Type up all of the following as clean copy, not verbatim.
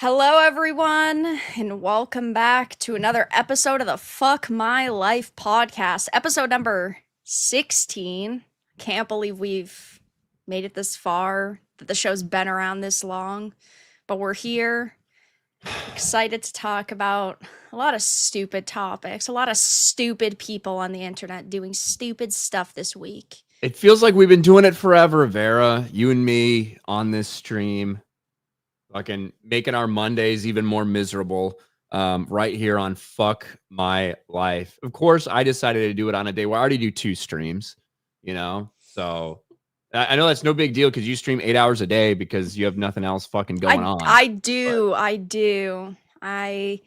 Hello, everyone, and welcome back to another episode of the Fuck My Life podcast, episode number 16. Can't believe we've made it this far, that the show's been around this long, but we're here, excited to talk about a lot of stupid topics, a lot of stupid people on the internet doing stupid stuff this week. It feels like we've been doing it forever, Vera, you and me on this stream. Fucking making our Mondays even more miserable right here on Fuck My Life. Of course, I decided to do it on a day where I already do 2 streams, you know? So I know that's no big deal because you stream 8 hours a day because you have nothing else fucking going on. I do. I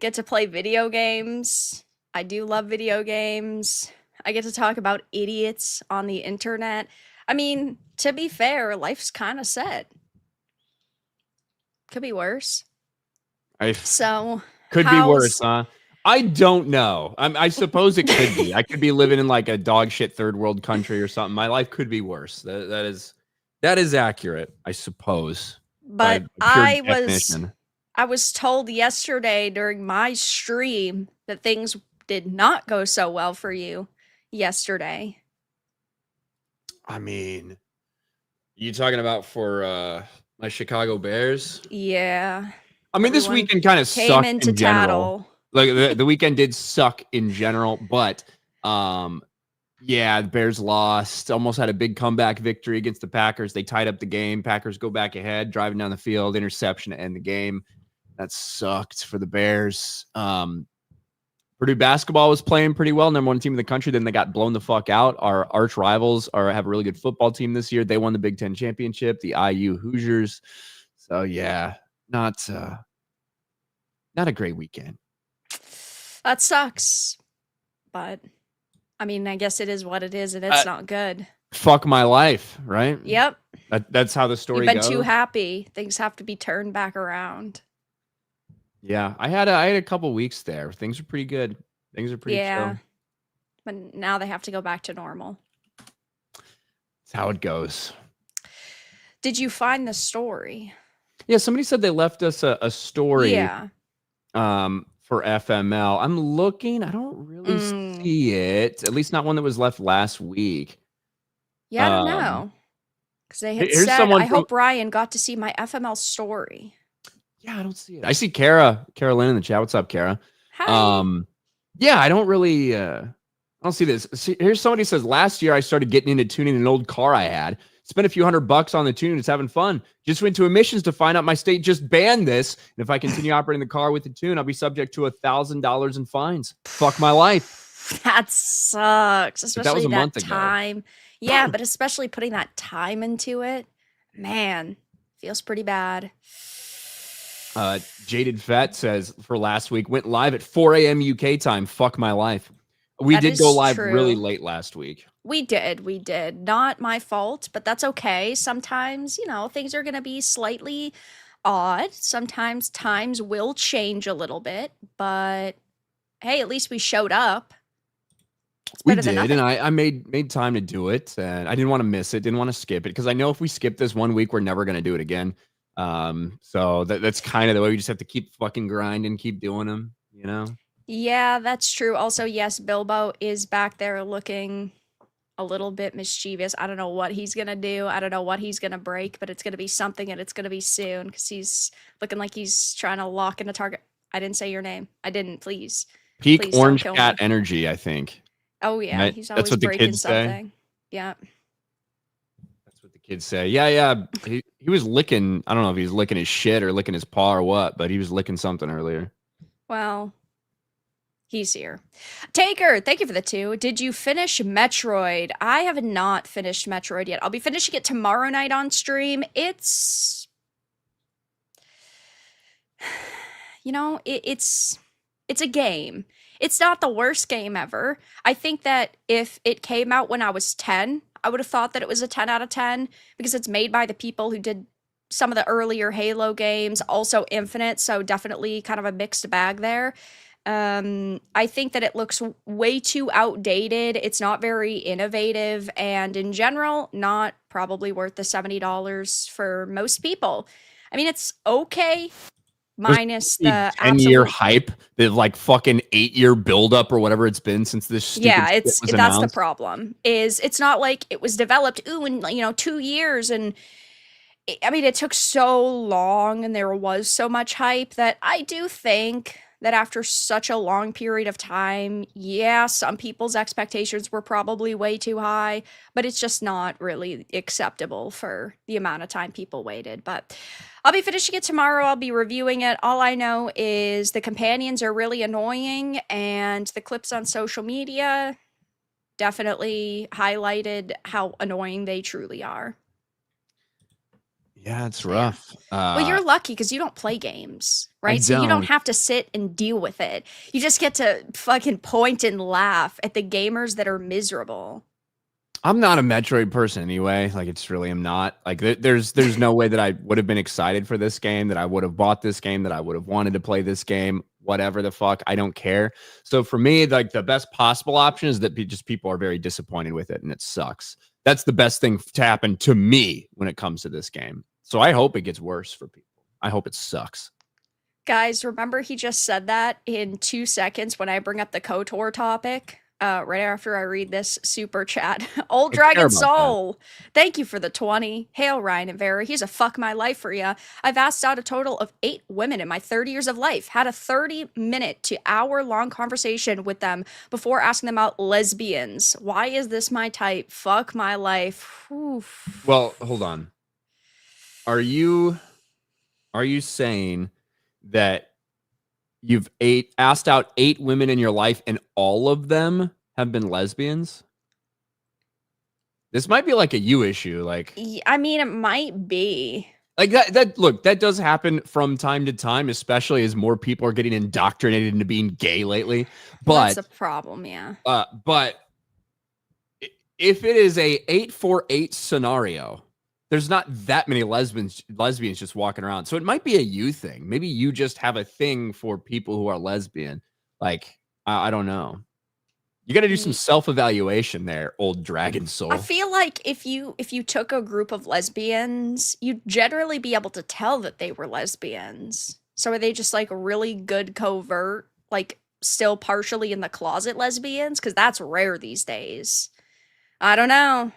get to play video games. I do love video games. I get to talk about idiots on the internet. I mean, to be fair, life's kind of set. Could be worse. Could be worse, huh? I don't know. I suppose it could be. I could be living in like a dog shit third world country or something. My life could be worse. That is accurate, I suppose. But I was told yesterday during my stream that things did not go so well for you yesterday. I mean, you talking about for my Chicago Bears? Yeah. I mean, this weekend kind of sucked in general. Tattle. Like the weekend did suck in general, but yeah, the Bears lost. Almost had a big comeback victory against the Packers. They tied up the game. Packers go back ahead, driving down the field, interception to end the game. That sucked for the Bears. Purdue basketball was playing pretty well, number 1 team in the country. Then they got blown the fuck out. Our arch rivals have a really good football team this year. They won the Big Ten championship, the IU Hoosiers. So yeah, not a great weekend. That sucks. But I mean, I guess it is what it is, and it's not good. Fuck my life, right? Yep. That's how the story goes. You've been too happy. Things have to be turned back around. Yeah, I had a couple weeks there. Things are pretty good. Things are pretty chill. But now they have to go back to normal. That's how it goes. Did you find the story? Yeah, somebody said they left us a story. Yeah. For FML. I'm looking. I don't really see it. At least not one that was left last week. Yeah, I don't know. Because they had said, I hope Ryan got to see my FML story. Yeah, I don't see it. I see Carolyn in the chat. What's up, Kara? Hi. Yeah, I don't really I don't see this. Here's somebody says, last year I started getting into tuning an old car I had. Spent a few $100 on the tune. It's having fun. Just went to emissions to find out my state just banned this. And if I continue operating the car with the tune, I'll be subject to $1,000 in fines. Fuck my life. That sucks. Especially that was a month time. Ago. Yeah, but especially putting that time into it. Man, feels pretty bad. Jaded Fett says for last week, went live at 4 a.m. UK time. Fuck my life. We did go live really late last week. We did. Not my fault, but that's okay. Sometimes, things are going to be slightly odd. Sometimes times will change a little bit, but hey, at least we showed up. We did, and I made time to do it, and I didn't want to miss it, didn't want to skip it, because I know if we skip this 1 week, we're never going to do it again. So that's kind of the way. We just have to keep fucking grinding, keep doing them, Yeah, that's true. Also, yes, Bilbo is back there looking a little bit mischievous. I don't know what he's gonna do. I don't know what he's gonna break, but it's gonna be something, and it's gonna be soon, because he's looking like he's trying to lock in a target. I didn't say your name. I didn't. Please. Peak orange cat energy, I think. Oh yeah, right? He's always that's what breaking the kids something. Say. Yeah. That's what the kids say. Yeah. He was licking. I don't know if he was licking his shit or licking his paw or what, but he was licking something earlier. Well, he's here. Taker, thank you for the 2. Did you finish Metroid? I have not finished Metroid yet. I'll be finishing it tomorrow night on stream. It's you know, it's a game. It's not the worst game ever. I think that if it came out when I was 10, I would have thought that it was a 10 out of 10 because it's made by the people who did some of the earlier Halo games, also Infinite, so definitely kind of a mixed bag there. I think that it looks way too outdated. It's not very innovative, and in general, not probably worth the $70 for most people. I mean, it's okay, Was minus the the 10-year absolute. hype, the like fucking 8-year buildup or whatever it's been since this stupid Yeah, shit it's was that's the announced. problem. Is it's not like it was developed in 2 years, and I mean, it took so long and there was so much hype that I do think that after such a long period of time, yeah, some people's expectations were probably way too high, but it's just not really acceptable for the amount of time people waited. But I'll be finishing it tomorrow. I'll be reviewing it. All I know is the companions are really annoying, and the clips on social media definitely highlighted how annoying they truly are. Yeah, it's So yeah. rough. Well, you're lucky because you don't play games, I right? So you don't don't. have to sit and deal with it. You just get to fucking point and laugh at the gamers that are miserable. I'm not a Metroid person anyway. Like, it's really am not. Like, there's no way that I would have been excited for this game, that I would have bought this game, that I would have wanted to play this game. Whatever the fuck, I don't care. So for me, like the best possible option is that just people are very disappointed with it, and it sucks. That's the best thing to happen to me when it comes to this game. So I hope it gets worse for people. I hope it sucks. Guys, remember he just said that in 2 seconds when I bring up the KOTOR topic? Right after I read this super chat. Old I care Dragon about that. Soul, thank you for the 20. Hail Ryan and Vera. He's a fuck my life for ya. I've asked out a total of 8 women in my 30 years of life. Had a 30-minute to hour-long conversation with them before asking them out lesbians. Why is this my type? Fuck my life. Oof. Well, hold on. Are you saying that you've asked out 8 women in your life and all of them have been lesbians? This might be like a you issue. Like, I mean, it might be. like that does happen from time to time, especially as more people are getting indoctrinated into being gay lately. Well, that's But a problem, yeah. but if it is a 8-for-8 scenario, there's not that many lesbians just walking around. So it might be a you thing. Maybe you just have a thing for people who are lesbian. Like, I don't know. You got to do some self-evaluation there, old dragon soul. I feel like if you took a group of lesbians, you'd generally be able to tell that they were lesbians. So are they just like really good covert, like still partially in the closet lesbians? Because that's rare these days. I don't know.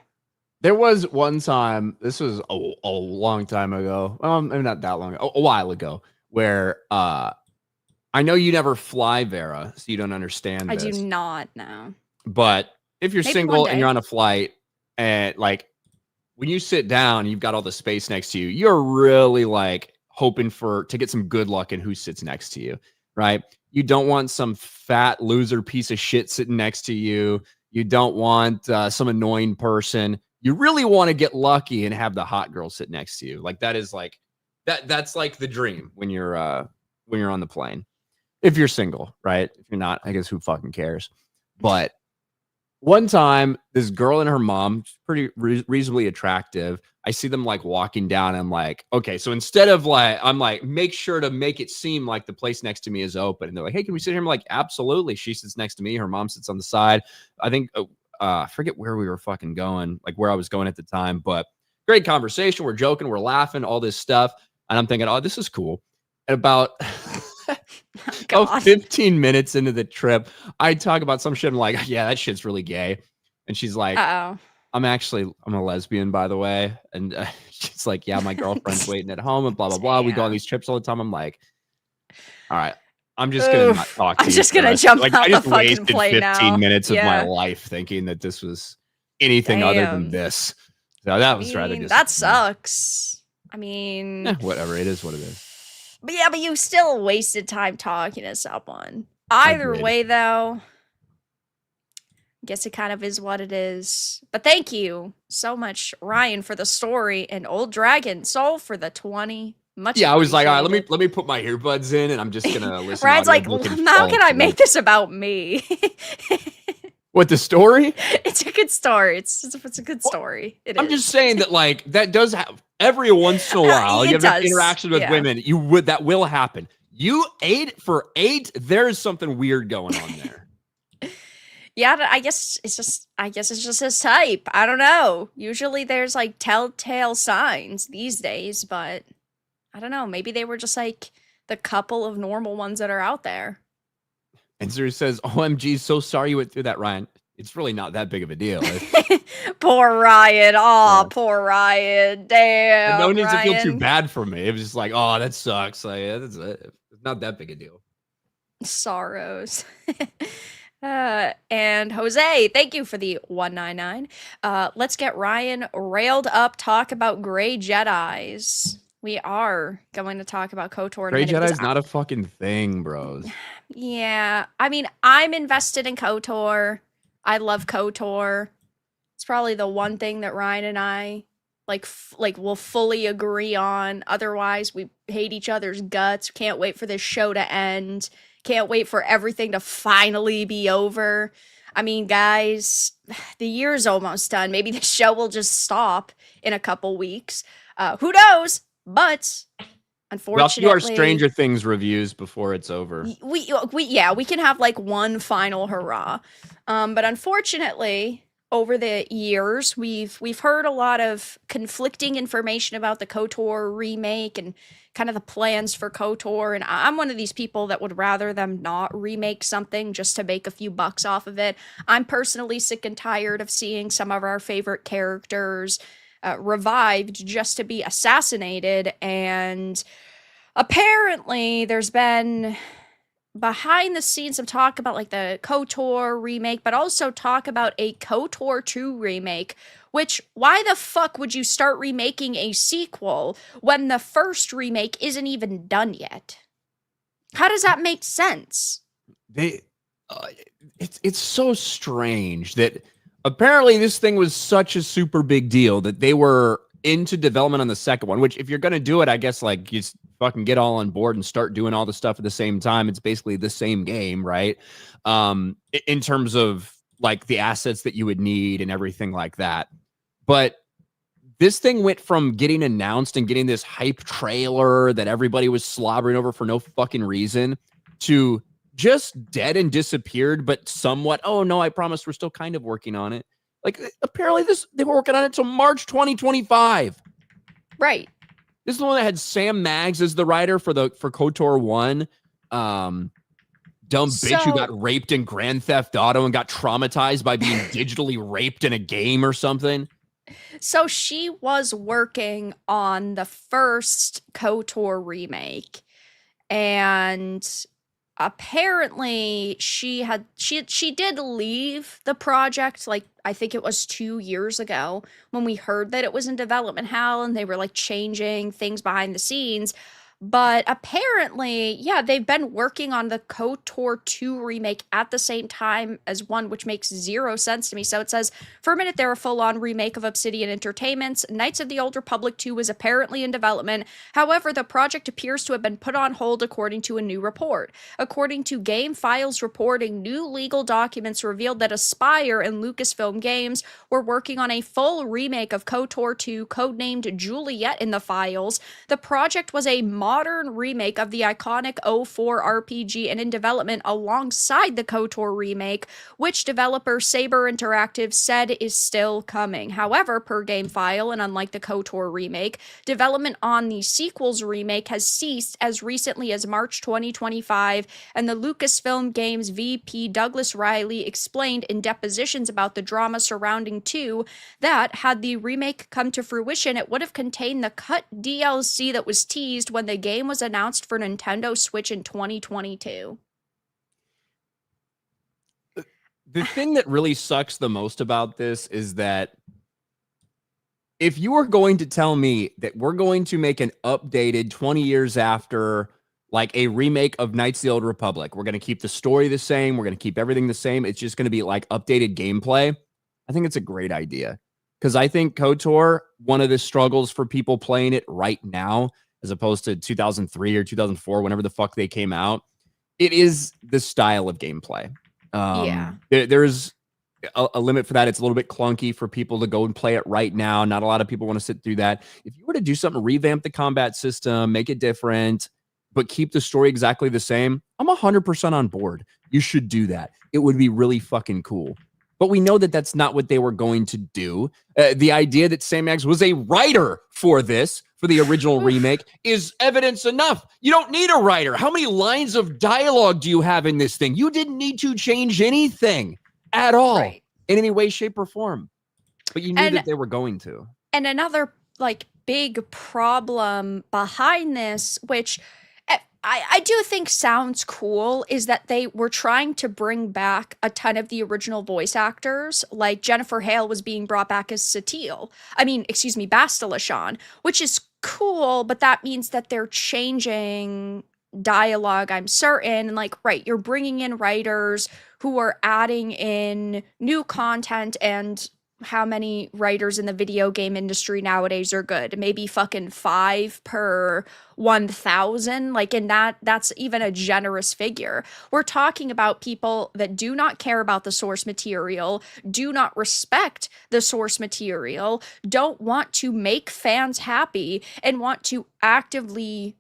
There was one time, this was a long time ago, maybe not that long, a while ago, where I know you never fly, Vera, so you don't understand I do this. not know. But if you're Maybe one single and you're day. on a flight, and like when you sit down, you've got all the space next to you, you're really like hoping to get some good luck in who sits next to you, right? You don't want some fat loser piece of shit sitting next to you. You don't want some annoying person. You really want to get lucky and have the hot girl sit next to you. Like that is like that's like the dream when you're on the plane. If you're single, right? If you're not, I guess who fucking cares? But one time, this girl and her mom, pretty reasonably attractive. I see them like walking down. And I'm like, okay, so instead of like, I'm like, make sure to make it seem like the place next to me is open. And they're like, hey, can we sit here? I'm like, absolutely. She sits next to me. Her mom sits on the side. I think, I forget where we were fucking going, like where I was going at the time, but great conversation. We're joking, we're laughing, all this stuff. And I'm thinking, oh, this is cool. And about Oh, 15 minutes into the trip, I talk about some shit. I'm like, yeah, that shit's really gay. And she's like, uh-oh. I'm a lesbian, by the way. And she's like, yeah, my girlfriend's waiting at home and blah, blah, blah. We go on these trips all the time. I'm like, all right, I'm just going to not talk to I'm you. just gonna jump like, out I just the fucking wasted plane 15 now. minutes of my Yeah. life thinking that this was anything other than this. So that was rather disappointing. That sucks. I mean, whatever. It is what it is. But yeah, but you still wasted time talking to someone. Either way, though, guess it kind of is what it is. But thank you so much, Ryan, for the story, and Old Dragon Soul for the 20 Much Yeah, I was like, all right, appreciated. let me put my earbuds in, and I'm just gonna listen. Ryan's To like, audiobook and how fall can I asleep. make this about me? What, the story? It's a good story. It's a good Well, story. It I'm is. just saying that, like, that does have every once in a while. You It have does. interactions with Yeah. women. That will happen. You ate for 8. There is something weird going on there. Yeah, I guess it's just his type. I don't know. Usually there's like telltale signs these days, but I don't know. Maybe they were just like the couple of normal ones that are out there. And Zuri says, "OMG, so sorry you went through that, Ryan. It's really not that big of a deal." Poor Ryan. Oh, Yeah. poor Ryan. And no Damn, one needs to feel too Ryan. bad for me. It was just like, oh, that sucks. Like, yeah, it's not that big a deal. Sorrows. And Jose, thank you for the 199. Let's get Ryan railed up, talk about Gray Jedis. We are going to talk about KOTOR in a Gray minute because Jedi's not a fucking thing, bros. yeah, I mean, I'm invested in KOTOR. I love KOTOR. It's probably the one thing that Ryan and I like will fully agree on. Otherwise, we hate each other's guts. Can't wait for this show to end. Can't wait for everything to finally be over. I mean, guys, the year's almost done. Maybe the show will just stop in a couple weeks. Who knows? But We also do our unfortunately, Stranger Things reviews before it's over. we can have like one final hurrah. But unfortunately, over the years, we've heard a lot of conflicting information about the KOTOR remake and kind of the plans for KOTOR. And I'm one of these people that would rather them not remake something just to make a few bucks off of it. I'm personally sick and tired of seeing some of our favorite characters revived just to be assassinated. And apparently, there's been behind the scenes some talk about like the KOTOR remake, but also talk about a KOTOR 2 remake. Which, why the fuck would you start remaking a sequel when the first remake isn't even done yet? How does that make sense? It's so strange that apparently this thing was such a super big deal that they were into development on the second one, which if you're going to do it, I guess like you just fucking get all on board and start doing all the stuff at the same time. It's basically the same game, right? In terms of like the assets that you would need and everything like that. But this thing went from getting announced and getting this hype trailer that everybody was slobbering over for no fucking reason to just dead and disappeared, but somewhat, oh no, I promise we're still kind of working on it. Like apparently they were working on it till March 2025. Right. This is the one that had Sam Maggs as the writer for KOTOR 1. Dumb bitch who got raped in Grand Theft Auto and got traumatized by being digitally raped in a game or something. So she was working on the first KOTOR remake, and apparently she did leave the project, like I think it was 2 years ago when we heard that it was in development hell and they were like changing things behind the scenes. But apparently, yeah, they've been working on the KOTOR 2 remake at the same time as one, which makes zero sense to me. So it says, for a minute, they're a full-on remake of Obsidian Entertainment's Knights of the Old Republic 2 was apparently in development. However, the project appears to have been put on hold according to a new report. According to Game Files reporting, new legal documents revealed that Aspyr and Lucasfilm Games were working on a full remake of KOTOR 2, codenamed Juliet in the files. The project was a modern remake of the iconic 04 RPG and in development alongside the KOTOR remake, which developer Saber Interactive said is still coming. However, per Game File, and unlike the KOTOR remake, development on the sequel's remake has ceased as recently as March 2025, and the Lucasfilm Games VP Douglas Riley explained in depositions about the drama surrounding 2 that, had the remake come to fruition, it would have contained the cut DLC that was teased when the game was announced for Nintendo Switch in 2022. The thing that really sucks the most about this is that if you are going to tell me that we're going to make an updated 20 years after, like a remake of Knights of the Old Republic, we're going to keep the story the same, we're going to keep everything the same, it's just going to be like updated gameplay, I think it's a great idea. Because I think KOTOR, one of the struggles for people playing it right now as opposed to 2003 or 2004, whenever the fuck they came out. It is the style of gameplay. Yeah. There's a limit for that. It's a little bit clunky for people to go and play it right now. Not a lot of people want to sit through that. If you were to do something, revamp the combat system, make it different, but keep the story exactly the same, I'm 100% on board. You should do that. It would be really fucking cool. But we know that that's not what they were going to do. The idea that Sam Mags was a writer for this, for the original remake, is evidence enough. You don't need a writer. How many lines of dialogue do you have in this thing? You didn't need to change anything at all, in any way, shape, or form. But you knew that they were going to. And another like big problem behind this, which I do think sounds cool, is that they were trying to bring back a ton of the original voice actors. Like Jennifer Hale was being brought back as Bastila, which is cool, but that means that they're changing dialogue, I'm certain. And like, right, you're bringing in writers who are adding in new content, and how many writers in the video game industry nowadays are good? Maybe fucking 5 per 1,000. Like, and that's even a generous figure. We're talking about people that do not care about the source material, do not respect the source material, don't want to make fans happy, and want to actively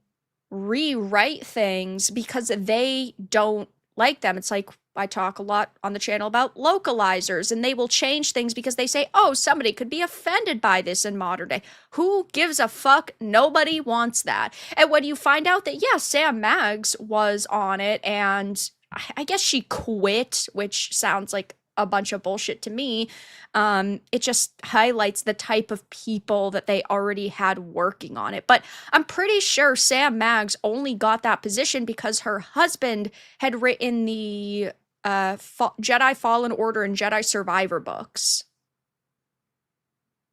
rewrite things because they don't like them. It's like, I talk a lot on the channel about localizers, and they will change things because they say, oh, somebody could be offended by this in modern day. Who gives a fuck? Nobody wants that. And when you find out that, yeah, Sam Mags was on it, and I guess she quit, which sounds like a bunch of bullshit to me, it just highlights the type of people that they already had working on it. But I'm pretty sure Sam Mags only got that position because her husband had written the Jedi Fallen Order and Jedi Survivor books.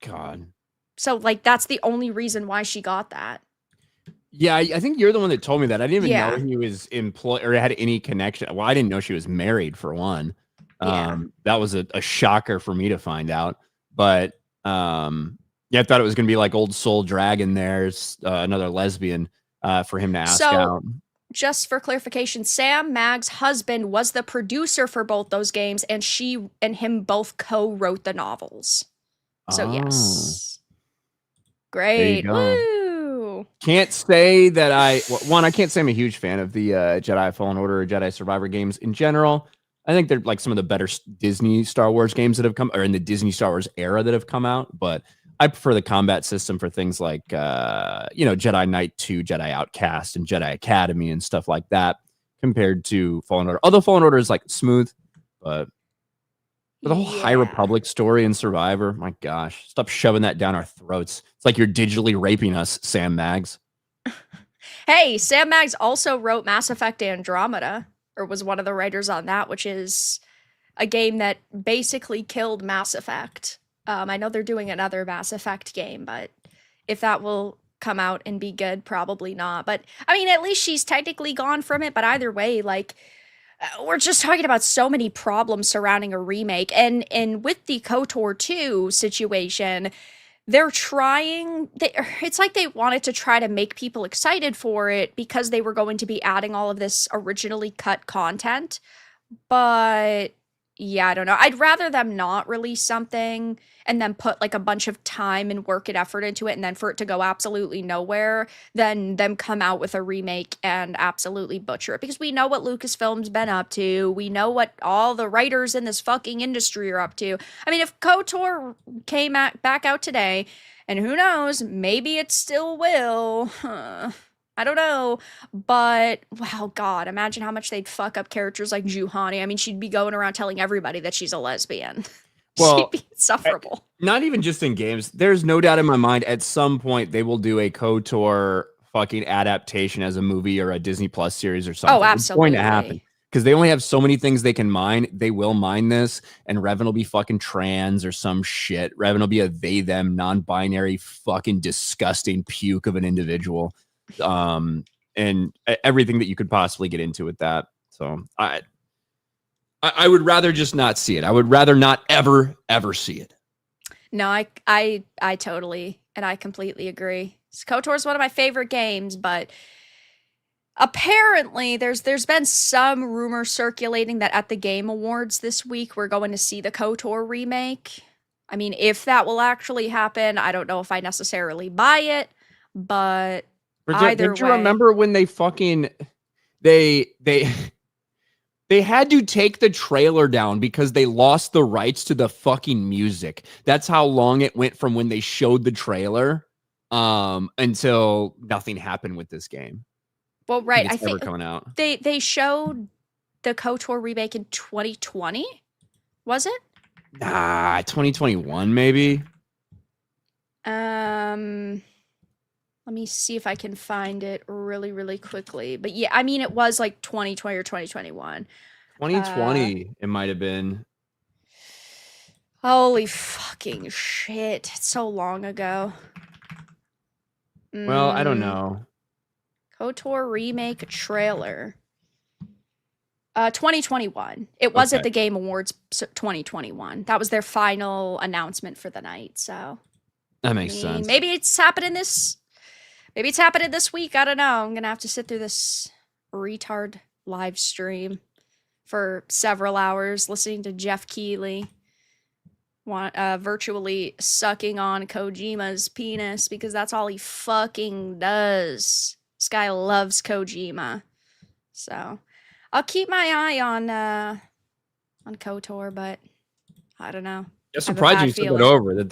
God. So, like, that's the only reason why she got that. Yeah, I think you're the one that told me that. I didn't even know he was employed or had any connection. Well, I didn't know she was married, for one. That was a shocker for me to find out. But I thought it was going to be like old Soul Dragon. There's another lesbian for him to ask out. Just for clarification, Sam Mag's husband was the producer for both those games, and she and him both co-wrote the novels. So yes. Great. Woo! Can't say that I can't say I'm a huge fan of the Jedi Fallen Order or Jedi Survivor games in general. I think they're like some of the better Disney Star Wars games that have come, or in the Disney Star Wars era that have come out. But I prefer the combat system for things like, Jedi Knight 2, Jedi Outcast, and Jedi Academy and stuff like that, compared to Fallen Order. Although Fallen Order is like smooth, but the whole High Republic story and Survivor, my gosh, stop shoving that down our throats. It's like you're digitally raping us, Sam Mags. Hey, Sam Mags also wrote Mass Effect Andromeda, or was one of the writers on that, which is a game that basically killed Mass Effect. I know they're doing another Mass Effect game, but if that will come out and be good, probably not. But I mean, at least she's technically gone from it. But either way, like, we're just talking about so many problems surrounding a remake. And with the KOTOR 2 situation, they're trying, it's like they wanted to try to make people excited for it because they were going to be adding all of this originally cut content. But yeah, I don't know. I'd rather them not release something and then put like a bunch of time and work and effort into it, and then for it to go absolutely nowhere, than them come out with a remake and absolutely butcher it. Because we know what Lucasfilm's been up to. We know what all the writers in this fucking industry are up to. I mean, if KOTOR came back out today, and who knows, maybe it still will. I don't know, but wow, God, imagine how much they'd fuck up characters like Juhani. I mean, she'd be going around telling everybody that she's a lesbian. Well, she'd be insufferable. Not even just in games. There's no doubt in my mind at some point they will do a KOTOR fucking adaptation as a movie or a Disney Plus series or something. Oh, absolutely. It's going to happen because they only have so many things they can mine. They will mine this, and Revan will be fucking trans or some shit. Revan will be a they, them, non-binary, fucking disgusting puke of an individual. And everything that you could possibly get into with that. So I would rather just not see it. I would rather not ever see it. No, I totally and I completely agree. KOTOR is one of my favorite games, but apparently there's been some rumor circulating that at the Game Awards this week we're going to see the KOTOR remake. I mean, if that will actually happen, I don't know if I necessarily buy it, but either Did you way. remember when they fucking they had to take the trailer down because they lost the rights to the fucking music. That's how long it went from when they showed the trailer until nothing happened with this game. Well, right. I think it's never coming out. They showed the KOTOR remake in 2020. Was it? Nah, 2021 maybe. Let me see if I can find it really, really quickly. But yeah, I mean, it was like 2020 or 2021. 2020, it might have been. Holy fucking shit. It's so long ago. Well, I don't know. KOTOR remake trailer. 2021. It was at the Game Awards 2021. That was their final announcement for the night, so that makes sense. Maybe it's happening this week. I don't know. I'm going to have to sit through this retard live stream for several hours listening to Jeff Keighley virtually sucking on Kojima's penis because that's all he fucking does. This guy loves Kojima. So I'll keep my eye on KOTOR, but I don't know. I'm surprised you took it over that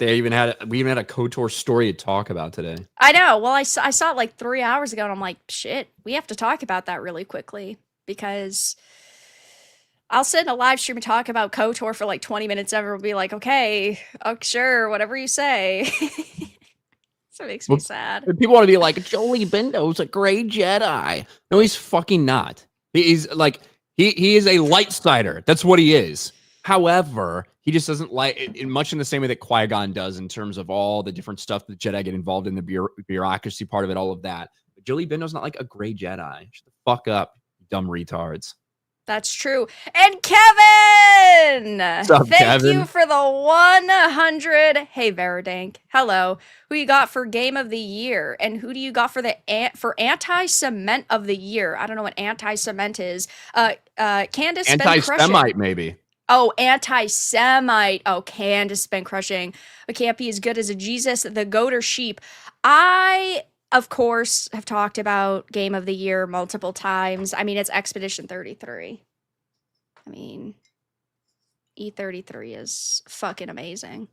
we even had a KOTOR story to talk about today. I know. Well, I saw it like 3 hours ago, and I'm like, shit, we have to talk about that really quickly because I'll sit in a live stream and talk about KOTOR for like 20 minutes. Everyone will be like, okay, sure, whatever you say. So it makes me sad. People want to be like, Jolie Bindo's a gray Jedi. No, he's fucking not. He's like, he is a light sider. That's what he is. However, he just doesn't like it much in the same way that Qui-Gon does in terms of all the different stuff that Jedi get involved in, the bureaucracy part of it, all of that. But Jolie Bindo's not like a gray Jedi. Shut the fuck up, you dumb retards. That's true. And Kevin! What's up, Thank you for the 100. Hey, Varadark. Hello. Who you got for Game of the Year? And who do you got for Anti-Cement of the Year? I don't know what Anti-Cement is. Candace Anti-Semite, maybe. Oh, anti-Semite. Oh, Candace been crushing. It can't be as good as a Jesus, the goat or sheep. I, of course, have talked about Game of the Year multiple times. I mean, it's Expedition 33. I mean, E33 is fucking amazing.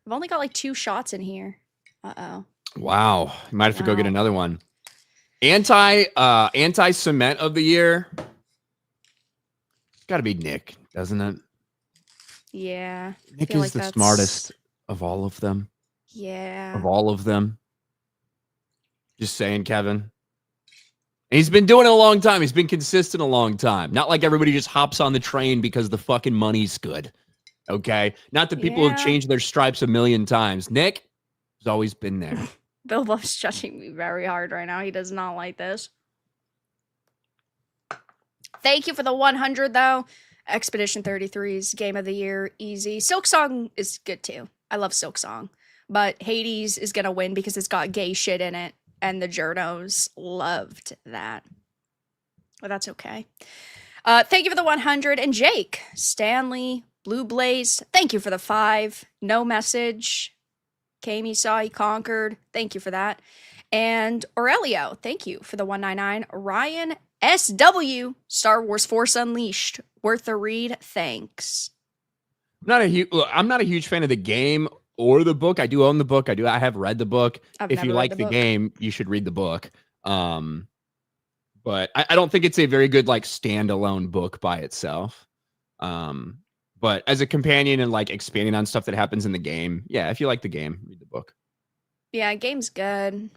I've only got like 2 shots in here. Uh-oh. Wow. You might have to go get another one. Anti-Cement of the Year. It's got to be Nick, doesn't it? Yeah. Nick is the smartest of all of them. Yeah. Of all of them. Just saying, Kevin. And he's been doing it a long time. He's been consistent a long time. Not like everybody just hops on the train because the fucking money's good. Okay? Not that people have changed their stripes a million times. Nick has always been there. Bilbo's judging me very hard right now. He does not like this. Thank you for the 100, though. Expedition 33's Game of the Year, easy. Silksong is good, too. I love Silksong. But Hades is going to win because it's got gay shit in it. And the journos loved that. But that's okay. Thank you for the 100. And Jake, Stanley, Blue Blaze, thank you for the 5. No message. Kami saw he conquered. Thank you for that. And Aurelio, thank you for the 199. Ryan SW, Star Wars Force Unleashed. Worth a read. Thanks. I'm not a huge fan of the game or the book. I do own the book. I have read the book. If you like the game, you should read the book. But I don't think it's a very good like standalone book by itself. But as a companion and like expanding on stuff that happens in the game, yeah, if you like the game, read the book. Yeah, game's good.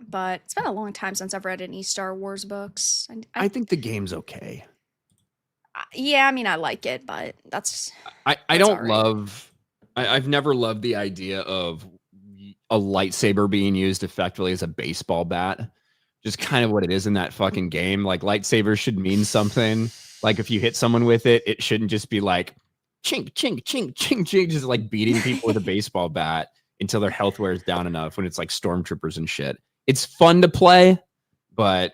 But it's been a long time since I've read any Star Wars books. I think the game's okay. Yeah, I mean, I like it, but that's I don't love. I've never loved the idea of a lightsaber being used effectively as a baseball bat. Just kind of what it is in that fucking game. Like lightsabers should mean something. Like if you hit someone with it, it shouldn't just be like chink, chink, chink, chink, chink, just like beating people with a baseball bat until their health wears down enough when it's like stormtroopers and shit. It's fun to play, but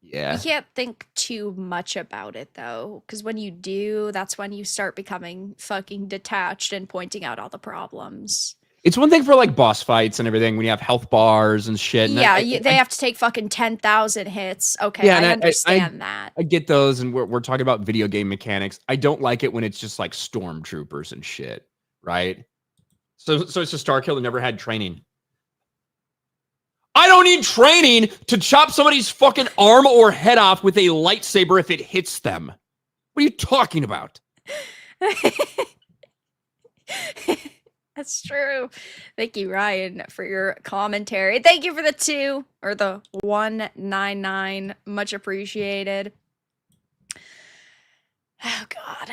yeah. You can't think too much about it though, because when you do, that's when you start becoming fucking detached and pointing out all the problems. It's one thing for like boss fights and everything when you have health bars and shit. And Yeah, they have to take fucking 10,000 hits. Okay, yeah, I and understand that. I get those, and we're talking about video game mechanics. I don't like it when it's just like stormtroopers and shit, right? So it's a Star Killer never had training. I don't need training to chop somebody's fucking arm or head off with a lightsaber if it hits them. What are you talking about? That's true. Thank you, Ryan, for your commentary. Thank you for the 2 or the 199. Much appreciated. Oh God.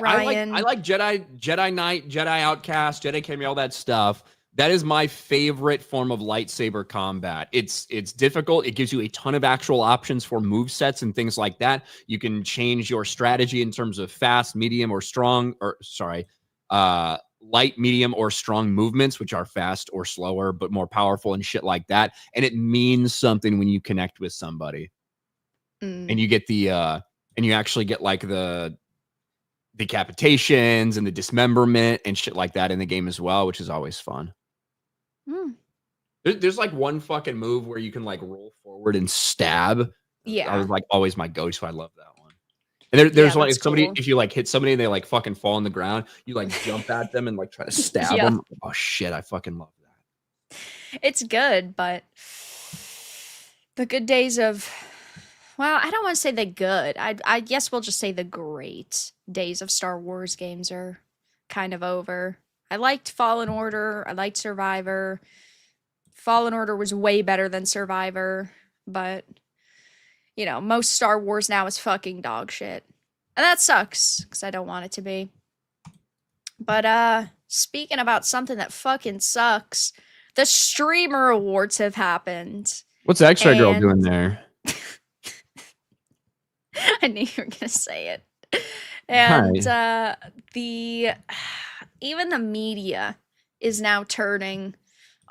Ryan. I like Jedi Knight, Jedi Outcast, Jedi Academy, all that stuff. That is my favorite form of lightsaber combat. It's difficult. It gives you a ton of actual options for move sets and things like that. You can change your strategy in terms of fast, medium, or strong, or sorry, light, medium, or strong movements, which are fast or slower, but more powerful and shit like that. And it means something when you connect with somebody. And you get the and you actually get like the decapitations and the dismemberment and shit like that in the game as well, which is always fun. There's like one fucking move where you can like roll forward and stab. Yeah. I was like always my go-to. I love that one. And there's like if somebody, cool. if you like hit somebody and they like fucking fall on the ground, you like jump at them and like try to stab them. Oh shit, I fucking love that. It's good, but the good days of, well, I don't want to say the good. I guess we'll just say the great days of Star Wars games are kind of over. I liked Fallen Order. I liked Survivor. Fallen Order was way better than Survivor, but you know, most Star Wars now is fucking dog shit. And that sucks, because I don't want it to be. But speaking about something that fucking sucks, the streamer awards have happened. What's X-Ray Girl doing there? I knew you were gonna say it. And even the media is now turning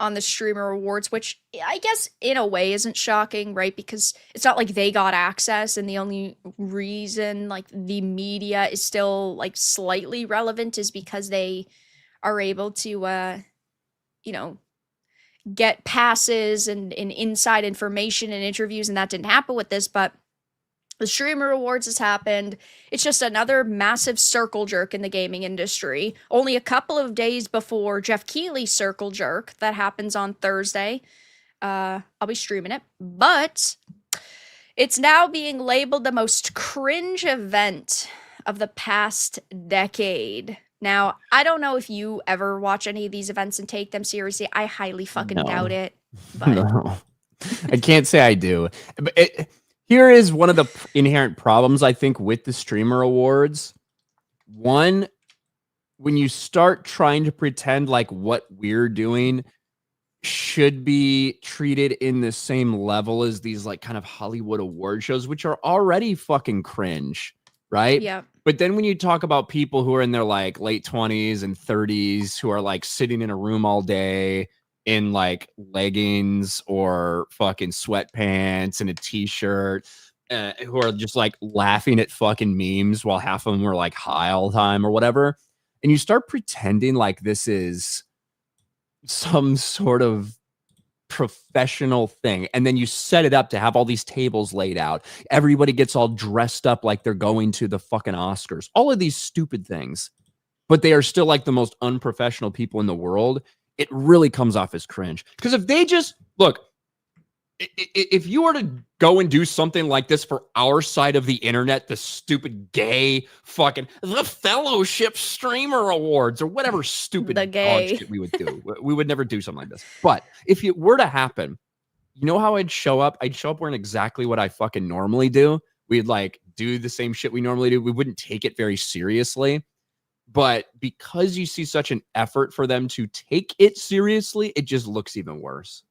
on the streamer awards, which I guess in a way isn't shocking, right? Because it's not like they got access, and the only reason like the media is still like slightly relevant is because they are able to you know, get passes and inside information and interviews, and that didn't happen with this. But the streamer awards has happened. It's just another massive circle jerk in the gaming industry. Only a couple of days before Jeff Keighley's circle jerk that happens on Thursday. I'll be streaming it. But it's now being labeled the most cringe event of the past decade. Now, I don't know if you ever watch any of these events and take them seriously. I highly fucking doubt it. But No. I can't say I do. But here is one of the inherent problems, I think, with the streamer awards. One, when you start trying to pretend like what we're doing should be treated in the same level as these like kind of Hollywood award shows, which are already fucking cringe, right? yeah. But then when you talk about people who are in their like late 20s and 30s who are like sitting in a room all day in like leggings or fucking sweatpants and a t-shirt, who are just like laughing at fucking memes while half of them are like high all the time or whatever. And you start pretending like this is some sort of professional thing. And then you set it up to have all these tables laid out. Everybody gets all dressed up like they're going to the fucking Oscars. All of these stupid things. But they are still like the most unprofessional people in the world. It really comes off as cringe. Because if they just look, if you were to go and do something like this for our side of the internet, the stupid gay fucking the Fellowship Streamer Awards or whatever stupid dog shit we would do, we would never do something like this. But if it were to happen, you know how I'd show up? I'd show up wearing exactly what I fucking normally do. We'd like do the same shit we normally do. We wouldn't take it very seriously. But because you see such an effort for them to take it seriously, it just looks even worse.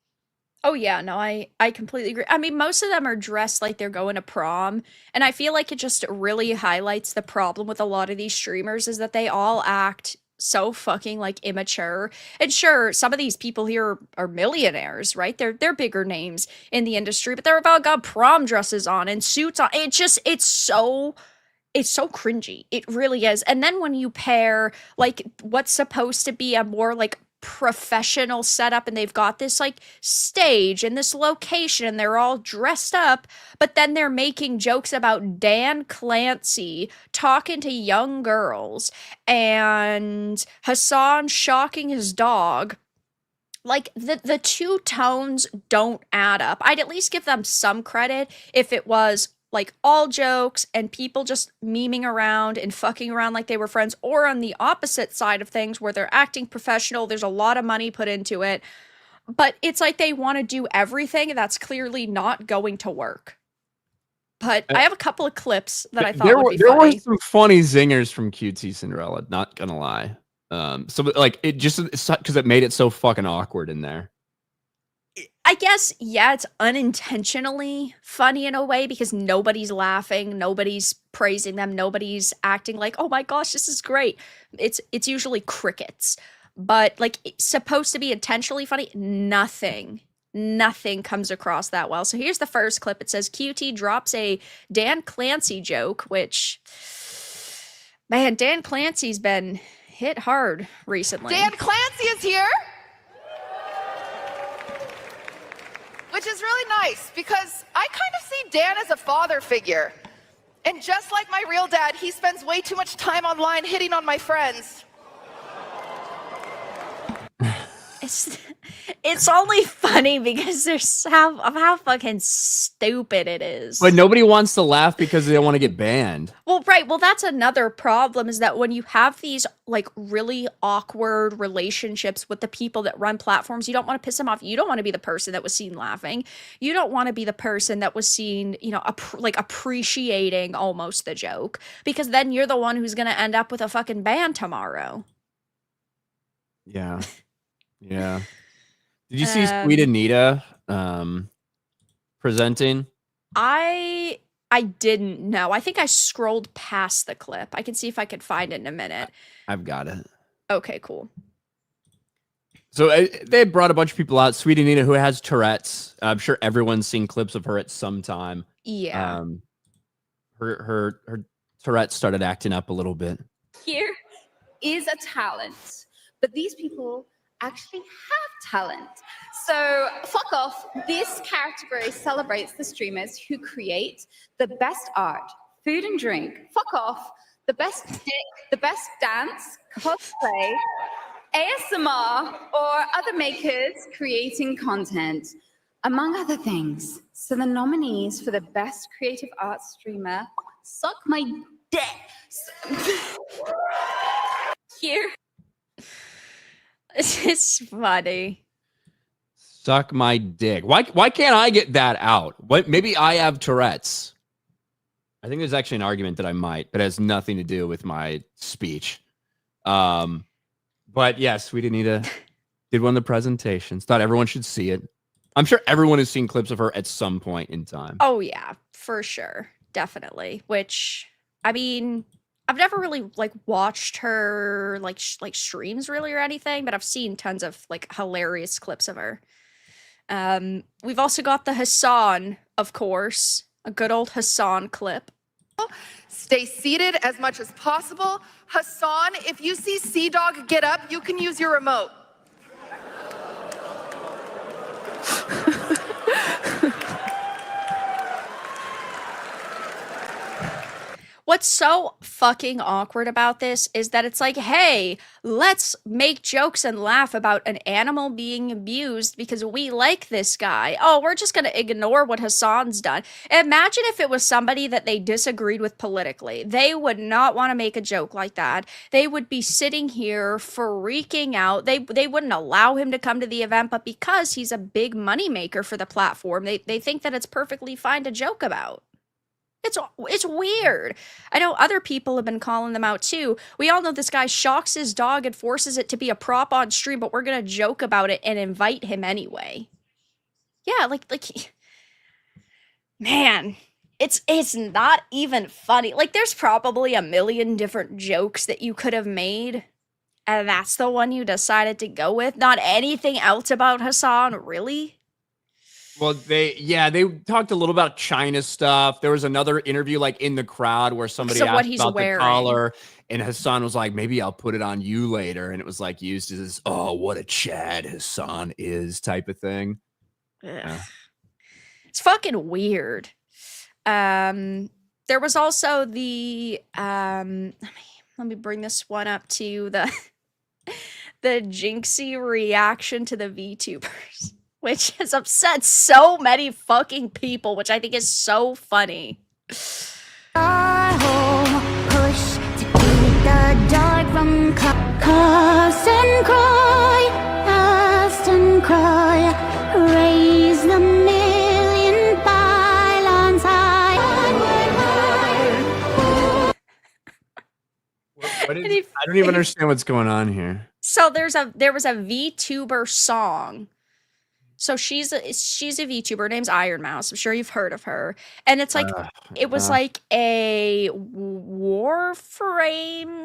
Oh yeah, no, I completely agree. I mean, most of them are dressed like they're going to prom, and I feel like it just really highlights the problem with a lot of these streamers is that they all act so fucking like immature. And sure, some of these people here are millionaires, right? They're bigger names in the industry, but they've all got prom dresses on and suits on. It's so cringy. It really is. And then when you pair like what's supposed to be a more like professional setup, and they've got this like stage and this location and they're all dressed up, but then they're making jokes about Dan Clancy talking to young girls and Hassan shocking his dog. Like the two tones don't add up. I'd at least give them some credit if it was like all jokes and people just memeing around and fucking around like they were friends, or on the opposite side of things where they're acting professional, there's a lot of money put into it, but it's like they want to do everything that's clearly not going to work. But I have a couple of clips that I thought would be there funny. were some funny zingers from QT Cinderella, not gonna lie. So like it just because it made it so fucking awkward in there. I guess, yeah, it's unintentionally funny in a way because nobody's laughing, nobody's praising them, nobody's acting like, "Oh my gosh, this is great." It's usually crickets. But like it's supposed to be intentionally funny, nothing comes across that well. So here's the first clip. It says QT drops a Dan Clancy joke, which man, Dan Clancy's been hit hard recently. Dan Clancy is here. Which is really nice because I kind of see Dan as a father figure. And just like my real dad, he spends way too much time online hitting on my friends. It's only funny because there's how fucking stupid it is. But nobody wants to laugh because they don't want to get banned. Well, right. Well, that's another problem is that when you have these like really awkward relationships with the people that run platforms, you don't want to piss them off. You don't want to be the person that was seen laughing. You don't want to be the person that was seen, like appreciating almost the joke, because then you're the one who's going to end up with a fucking ban tomorrow. Yeah. Yeah. Did you see Sweet Anita presenting? I didn't know. I think I scrolled past the clip. I can see if I could find it in a minute. I've got it. Okay, cool. So they brought a bunch of people out. Sweet Anita, who has Tourette's. I'm sure everyone's seen clips of her at some time. Yeah. Her Tourette's started acting up a little bit. Here is a talent, but these people actually have talent. So fuck off. This category celebrates the streamers who create the best art, food and drink. Fuck off. The best dick, the best dance, cosplay, ASMR, or other makers creating content, among other things. So the nominees for the best creative arts streamer, suck my dick. Here. It's funny. Suck my dick. Why can't I get that out? Maybe I have Tourette's. I think there's actually an argument that I might, but it has nothing to do with my speech. But yeah, Sweet Anita did one of the presentations. Thought everyone should see it. I'm sure everyone has seen clips of her at some point in time. Oh yeah, for sure. Definitely. Which, I mean, I've never really like watched her like streams really or anything, but I've seen tons of like hilarious clips of her. We've also got the Hassan, of course, a good old Hassan clip. Stay seated as much as possible. Hassan, if you see Sea Dog get up, you can use your remote. What's so fucking awkward about this is that it's like, hey, let's make jokes and laugh about an animal being abused because we like this guy. Oh, we're just gonna ignore what Hassan's done. Imagine if it was somebody that they disagreed with politically. They would not want to make a joke like that. They would be sitting here freaking out. They wouldn't allow him to come to the event, but because he's a big moneymaker for the platform, they think that it's perfectly fine to joke about. It's weird. I know other people have been calling them out too. We all know this guy shocks his dog and forces it to be a prop on stream, but we're gonna joke about it and invite him anyway. Yeah, like man, it's not even funny. Like there's probably a million different jokes that you could have made, And that's the one you decided to go with? Not anything else about Hassan, really? Well, they talked a little about China stuff. There was another interview like in the crowd where somebody What asked he's about wearing. the collar, and Hassan was like, maybe I'll put it on you later. And it was like used as, oh, what a Chad Hassan is type of thing. Yeah. It's fucking weird. There was also the let me bring this one up to the Jinxie reaction to the VTubers, which has upset so many fucking people, which I think is so funny. Push to keep the dark from cast and cry, raise the million pylons high. I don't even understand what's going on here. So there was a VTuber song. So she's a VTuber. Her name's Iron Mouse. I'm sure you've heard of her. And it's like it was like a Warframe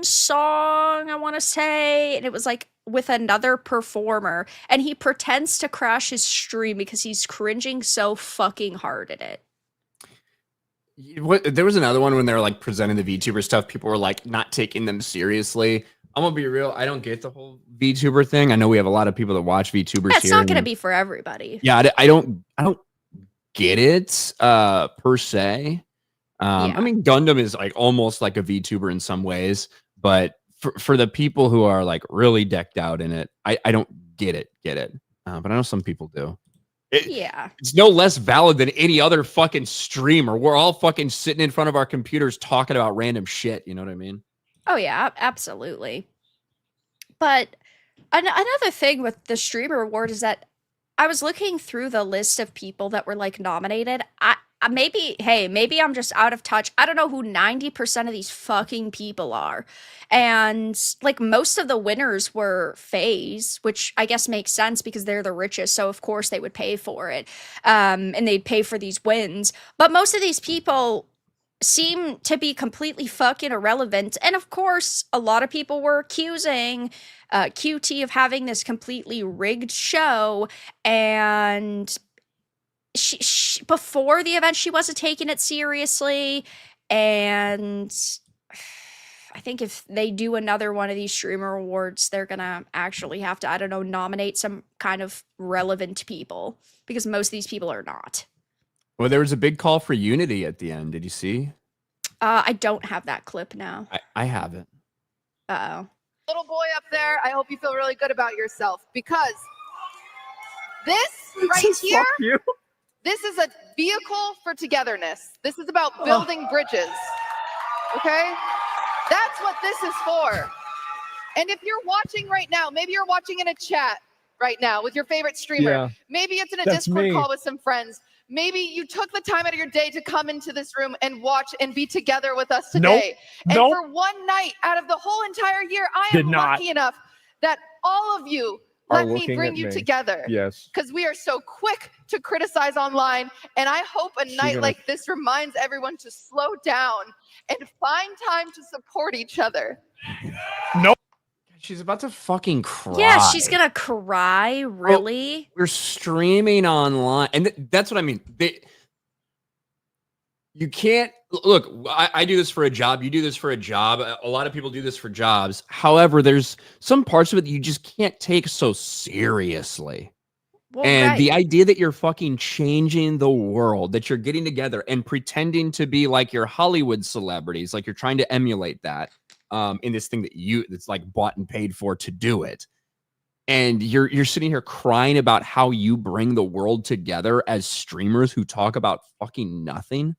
song, I want to say, and it was like with another performer, and he pretends to crash his stream because he's cringing so fucking hard at it. There was another one when they were like presenting the VTuber stuff. People were like not taking them seriously. I'm gonna be real. I don't get the whole VTuber thing. I know we have a lot of people that watch VTubers. Yeah, it's not gonna be for everybody. Yeah, I don't get it per se. I mean, Gundam is like almost like a VTuber in some ways, but for the people who are like really decked out in it, I don't get it. But I know some people do. It's no less valid than any other fucking streamer. We're all fucking sitting in front of our computers talking about random shit. You know what I mean? Oh yeah, absolutely. But another thing with the streamer award is that I was looking through the list of people that were like nominated. Maybe I'm just out of touch. I don't know who 90% of these fucking people are. And like most of the winners were FaZe, which I guess makes sense because they're the richest. So of course they would pay for it. And they'd pay for these wins. But most of these people seem to be completely fucking irrelevant. And of course, a lot of people were accusing QT of having this completely rigged show. And she before the event, she wasn't taking it seriously. And I think if they do another one of these streamer awards, they're gonna actually have to, I don't know, nominate some kind of relevant people, because most of these people are not. Well, there was a big call for unity at the end. Did you see? I don't have that clip now. I have it. Uh-oh. Little boy up there, I hope you feel really good about yourself, because this right here, this is a vehicle for togetherness. This is about building bridges, okay? That's what this is for. And if you're watching right now, maybe you're watching in a chat right now with your favorite streamer. Yeah, maybe it's in a Discord call with some friends. Maybe you took the time out of your day to come into this room and watch and be together with us today. And for one night out of the whole entire year, I am lucky enough that all of you let me bring you together. Yes. Because we are so quick to criticize online. And I hope a night like this reminds everyone to slow down and find time to support each other. Nope. She's about to fucking cry. Yeah, she's gonna cry. Really? We're streaming online, and that's what I mean. You can't look. I do this for a job. You do this for a job. A lot of people do this for jobs. However, there's some parts of it that you just can't take so seriously. Well, and the idea that you're fucking changing the world, that you're getting together and pretending to be like your Hollywood celebrities, like you're trying to emulate that. In this thing that's like bought and paid for to do it. And you're sitting here crying about how you bring the world together as streamers who talk about fucking nothing.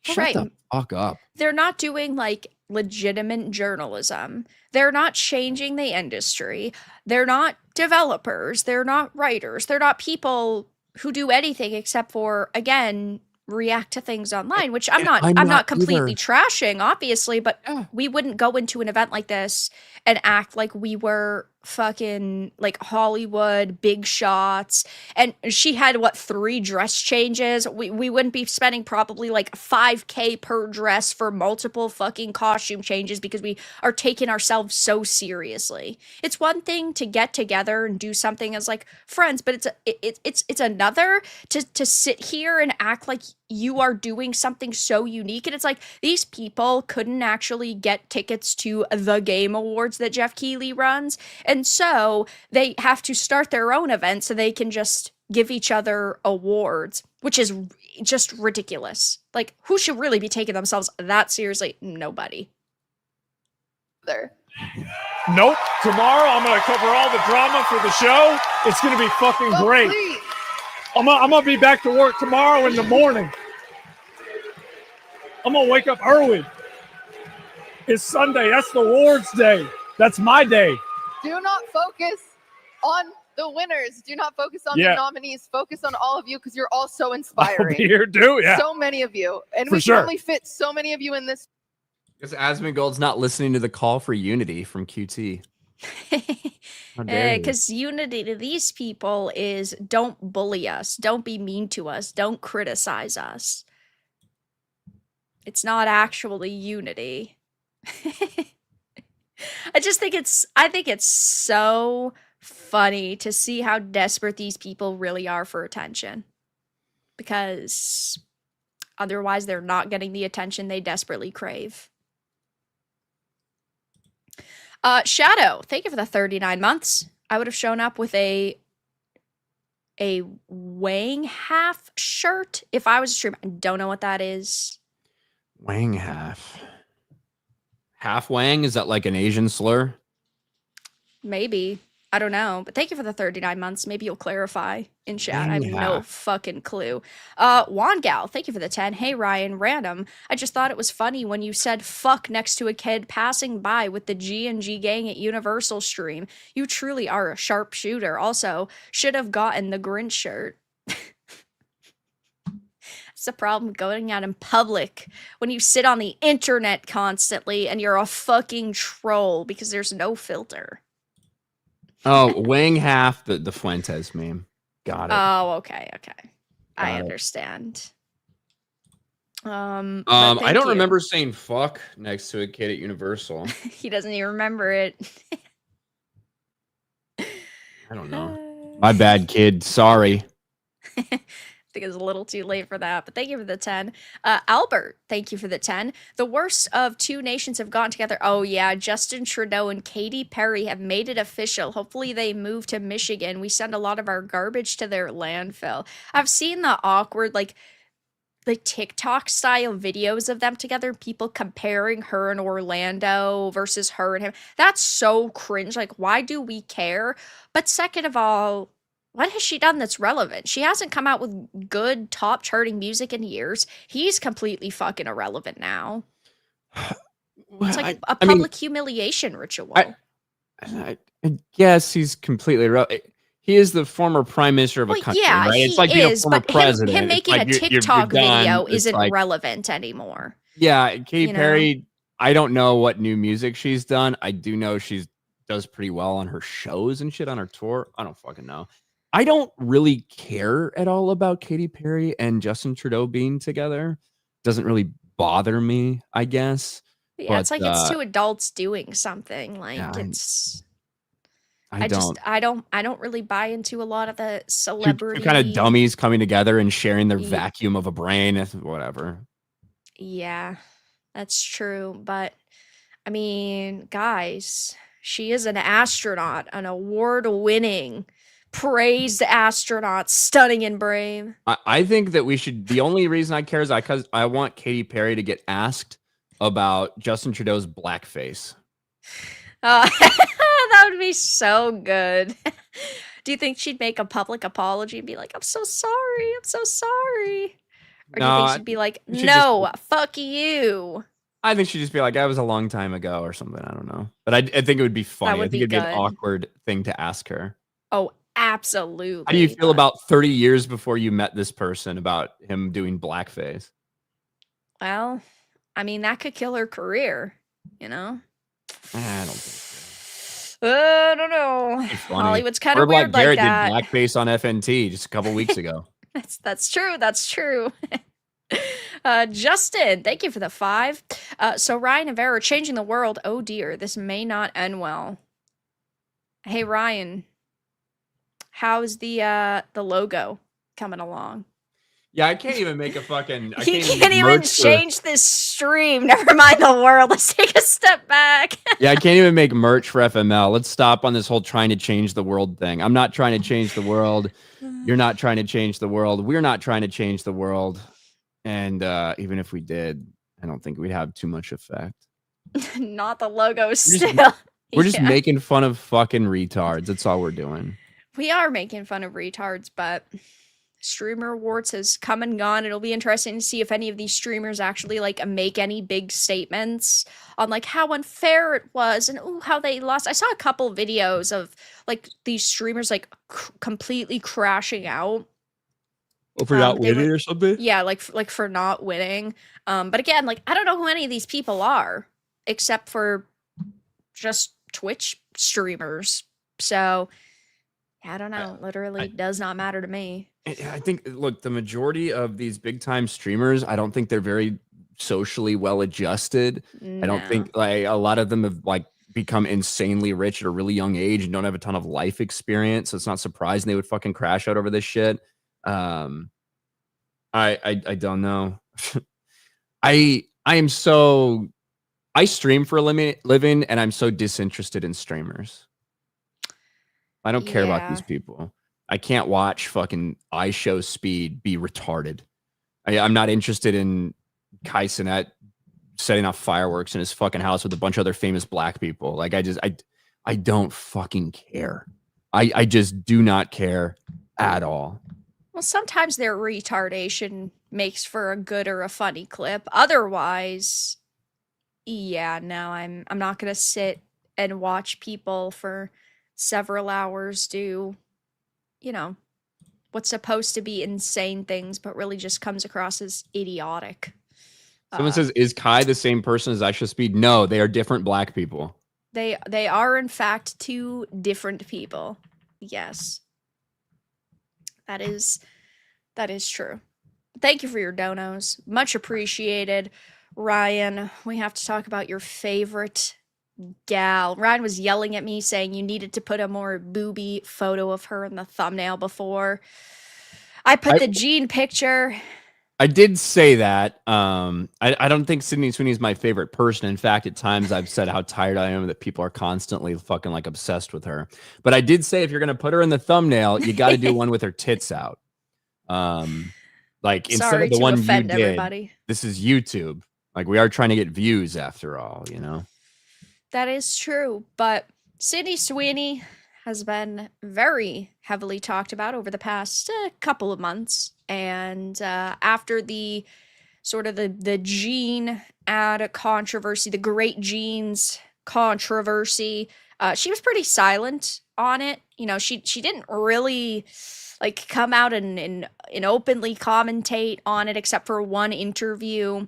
Shut the fuck up. They're not doing like legitimate journalism. They're not changing the industry. They're not developers. They're not writers. They're not people who do anything except for, again, react to things online, which I'm not completely trashing, obviously, but we wouldn't go into an event like this and act like we were fucking like Hollywood big shots, and she had what 3 dress changes. We wouldn't be spending probably like $5K per dress for multiple fucking costume changes because we are taking ourselves so seriously. It's one thing to get together and do something as like friends, but it's another to sit here and act like you are doing something so unique. And it's like these people couldn't actually get tickets to the Game Awards that Jeff Keighley runs, and so they have to start their own event so they can just give each other awards, which is just ridiculous. Like, who should really be taking themselves that seriously? Nobody. There. Nope. Tomorrow I'm gonna cover all the drama for the show. It's gonna be fucking Oh, great. please. I'm gonna be back to work tomorrow in the morning. I'm gonna wake up early. It's Sunday. That's the awards day. That's my day. Do not focus on the winners. Do not focus on Yeah. the nominees. Focus on all of you because you're all so I'll inspiring. be here too. Yeah. So many of you. And For we sure. can only fit so many of you in this. Because Asmongold's not listening to the call for unity from QT. How dare you. Because unity to these people is don't bully us, don't be mean to us, don't criticize us. It's not actually unity. I think it's so funny to see how desperate these people really are for attention. Because otherwise they're not getting the attention they desperately crave. Shadow, thank you for the 39 months. I would have shown up with a Wang half shirt if I was a streamer. I don't know what that is. Wang half. Half Wang? Is that like an Asian slur? Maybe. I don't know. But thank you for the 39 months. Maybe you'll clarify in chat. I have no Yeah. fucking clue. Wangal, thank you for the 10. Hey Ryan, random. I just thought it was funny when you said fuck next to a kid passing by with the G&G gang at Universal stream. You truly are a sharpshooter. Also, should have gotten the Grinch shirt. It's the problem going out in public when you sit on the internet constantly and you're a fucking troll because there's no filter. Oh, Wang half, the Fuentes meme. Got it. Oh, okay. I Got it. understand. But I thank don't you. remember saying fuck next to a kid at Universal. He doesn't even remember it. I don't know. My bad, kid. Sorry. I think it's a little too late for that, but thank you for the 10. Albert, thank you for the 10. The worst of 2 nations have gotten together. Oh yeah, Justin Trudeau and Katy Perry have made it official. Hopefully they move to Michigan. We send a lot of our garbage to their landfill. I've seen the awkward, like TikTok style videos of them together, people comparing her and Orlando versus her and him. That's so cringe. Like, why do we care? But second of all, what has she done that's relevant? She hasn't come out with good top charting music in years. He's completely fucking irrelevant now. It's like a public humiliation ritual. I guess he's completely he is the former prime minister of a country, yeah, right? he It's like being is, a former but president. him It's making like a you're TikTok done. video It's isn't like, relevant anymore. yeah, Katy you know? Perry, I don't know what new music she's done. I do know she does pretty well on her shows and shit on her tour. I don't fucking know. I don't really care at all about Katy Perry and Justin Trudeau being together. Doesn't really bother me, I guess. Yeah, But, it's like it's 2 adults doing something. Like yeah, it's I don't. I don't really buy into a lot of the Two celebrity kind of dummies coming together and sharing their Ye- vacuum of a brain, whatever. Yeah, that's true. But I mean, guys, she is an astronaut, an award-winning, praised astronaut, stunning and brave. I think that we should. The only reason I care is because I want Katy Perry to get asked about Justin Trudeau's blackface. That would be so good. Do you think she'd make a public apology and be like, I'm so sorry, I'm so sorry? Or do you think she'd be like, she'd no, fuck you? I think she'd just be like, that was a long time ago or something. I don't know. But I think it would be funny. would I think be it'd be an good. awkward thing to ask her. Oh, absolutely. How do you feel but- about 30 years before you met this person about him doing blackface? Well, I mean, that could kill her career, you know? I don't think so. I don't know. It's funny. Hollywood's kind Or of like weird like Garrett that. did blackface on FNT just a couple weeks ago. That's true. That's true. Justin, thank you for the 5. So Ryan and Vera are changing the world. Oh dear, this may not end well. Hey Ryan, how's the logo coming along? Yeah, I can't even make a fucking. You can't even change this stream. Never mind the world. Let's take a step back. Yeah, I can't even make merch for FML. Let's stop on this whole trying to change the world thing. I'm not trying to change the world. You're not trying to change the world. We're not trying to change the world. And even if we did, I don't think we'd have too much effect. Not the logo still. We're just making fun of fucking retards. That's all we're doing. We are making fun of retards, but Streamer Awards has come and gone. It'll be interesting to see if any of these streamers actually like make any big statements on like how unfair it was and how they lost. I saw a couple videos of like these streamers like completely crashing out. Oh, for not winning or something? Yeah, like for not winning. But again, like I don't know who any of these people are except for just Twitch streamers. So I don't know. Literally does not matter to me. I think, look, the majority of these big time streamers, I don't think they're very socially well adjusted. No. I don't think like a lot of them have like become insanely rich at a really young age and don't have a ton of life experience. So it's not surprising they would fucking crash out over this shit. I don't know. I stream for a living and I'm so disinterested in streamers. I don't care about these people. I can't watch fucking iShow Speed be retarded. I'm not interested in Kai Cenat setting off fireworks in his fucking house with a bunch of other famous black people. Like I don't fucking care. I just do not care at all. Well, sometimes their retardation makes for a good or a funny clip. Otherwise, yeah, no, I'm not gonna sit and watch people for several hours do, you know, what's supposed to be insane things, but really just comes across as idiotic. Someone says, is Kai the same person as Aisha Speed? No, they are different black people. They are, in fact, 2 different people. Yes. That is true. Thank you for your donos. Much appreciated. Ryan, we have to talk about your favorite gal. Ryan was yelling at me saying you needed to put a more booby photo of her in the thumbnail before. I put the Jean picture. I did say that. I don't think Sydney Sweeney is my favorite person. In fact, at times I've said how tired I am that people are constantly fucking like obsessed with her. But I did say if you're gonna put her in the thumbnail, you got to do one with her tits out. Like instead of the one you did, everybody. This is YouTube. Like we are trying to get views after all, you know. That is true, but Sydney Sweeney has been very heavily talked about over the past couple of months. And after the sort of the Jean ad controversy, the Great Jeans controversy, she was pretty silent on it. You know, she didn't really like come out and openly commentate on it except for one interview.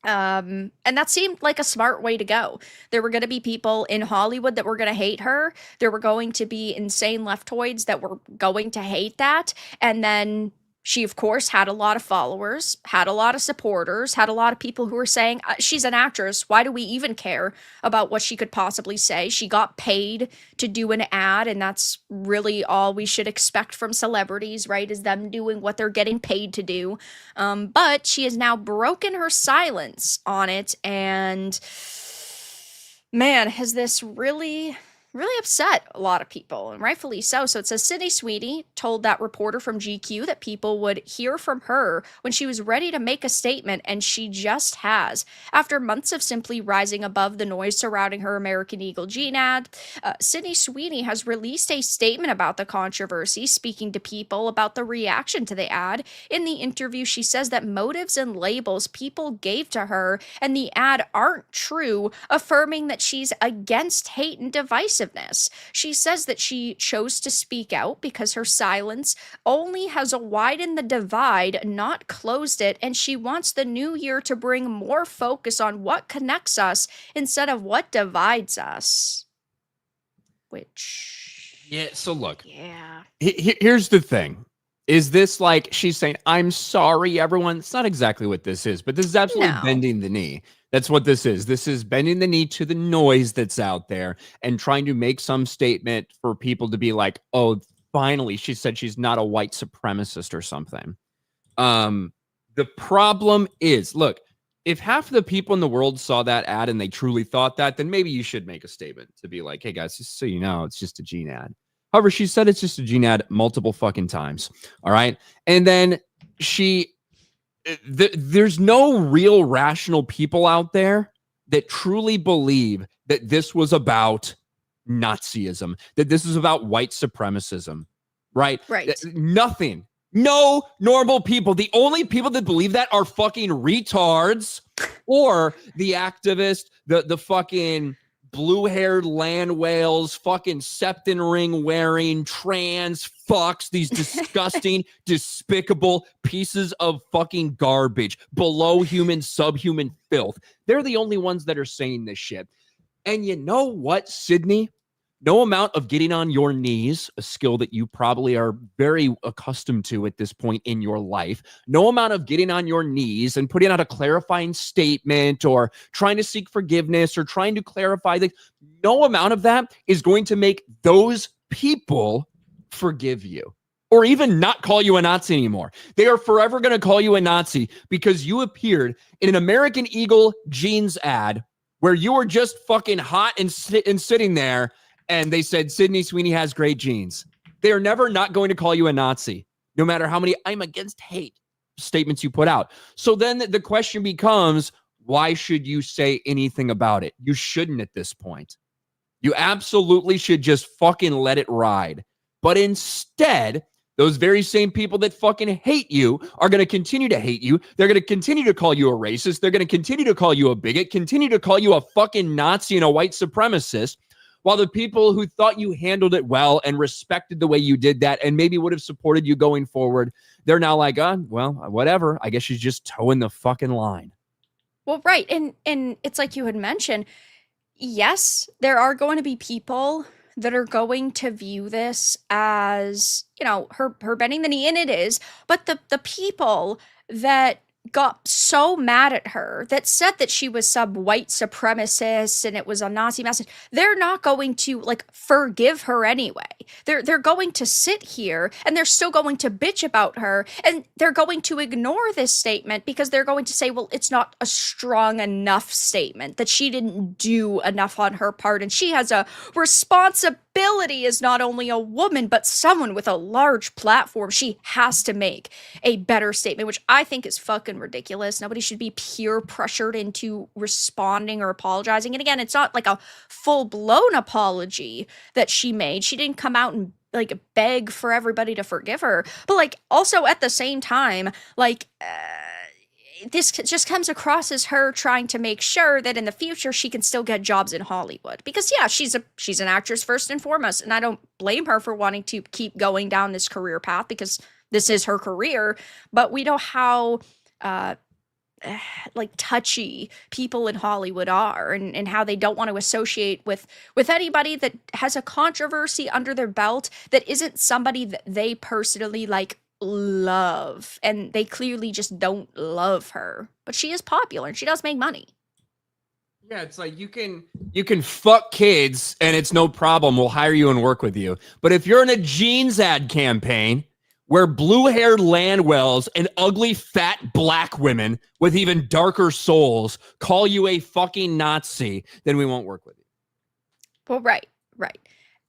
And that seemed like a smart way to go. There were going to be people in Hollywood that were going to hate her. There were going to be insane leftoids that were going to hate that. And then she, of course, had a lot of followers, had a lot of supporters, had a lot of people who were saying, she's an actress. Why do we even care about what she could possibly say? She got paid to do an ad, and that's really all we should expect from celebrities, right? Is them doing what they're getting paid to do. But she has now broken her silence on it, and man, has this really upset a lot of people, and rightfully so. So it says Sydney Sweeney told that reporter from GQ that people would hear from her when she was ready to make a statement, and she just has. After months of simply rising above the noise surrounding her American Eagle Jean ad, Sydney Sweeney has released a statement about the controversy, speaking to people about the reaction to the ad. In the interview, she says that motives and labels people gave to her and the ad aren't true, affirming that she's against hate and divisiveness. She says that she chose to speak out because her silence only has widened the divide, not closed it, and she wants the new year to bring more focus on what connects us instead of what divides us. which Yeah. So look, yeah. here's the thing. Is this like she's saying, I'm sorry, everyone? It's not exactly what this is, but this is absolutely No. bending the knee. That's what this is. This is bending the knee to the noise that's out there and trying to make some statement for people to be like, oh, finally, she said she's not a white supremacist or something. The problem is, look, if half of the people in the world saw that ad and they truly thought that, then maybe you should make a statement to be like, hey guys, just so you know, it's just a gene ad. However, she said it's just a gene ad multiple fucking times. All right. And then there's no real rational people out there that truly believe that this was about Nazism, that this is about white supremacism, right? Right. Nothing. No normal people. The only people that believe that are fucking retards or the activists, the fucking blue-haired land whales, fucking septon ring wearing trans fucks, these disgusting, despicable pieces of fucking garbage, below human, subhuman filth. They're the only ones that are saying this shit. And you know what, Sydney? No amount of getting on your knees, a skill that you probably are very accustomed to at this point in your life, no amount of getting on your knees and putting out a clarifying statement or trying to seek forgiveness or trying to clarify that, no amount of that is going to make those people forgive you or even not call you a Nazi anymore. They are forever going to call you a Nazi because you appeared in an American Eagle jeans ad where you were just fucking hot and sitting there. And they said, Sydney Sweeney has great genes. They are never not going to call you a Nazi, no matter how many I'm against hate statements you put out. So then the question becomes, why should you say anything about it? You shouldn't at this point. You absolutely should just fucking let it ride. But instead, those very same people that fucking hate you are going to continue to hate you. They're going to continue to call you a racist. They're going to continue to call you a bigot, continue to call you a fucking Nazi and a white supremacist. While the people who thought you handled it well and respected the way you did that and maybe would have supported you going forward, they're now like, well, whatever. I guess she's just towing the fucking line. Well, right. And it's like you had mentioned, yes, there are going to be people that are going to view this as, you know, her bending the knee, and it is, but the people that got so mad at her, that said that she was some white supremacist and it was a Nazi message, they're not going to like forgive her anyway. They're going to sit here and they're still going to bitch about her, and they're going to ignore this statement because they're going to say, well, it's not a strong enough statement, that she didn't do enough on her part, and she has a responsibility as not only a woman but someone with a large platform. She has to make a better statement, which I think is fucking ridiculous. Nobody should be peer pressured into responding or apologizing. And again, it's not like a full-blown apology that she made. She didn't come out and like beg for everybody to forgive her, but like also at the same time, like this just comes across as her trying to make sure that in the future she can still get jobs in Hollywood. Because yeah, she's an actress first and foremost, and I don't blame her for wanting to keep going down this career path because this is her career. But we know how like touchy people in Hollywood are, and how they don't want to associate with anybody that has a controversy under their belt that isn't somebody that they personally like love, and they clearly just don't love her. But she is popular and she does make money. Yeah, it's like you can fuck kids and it's no problem. We'll hire you and work with you. But if you're in a jeans ad campaign where blue-haired landwells and ugly fat black women with even darker souls call you a fucking Nazi, then we won't work with you. Well, right.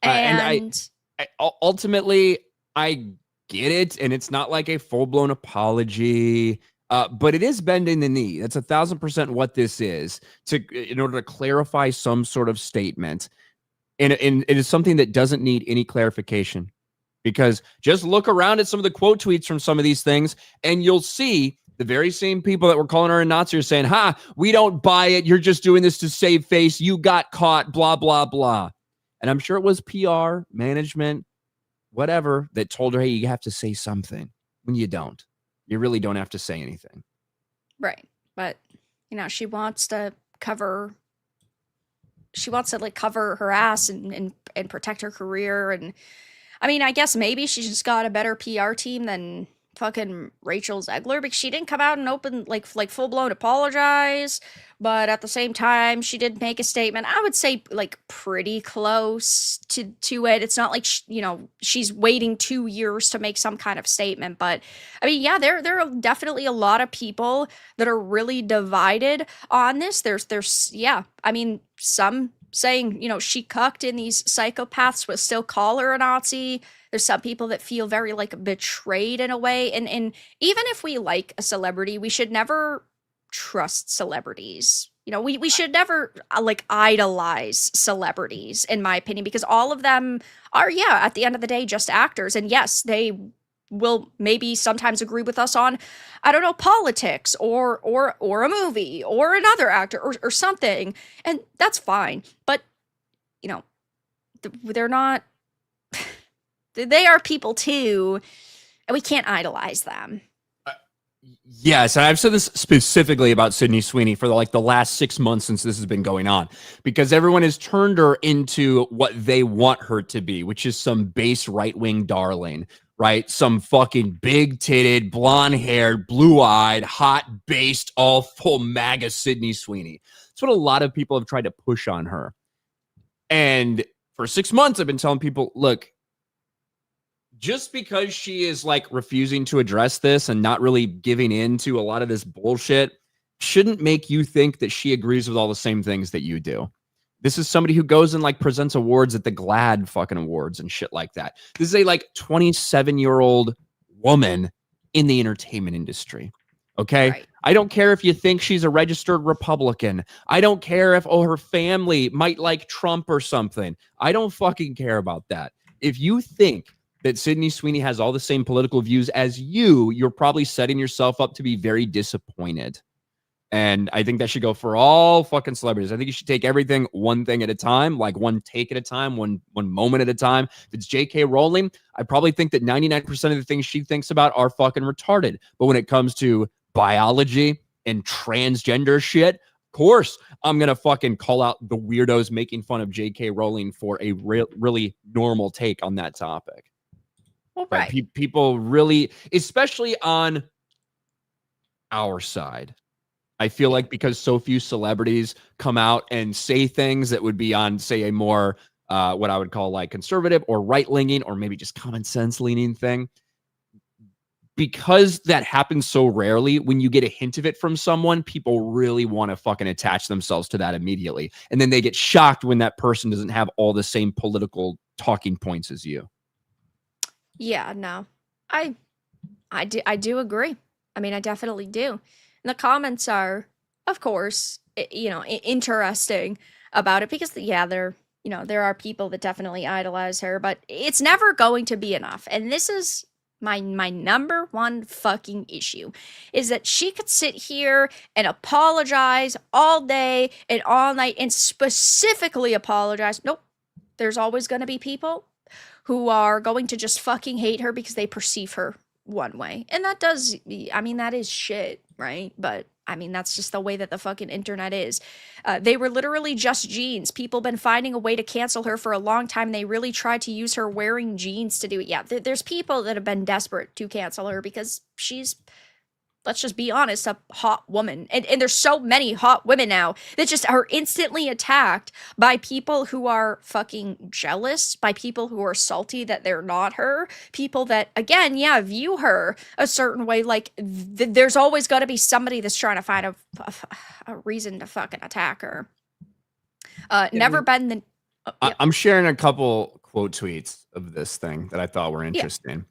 And I ultimately, I get it, and it's not like a full-blown apology, but it is bending the knee. That's 1,000% what this is, in order to clarify some sort of statement. And it is something that doesn't need any clarification. Because just look around at some of the quote tweets from some of these things, and you'll see the very same people that were calling her a Nazi are saying, we don't buy it. You're just doing this to save face. You got caught, blah, blah, blah. And I'm sure it was PR, management, whatever, that told her, hey, you have to say something, when you don't. You really don't have to say anything. Right. But, you know, she wants to cover she wants to like cover her ass and protect her career. And I mean, I guess maybe she's just got a better PR team than fucking Rachel Zegler, because she didn't come out and open like full blown apologize, but at the same time she did make a statement. I would say like pretty close to it. It's not like she's waiting 2 years to make some kind of statement, but I mean, yeah, there are definitely a lot of people that are really divided on this. There's yeah, I mean, some saying, she cucked and these psychopaths would still call her a Nazi. There's some people that feel very like betrayed in a way. And even if we like a celebrity, we should never trust celebrities. We should never like idolize celebrities, in my opinion, because all of them are, yeah, at the end of the day, just actors. And yes, they will maybe sometimes agree with us on, I don't know, politics or a movie or another actor or something, and that's fine. But they're not. They are people too, and we can't idolize them. Yes, and I've said this specifically about Sydney Sweeney for the last 6 months since this has been going on, because everyone has turned her into what they want her to be, which is some base right-wing darling, right? Some fucking big-titted, blonde-haired, blue-eyed, hot-based, all full MAGA Sydney Sweeney. That's what a lot of people have tried to push on her. And for 6 months, I've been telling people, look, just because she is like refusing to address this and not really giving in to a lot of this bullshit shouldn't make you think that she agrees with all the same things that you do. This is somebody who goes and like presents awards at the GLAAD fucking awards and shit like that. This is a like 27-year-old woman in the entertainment industry. Okay. Right. I don't care if you think she's a registered Republican. I don't care if, her family might like Trump or something. I don't fucking care about that. If you think that Sydney Sweeney has all the same political views as you're probably setting yourself up to be very disappointed. And I think that should go for all fucking celebrities. I think you should take everything one thing at a time, like one take at a time, one moment at a time. If it's J.K. Rowling, I probably think that 99% of the things she thinks about are fucking retarded. But when it comes to biology and transgender shit, of course, I'm going to fucking call out the weirdos making fun of J.K. Rowling for a really normal take on that topic. Well, right. People really, especially on our side, I feel like because so few celebrities come out and say things that would be on, say, a more what I would call like conservative or right-leaning or maybe just common sense leaning thing. Because that happens so rarely, when you get a hint of it from someone, people really want to fucking attach themselves to that immediately. And then they get shocked when that person doesn't have all the same political talking points as you. Yeah, no, I do agree. I mean, I definitely do. And the comments are, of course, interesting about it because, yeah, there are people that definitely idolize her, but it's never going to be enough. And this is my number one fucking issue, is that she could sit here and apologize all day and all night and specifically apologize. Nope. There's always going to be people who are going to just fucking hate her because they perceive her one way. And that is shit, right? But I mean, that's just the way that the fucking internet is. They were literally just jeans. People been finding a way to cancel her for a long time. They really tried to use her wearing jeans to do it. Yeah, there's people that have been desperate to cancel her because she's, let's just be honest, a hot woman. And there's so many hot women now that just are instantly attacked by people who are fucking jealous, by people who are salty that they're not her, people that, again, yeah, view her a certain way. Like, there's always got to be somebody that's trying to find a reason to fucking attack her. Never been the... Yep. I'm sharing a couple quote tweets of this thing that I thought were interesting. Yeah.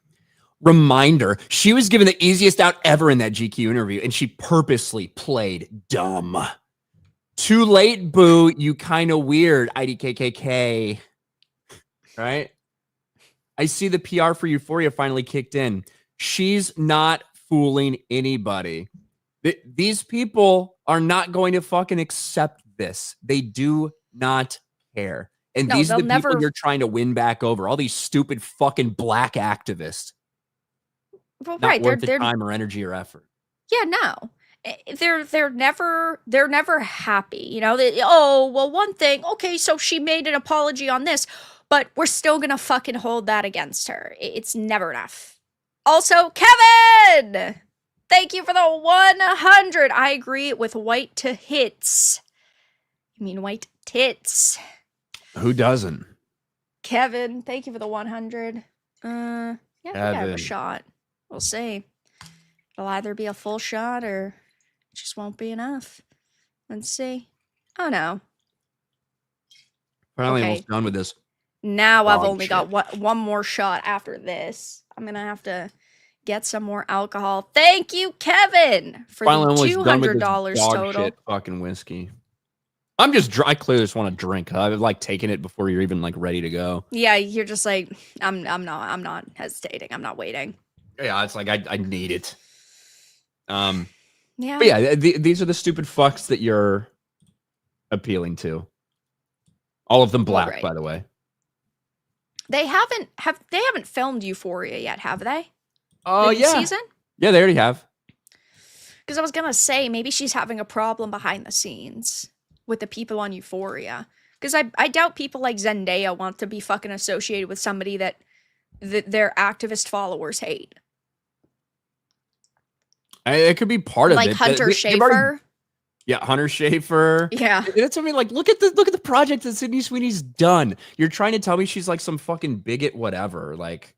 Reminder, she was given the easiest out ever in that GQ interview, and she purposely played dumb. Too late, boo. You kind of weird, IDKKK. Right? I see the PR for Euphoria finally kicked in. She's not fooling anybody. These people are not going to fucking accept this. They do not care. And these are the people you're trying to win back over. All these stupid fucking black activists. Well, not worth the time or energy or effort. Yeah, no. they're never happy. You know, oh, well, one thing, okay, so she made an apology on this, but we're still gonna fucking hold that against her. It's never enough. Also, Kevin, thank you for the 100. I agree with white to hits. You mean white tits? Who doesn't? Kevin, thank you for the 100. Yeah, I think I have a Kevin. shot. We'll see. It'll either be a full shot or it just won't be enough. Let's see. Oh no. Finally, Okay. almost done with this. Now I've Dog only got one more shot after this. I'm gonna have to get some more alcohol. Thank you, Kevin, for Finally, the almost done with this $200 dog total. shit fucking whiskey. I'm just I clearly just want to drink. I like taking it before you're even like ready to go. Yeah, you're just like I'm not hesitating. I'm not waiting. Yeah, it's like I need it. Yeah. But yeah, these are the stupid fucks that you're appealing to. All of them black, right. by the way. They haven't filmed Euphoria yet, have they? Oh The new yeah, season? yeah, they already have. Because I was gonna say maybe she's having a problem behind the scenes with the people on Euphoria. Because I doubt people like Zendaya want to be fucking associated with somebody that their activist followers hate. It could be part of Like it. Hunter They've already- Schafer. Yeah, Hunter Schafer. Yeah. That's what I mean. Like, look at the project that Sydney Sweeney's done. You're trying to tell me she's like some fucking bigot, whatever. Like,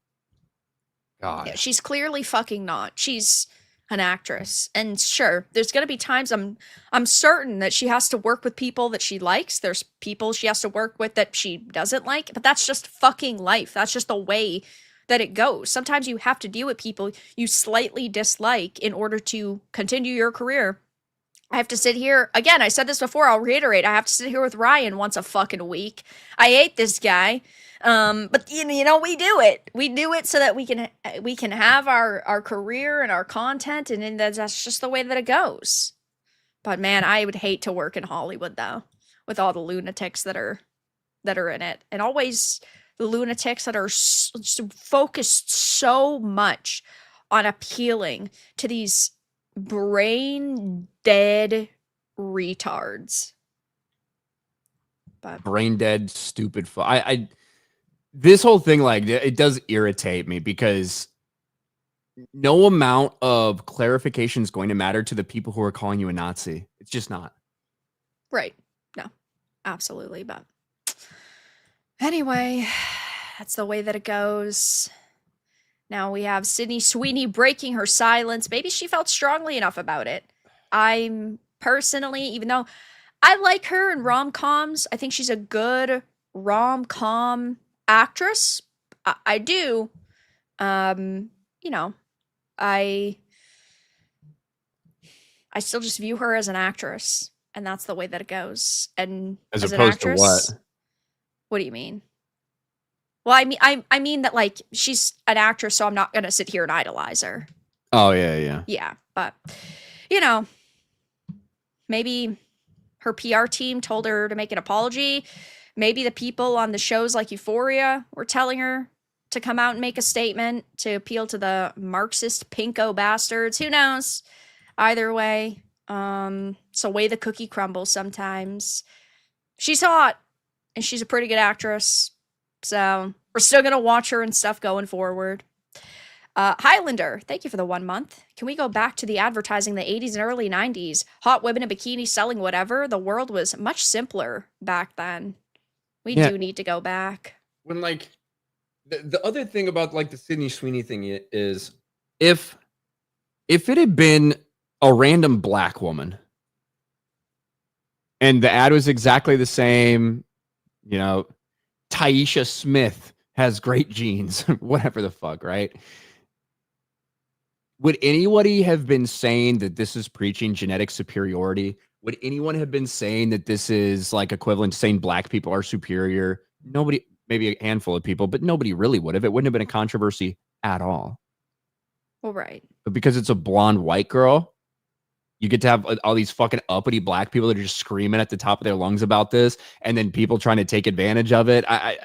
God. Yeah, she's clearly fucking not. She's an actress. And sure, there's gonna be times I'm certain that she has to work with people that she likes. There's people she has to work with that she doesn't like, but that's just fucking life. That's just the way that it goes. Sometimes you have to deal with people you slightly dislike in order to continue your career. I have to sit here again. I said this before. I'll reiterate. I have to sit here with Ryan once a fucking week. I hate this guy, but you know we do it. We do it so that we can have our career and our content, and then that's just the way that it goes. But man, I would hate to work in Hollywood though, with all the lunatics that are in it, and always the lunatics that are focused so much on appealing to these brain dead retards. But Brain dead, stupid. I this whole thing, like, it does irritate me because no amount of clarification is going to matter to the people who are calling you a Nazi. It's just not. right. No. Absolutely. But anyway, that's the way that it goes. Now we have Sydney Sweeney breaking her silence. Maybe she felt strongly enough about it. I'm personally, even though I like her in rom-coms, I think she's a good rom-com actress. I do. You know, I still just view her as an actress, and that's the way that it goes. And As an opposed to actress, what? What do you mean? Well, I mean that like she's an actress, so I'm not gonna sit here and idolize her. Oh yeah. Yeah, but you know, maybe her PR team told her to make an apology. Maybe the people on the shows like Euphoria were telling her to come out and make a statement to appeal to the Marxist pinko bastards. Who knows? Either way, it's the way the cookie crumbles sometimes. She's hot, and she's a pretty good actress. So we're still going to watch her and stuff going forward. Highlander, thank you for the 1 month. Can we go back to the advertising in the 80s and early 90s? Hot women in bikinis selling whatever. The world was much simpler back then. We do need to go back. When like the other thing about like the Sydney Sweeney thing is if it had been a random black woman and the ad was exactly the same, you know, Taisha Smith has great genes, whatever the fuck, right? Would anybody have been saying that this is preaching genetic superiority? Would anyone have been saying that this is like equivalent to saying black people are superior? Nobody, maybe a handful of people, but nobody really would have. It wouldn't have been a controversy at all. Well, right. But because it's a blonde white girl, you get to have all these fucking uppity black people that are just screaming at the top of their lungs about this, and then people trying to take advantage of it. I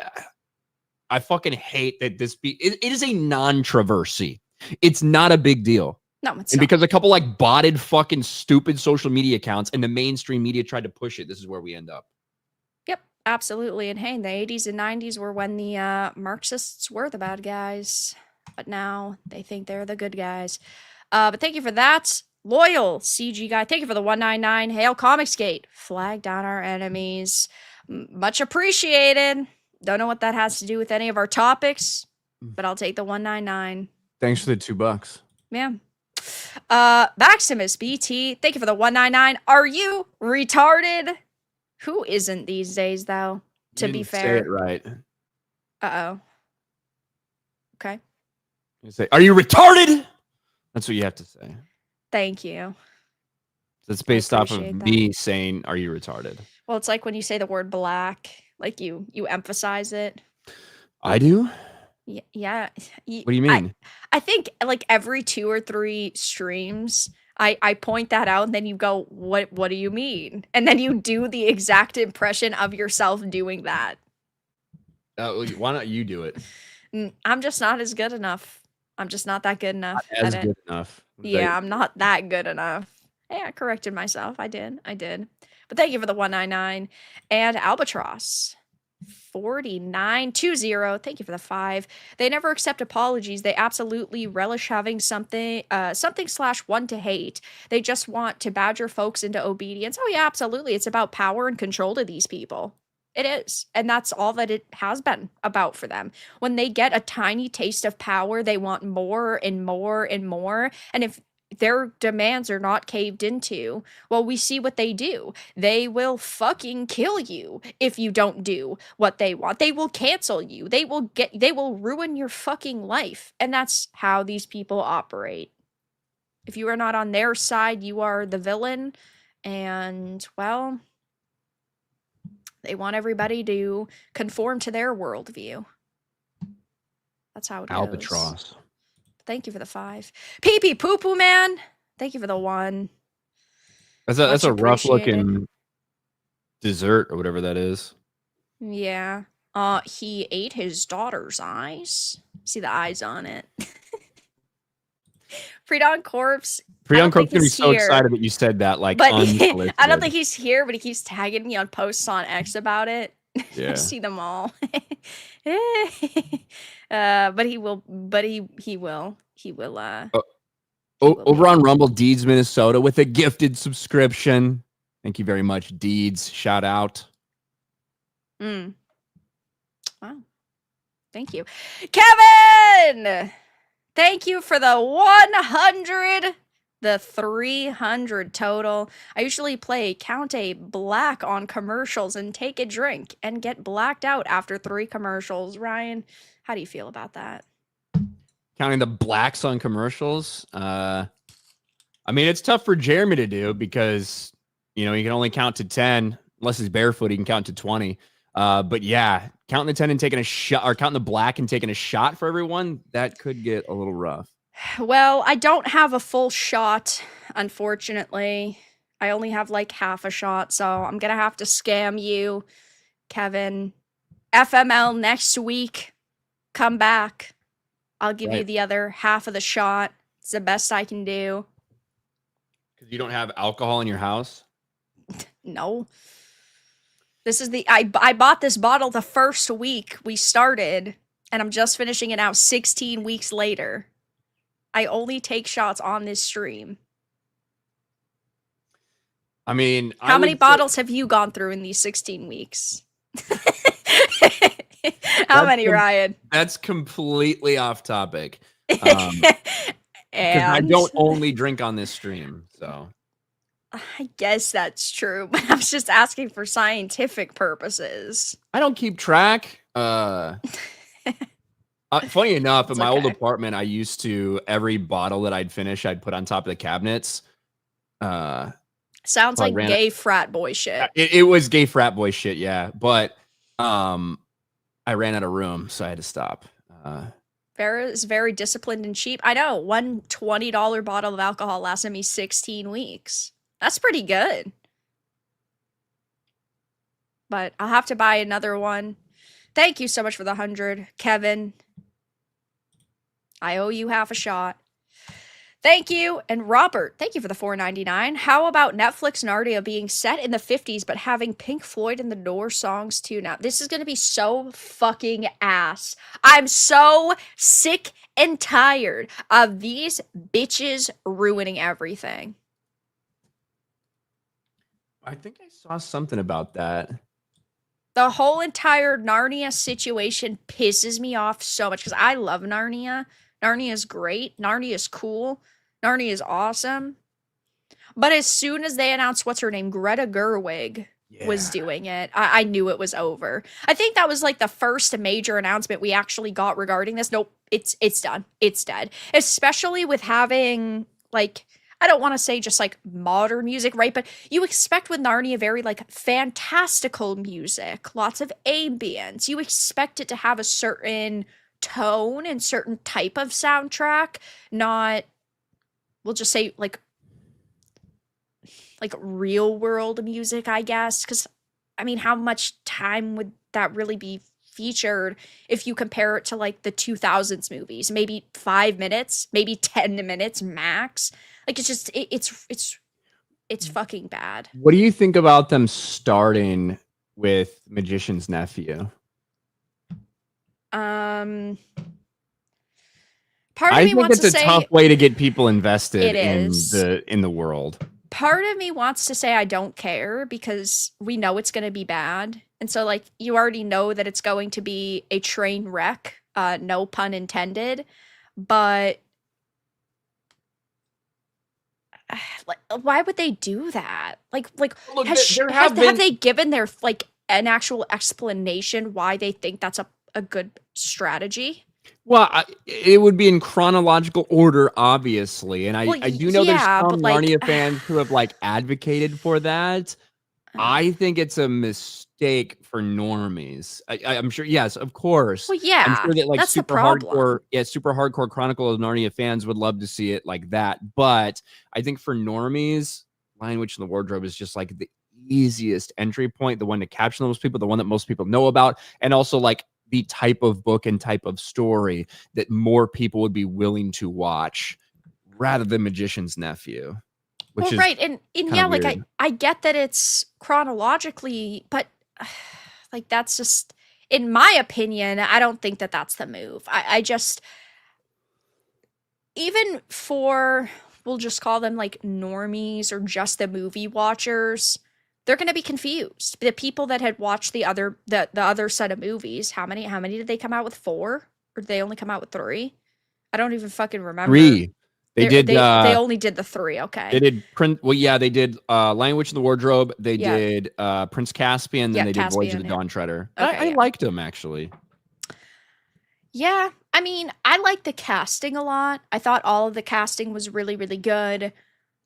fucking hate that it is a non-traversy. It's not a big deal. No, it's And not. because a couple like botted fucking stupid social media accounts and the mainstream media tried to push it, this is where we end up. Yep, absolutely. And hey, in the 80s and 90s were when the Marxists were the bad guys. But now they think they're the good guys. But thank you for that. Loyal CG guy. Thank you for the 199. Hail Comicsgate. Flag down our enemies. Much appreciated. Don't know what that has to do with any of our topics, but I'll take the 199. Thanks for the $2. Yeah. Maximus BT, thank you for the 199. Are you retarded? Who isn't these days, though? To You be didn't fair. say it right. Uh-oh. Okay. You say, "Are you retarded?" That's what you have to say. Thank you. That's based off of appreciate that. me saying, "Are you retarded?" Well, it's like when you say the word black, like you emphasize it. I do. Yeah. What do you mean? I think like every 2 or 3 streams, I point that out, and then you go, what do you mean? And then you do the exact impression of yourself doing that. Why not you do it? I'm just not as good enough. I'm just not that good enough. Not as good enough. Yeah, I'm not that good enough. Hey, I corrected myself. I did. But thank you for the 199. And Albatross. 4920. Thank you for the 5. They never accept apologies. They absolutely relish having something /1 to hate. They just want to badger folks into obedience. Oh yeah, absolutely. It's about power and control to these people. It is. And that's all that it has been about for them. When they get a tiny taste of power, they want more and more and more. And if their demands are not caved into, well, we see what they do. They will fucking kill you if you don't do what they want. They will cancel you. They will ruin your fucking life. And that's how these people operate. If you are not on their side, you are the villain. And, well, they want everybody to conform to their worldview. That's how it goes. Albatross. Thank you for the 5. Pee Pee Poo Poo Man. Thank you for the 1. That's a Much rough appreciated. looking dessert or whatever that is. Yeah. He ate his daughter's eyes. See the eyes on it. Pre-Dawn Corpse. Pre-Dawn Corpse gonna be so excited that you said that. Like, But I unsolicited. don't think he's here, but he keeps tagging me on posts on X about it. Yeah. I see them all. But he will. But he will. He will. Over on Rumble, Deeds Minnesota with a gifted subscription. Thank you very much, Deeds. Shout out. Wow. Thank you, Kevin. Thank you for the 100. The 300 total. I usually play Count a Black on commercials and take a drink and get blacked out after 3 commercials. Ryan, how do you feel about that? Counting the blacks on commercials. I mean, it's tough for Jeremy to do because, you know, he can only count to 10. Unless he's barefoot, he can count to 20. But yeah, counting the 10 and taking a shot, or counting the black and taking a shot for everyone, that could get a little rough. Well, I don't have a full shot, unfortunately. I only have like half a shot, so I'm gonna have to scam you, Kevin. FML next week. Come back. I'll give you the other half of the shot. It's the best I can do. Because you don't have alcohol in your house? No. This is I bought this bottle the first week we started, and I'm just finishing it out 16 weeks later. I only take shots on this stream. I mean, how many bottles have you gone through in these 16 weeks? How many, Ryan? That's completely off topic. Because I don't only drink on this stream, so. I guess that's true, but I was just asking for scientific purposes. I don't keep track. Funny enough, in my old apartment, I used to, every bottle that I'd finish, I'd put on top of the cabinets. Sounds like gay frat boy shit. It was gay frat boy shit, yeah. But I ran out of room, so I had to stop. Farrah is very disciplined and cheap. I know, one $20 bottle of alcohol lasted me 16 weeks. That's pretty good. But I'll have to buy another one. Thank you so much for the 100, Kevin. I owe you half a shot. Thank you. And Robert, thank you for the $4.99. How about Netflix Narnia being set in the 50s but having Pink Floyd and the Doors songs too? Now, this is going to be so fucking ass. I'm so sick and tired of these bitches ruining everything. I think I saw something about that. The whole entire Narnia situation pisses me off so much because I love Narnia. Narnia is great. Narnia is cool. Narnia is awesome. But as soon as they announced what's her name, Greta Gerwig was doing it, I knew it was over. I think that was like the first major announcement we actually got regarding this. Nope, it's done. It's dead. Especially with having like, I don't want to say just like modern music, right? But you expect with Narnia very like fantastical music, lots of ambience. You expect it to have a certain tone and certain type of soundtrack, not, we'll just say like real world music, I guess. Because I mean, how much time would that really be featured if you compare it to like the 2000s movies? Maybe 5 minutes, maybe 10 minutes max. Like it's just it's fucking bad. What do you think about them starting with Magician's Nephew? Part of I me think wants it's to a say tough way to get people invested It in is. the world. part of me wants to say I don't care because we know it's going to be bad. And so like you already know that it's going to be a train wreck, no pun intended, but like why would they do that? Like Look, have they given their like an actual explanation why they think that's a good strategy? Well, it would be in chronological order, obviously, and Well, I do know there's yeah, some but, like, Narnia fans who have like advocated for that. I think it's a mistake for normies. I'm sure, yes, of course. Well, I'm yeah, sure that like that's the super problem. hardcore Chronicle of Narnia fans would love to see it like that. But I think for normies, Lion Witch in the Wardrobe is just like the easiest entry point, the one to capture those people, the one that most people know about, and also like the type of book and type of story that more people would be willing to watch rather than Magician's Nephew. Which Well, is right, and yeah, like weird. I get that it's chronologically, but like that's just, in my opinion, I don't think that that's the move. I just, even for, we'll just call them like normies or just the movie watchers, they're gonna be confused. The people that had watched the other set of movies, how many did they come out with? 4, or did they only come out with 3? I don't even fucking remember. 3. They only did the 3. Okay. They did they did Lion Witch in the Wardrobe. They Yeah. did Prince Caspian. Then they did Voyage of the Caspian, yeah. Dawn Treader. Okay, I yeah. liked them actually. Yeah, I mean, I like the casting a lot. I thought all of the casting was really, really good.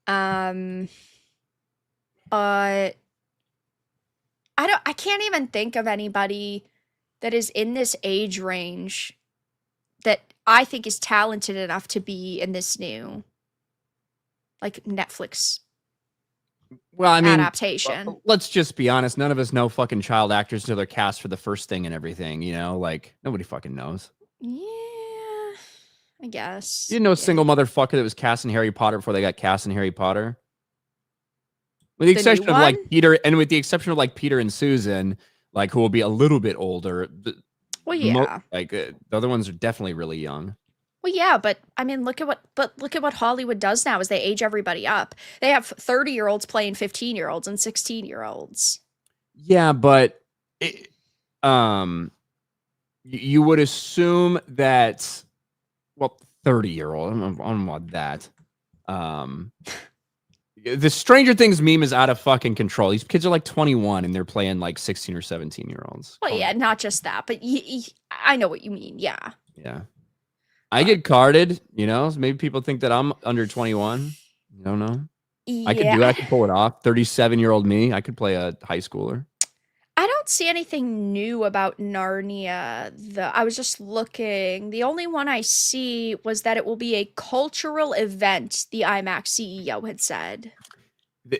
But I can't even think of anybody that is in this age range that I think is talented enough to be in this new like Netflix Well, I mean, adaptation. let's just be honest. None of us know fucking child actors until they're cast for the first thing and everything. You know, like nobody fucking knows. Yeah, I guess. You didn't know a Yeah. single motherfucker that was cast in Harry Potter before they got cast in Harry Potter. With the The new exception of like one? Peter, and with the exception of like Peter and Susan, like who will be a little bit older. Well, yeah. The other ones are definitely really young. Well, yeah, but I mean, look at what Hollywood does now is they age everybody up. They have 30-year-olds playing 15-year-olds and 16-year-olds. Yeah, but you would assume that, well, 30-year-old. I don't want that. The Stranger Things meme is out of fucking control. These kids are like 21 and they're playing like 16 or 17-year-olds. Well, yeah, not just that, but I know what you mean. Yeah. Yeah. I get carded, you know. Maybe people think that I'm under 21. I don't know. Yeah. I could do it. I could pull it off. 37-year-old me. I could play a high schooler. I don't see anything new about Narnia. I was just looking. The only one I see was that it will be a cultural event, the IMAX CEO had said.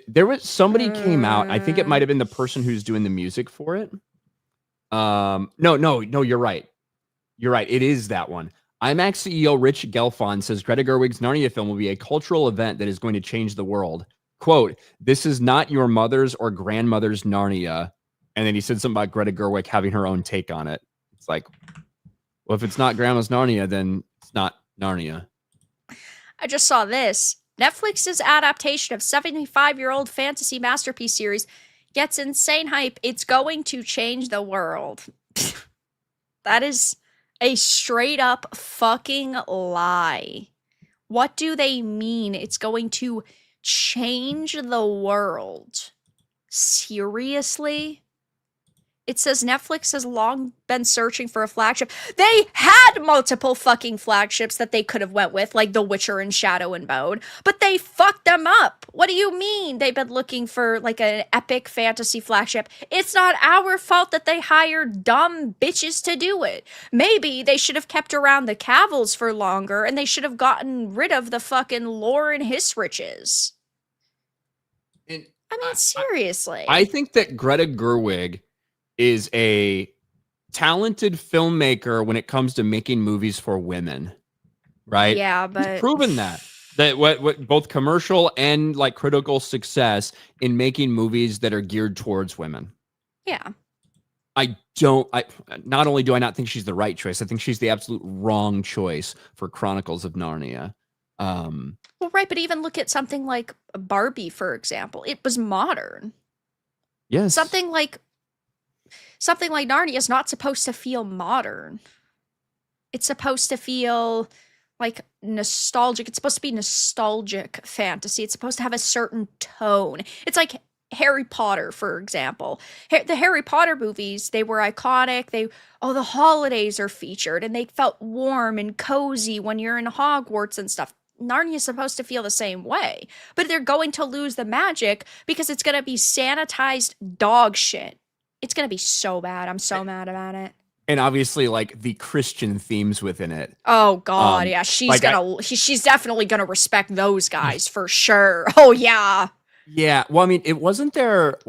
There was somebody came out. I think it might have been the person who's doing the music for it. No, you're right. You're right. It is that one. IMAX CEO Rich Gelfond says Greta Gerwig's Narnia film will be a cultural event that is going to change the world. Quote, "This is not your mother's or grandmother's Narnia." And then he said something about Greta Gerwig having her own take on it. It's like, well, if it's not grandma's Narnia, then it's not Narnia. I just saw this. Netflix's adaptation of 75-year-old fantasy masterpiece series gets insane hype. It's going to change the world. That is a straight up fucking lie. What do they mean? It's going to change the world. Seriously? It says Netflix has long been searching for a flagship. They had multiple fucking flagships that they could have went with, like The Witcher and Shadow and Bone, but they fucked them up. What do you mean they've been looking for like an epic fantasy flagship? It's not our fault that they hired dumb bitches to do it. Maybe they should have kept around the Cavils for longer, and they should have gotten rid of the fucking Lauren Hissriches. I mean, seriously. I think that Greta Gerwig is a talented filmmaker when it comes to making movies for women, right? Yeah, but she's proven that what both commercial and like critical success in making movies that are geared towards women. Yeah. Not only do I not think she's the right choice, I think she's the absolute wrong choice for Chronicles of Narnia. Well, right, but even look at something like Barbie, for example. It was modern. Yes. Something like Narnia is not supposed to feel modern. It's supposed to feel like nostalgic. It's supposed to be nostalgic fantasy. It's supposed to have a certain tone. It's like Harry Potter, for example. The Harry Potter movies, they were iconic. The holidays are featured, and they felt warm and cozy when you're in Hogwarts and stuff. Narnia is supposed to feel the same way, but they're going to lose the magic because it's going to be sanitized dog shit. It's going to be so bad. I'm so mad about it. And obviously, like the Christian themes within it. Oh God, yeah, she's like she's definitely gonna respect those guys for sure. Oh yeah. Yeah. Well, I mean, wasn't there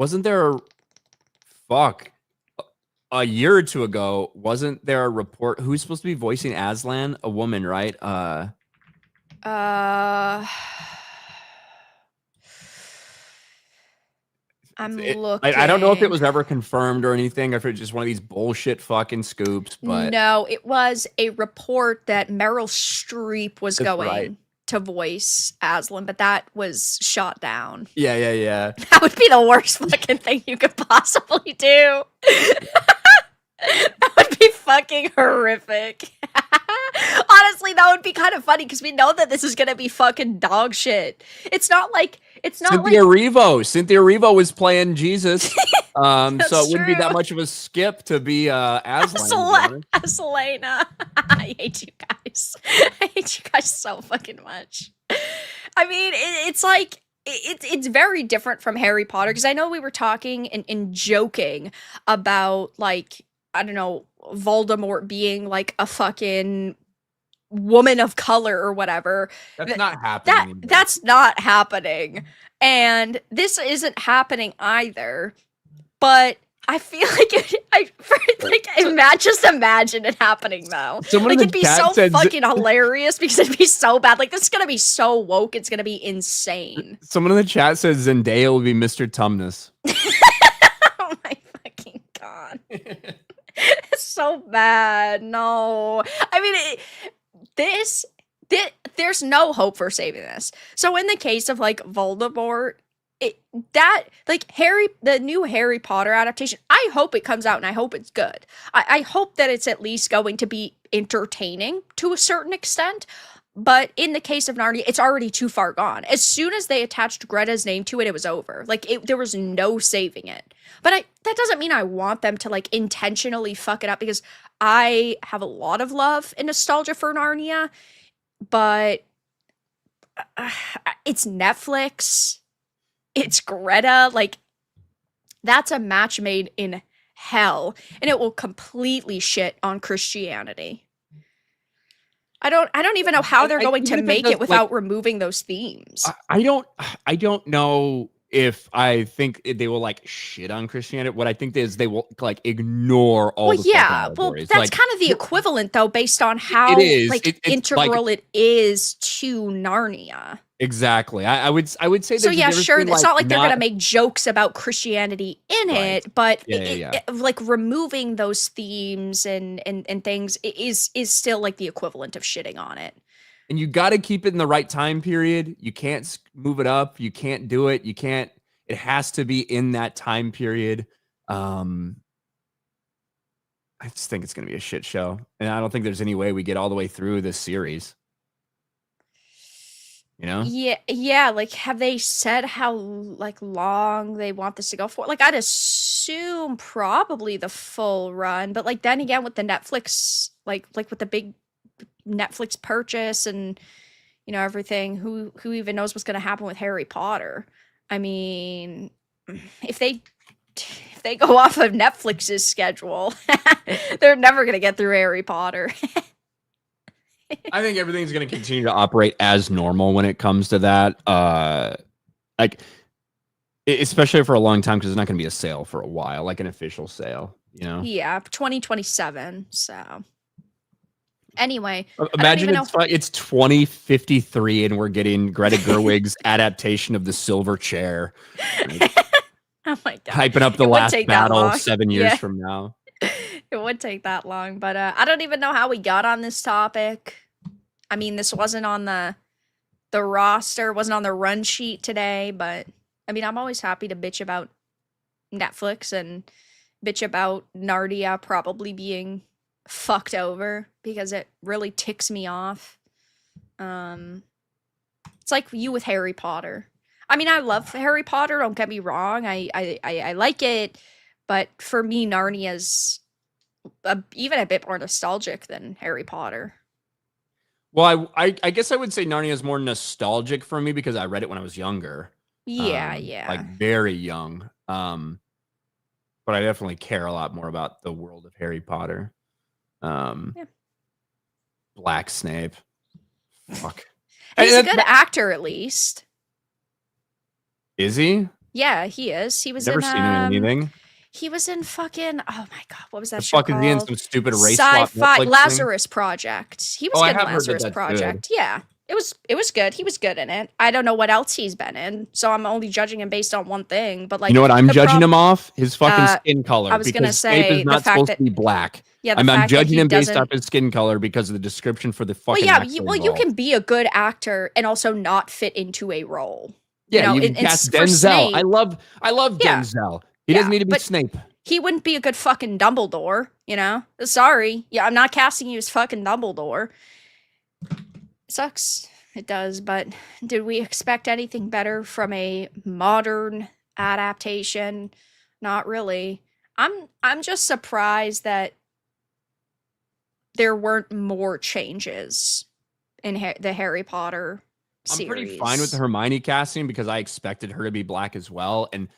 a year or two ago? Wasn't there a report? Who's supposed to be voicing Aslan? A woman, right? I'm looking. I don't know if it was ever confirmed or anything, or if it was just one of these bullshit fucking scoops. But no, it was a report that Meryl Streep was going to voice Aslan, but that was shot down. Yeah. That would be the worst fucking thing you could possibly do. That would be fucking horrific. Honestly, that would be kind of funny because we know that this is gonna be fucking dog shit. Cynthia Erivo was playing Jesus, so it wouldn't be that true. much of a skip to be Aslan. Selena. I hate you guys. I hate you guys so fucking much. I mean, it's like it's very different from Harry Potter because I know we were talking and joking about like, I don't know, Voldemort being like a fucking woman of color or whatever. That's not happening. That's not happening. And this isn't happening either. But I feel like just imagine it happening though. Like it'd be so fucking hilarious because it'd be so bad. Like this is gonna be so woke, it's gonna be insane. Someone in the chat says Zendaya will be Mr. Tumnus. Oh my fucking God. It's so bad. No. I mean, there's no hope for saving this. So in the case of like Voldemort, the new Harry Potter adaptation, I hope it comes out and I hope it's good. I hope that it's at least going to be entertaining to a certain extent. But in the case of Narnia, it's already too far gone. As soon as they attached Greta's name to it, it was over. Like, there was no saving it. But that doesn't mean I want them to, like, intentionally fuck it up, because I have a lot of love and nostalgia for Narnia, but it's Netflix. It's Greta. Like, that's a match made in hell, and it will completely shit on Christianity. I don't even know how they're going to make it without removing those themes. I don't know if I think they will like shit on Christianity. What I think is they will like ignore all the fucking well, allegories. that's Like, kind of the equivalent though, based on how it is. like It's integral it is to Narnia. exactly. I would say there's So a yeah, difference sure. between, It's not like they're not- gonna make jokes about Christianity in Right. it, but Yeah. like removing those themes and things is still like the equivalent of shitting on it. And you got to keep it in the right time period. You can't move it up. You can't do it. You can't. It has to be in that time period. I just think it's going to be a shit show, and I don't think there's any way we get all the way through this series. You know? Yeah. Like, have they said how like long they want this to go for? Like, I'd assume probably the full run, but like then again, with the Netflix, like with the big Netflix purchase and everything, who even knows what's going to happen with Harry Potter? I mean, if they go off of Netflix's schedule, they're never going to get through Harry Potter. I think everything's going to continue to operate as normal when it comes to that. Like, especially for a long time, because there's not going to be a sale for a while, like an official sale. Yeah, 2027. So. Anyway, imagine it's 2053 and we're getting Greta Gerwig's adaptation of The Silver Chair. Oh my god. Hyping up the last battle 7 years from now. It would take that long, but I don't even know how we got on this topic. I mean, this wasn't on the roster, wasn't on the run sheet today, but I mean, I'm always happy to bitch about Netflix and bitch about Narnia probably being fucked over because it really ticks me off. It's like you with Harry Potter. I mean, I love Harry Potter, don't get me wrong. I like it, but for me, Narnia's even a bit more nostalgic than Harry Potter. Well, I guess I would say Narnia is more nostalgic for me because I read it when I was younger. Yeah. Like very young. But I definitely care a lot more about the world of Harry Potter. Black Snape. Fuck. He's a good actor, at least. Is he? Yeah, he is. He was Never in seen him in anything. He was in fucking, oh my god, what was that The show fuck called? is he in some stupid race swap Sci-fi Netflix Lazarus Project. He was I good in have heard that Lazarus that's Project. Yeah. It was good. He was good in it. I don't know what else he's been in, so I'm only judging him based on one thing. But like, you know what I'm judging him off? His fucking skin color. I was gonna because say Snape is not the fact supposed that to be black. Yeah, I'm judging him based off his skin color because of the description for the fucking. You can be a good actor and also not fit into a role. Yeah, you can cast Denzel. I love Denzel. He doesn't need to be Snape. He wouldn't be a good fucking Dumbledore, Sorry. Yeah, I'm not casting you as fucking Dumbledore. It sucks. It does, but did we expect anything better from a modern adaptation? Not really. I'm just surprised that there weren't more changes in the Harry Potter series. I'm pretty fine with the Hermione casting because I expected her to be black as well, and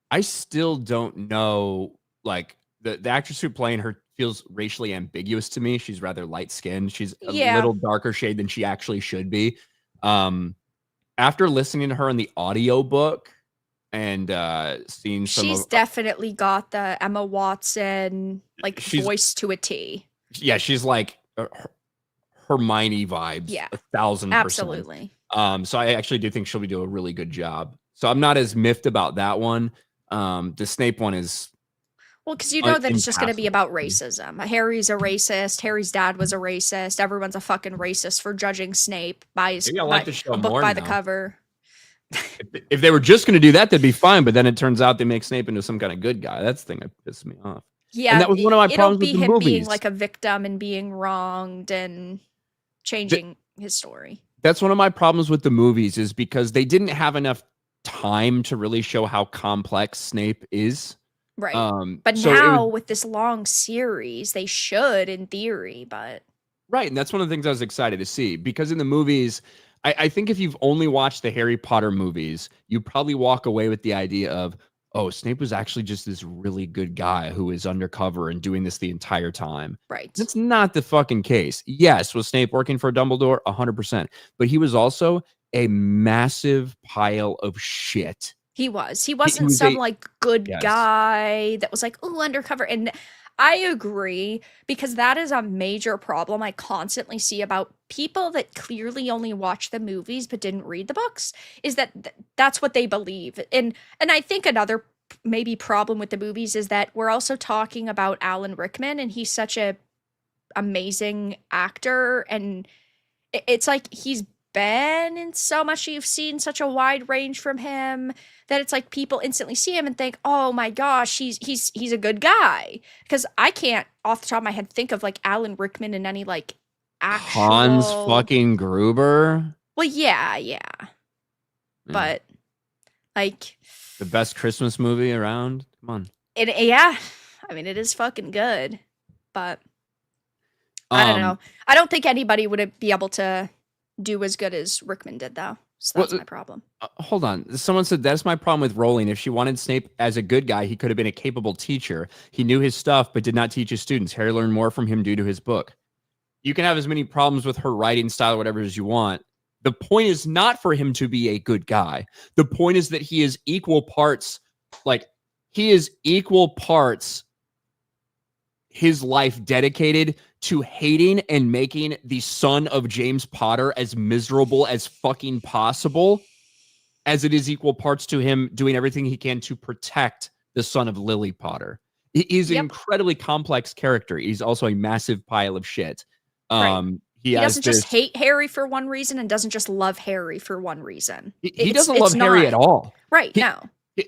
I still don't know. Like the actress who playing her feels racially ambiguous to me. She's rather light skinned. She's a little darker shade than she actually should be. After listening to her in the audiobook and seeing she's definitely got the Emma Watson voice to a T. Yeah, she's like Hermione vibes. Yeah, 1,000%. Absolutely. So I actually do think she'll be doing a really good job. So I'm not as miffed about that one. The Snape one is. Well, because that it's just going to be about racism. Harry's a racist. Harry's dad was a racist. Everyone's a fucking racist for judging Snape by his book by the cover. If they were just going to do that, that'd be fine. But then it turns out they make Snape into some kind of good guy. That's the thing that pisses me off. Yeah, and that was one of my problems with the him movies. Being like a victim and being wronged and changing his story. That's one of my problems with the movies is because they didn't have enough time to really show how complex Snape is. Right. But so now with this long series, they should in theory, but. Right. And that's one of the things I was excited to see because in the movies, I think if you've only watched the Harry Potter movies, you probably walk away with the idea of, oh, Snape was actually just this really good guy who is undercover and doing this the entire time. Right. That's not the fucking case. Yes. Was Snape working for Dumbledore? 100%. But he was also a massive pile of shit He was. He wasn't was some a- like good Yes. guy that was like, oh, undercover. And I agree, because that is a major problem I constantly see about people that clearly only watch the movies but didn't read the books, is that that's what they believe. And I think another maybe problem with the movies is that we're also talking about Alan Rickman, and he's such a amazing actor, and it's like he's been in so much, you've seen such a wide range from him, that it's like people instantly see him and think, oh my gosh, he's a good guy. Because I can't off the top of my head think of like Alan Rickman in any like actual Hans fucking Gruber. Well, yeah. But like The best Christmas movie around. Come on. yeah, I mean it is fucking good, but I don't know. I don't think anybody would be able to do as good as Rickman did, though. So that's my problem. Hold on. Someone said that's my problem with Rowling. If she wanted Snape as a good guy, he could have been a capable teacher. He knew his stuff, but did not teach his students. Harry learned more from him due to his book. You can have as many problems with her writing style, or whatever, as you want. The point is not for him to be a good guy. The point is that he is equal parts, his life dedicated to hating and making the son of James Potter as miserable as fucking possible, as it is equal parts to him doing everything he can to protect the son of Lily Potter. He's an incredibly complex character. He's also a massive pile of shit. Right. He doesn't just hate Harry for one reason and doesn't just love Harry for one reason. He doesn't love Harry at all. Right, no.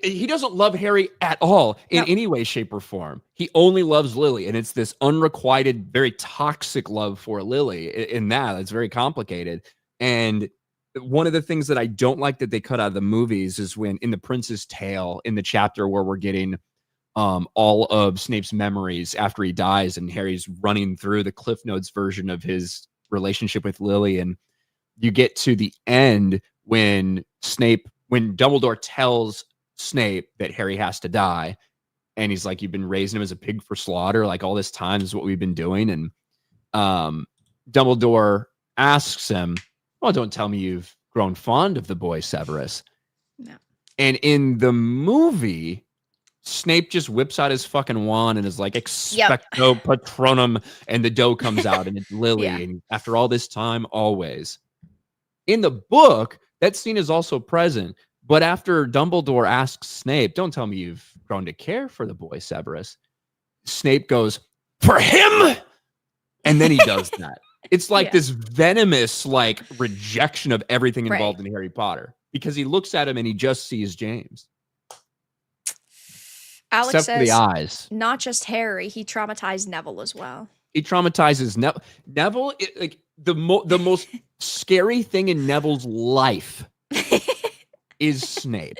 He doesn't love Harry at all in any way, shape, or form. He only loves Lily, and it's this unrequited, very toxic love for Lily. In that's very complicated. And one of the things that I don't like that they cut out of the movies is when in The Prince's Tale, in the chapter where we're getting all of Snape's memories after he dies, and Harry's running through the Cliff Notes version of his relationship with Lily, and you get to the end when Dumbledore tells Snape that Harry has to die, and he's like, you've been raising him as a pig for slaughter, like all this time is what we've been doing. And Dumbledore asks him, well, don't tell me you've grown fond of the boy Severus. No. And in the movie, Snape just whips out his fucking wand and is like, expecto patronum, and the dough comes out and it's Lily. And after all this time, always. In the book, that scene is also present. But after Dumbledore asks Snape, don't tell me you've grown to care for the boy Severus, Snape goes, for him! And then he does that. It's like this venomous like rejection of everything involved in Harry Potter, because he looks at him and he just sees James. Alex Except says, for the eyes. Not just Harry, he traumatized Neville as well. He traumatizes Neville. Neville, like the most scary thing in Neville's life is Snape,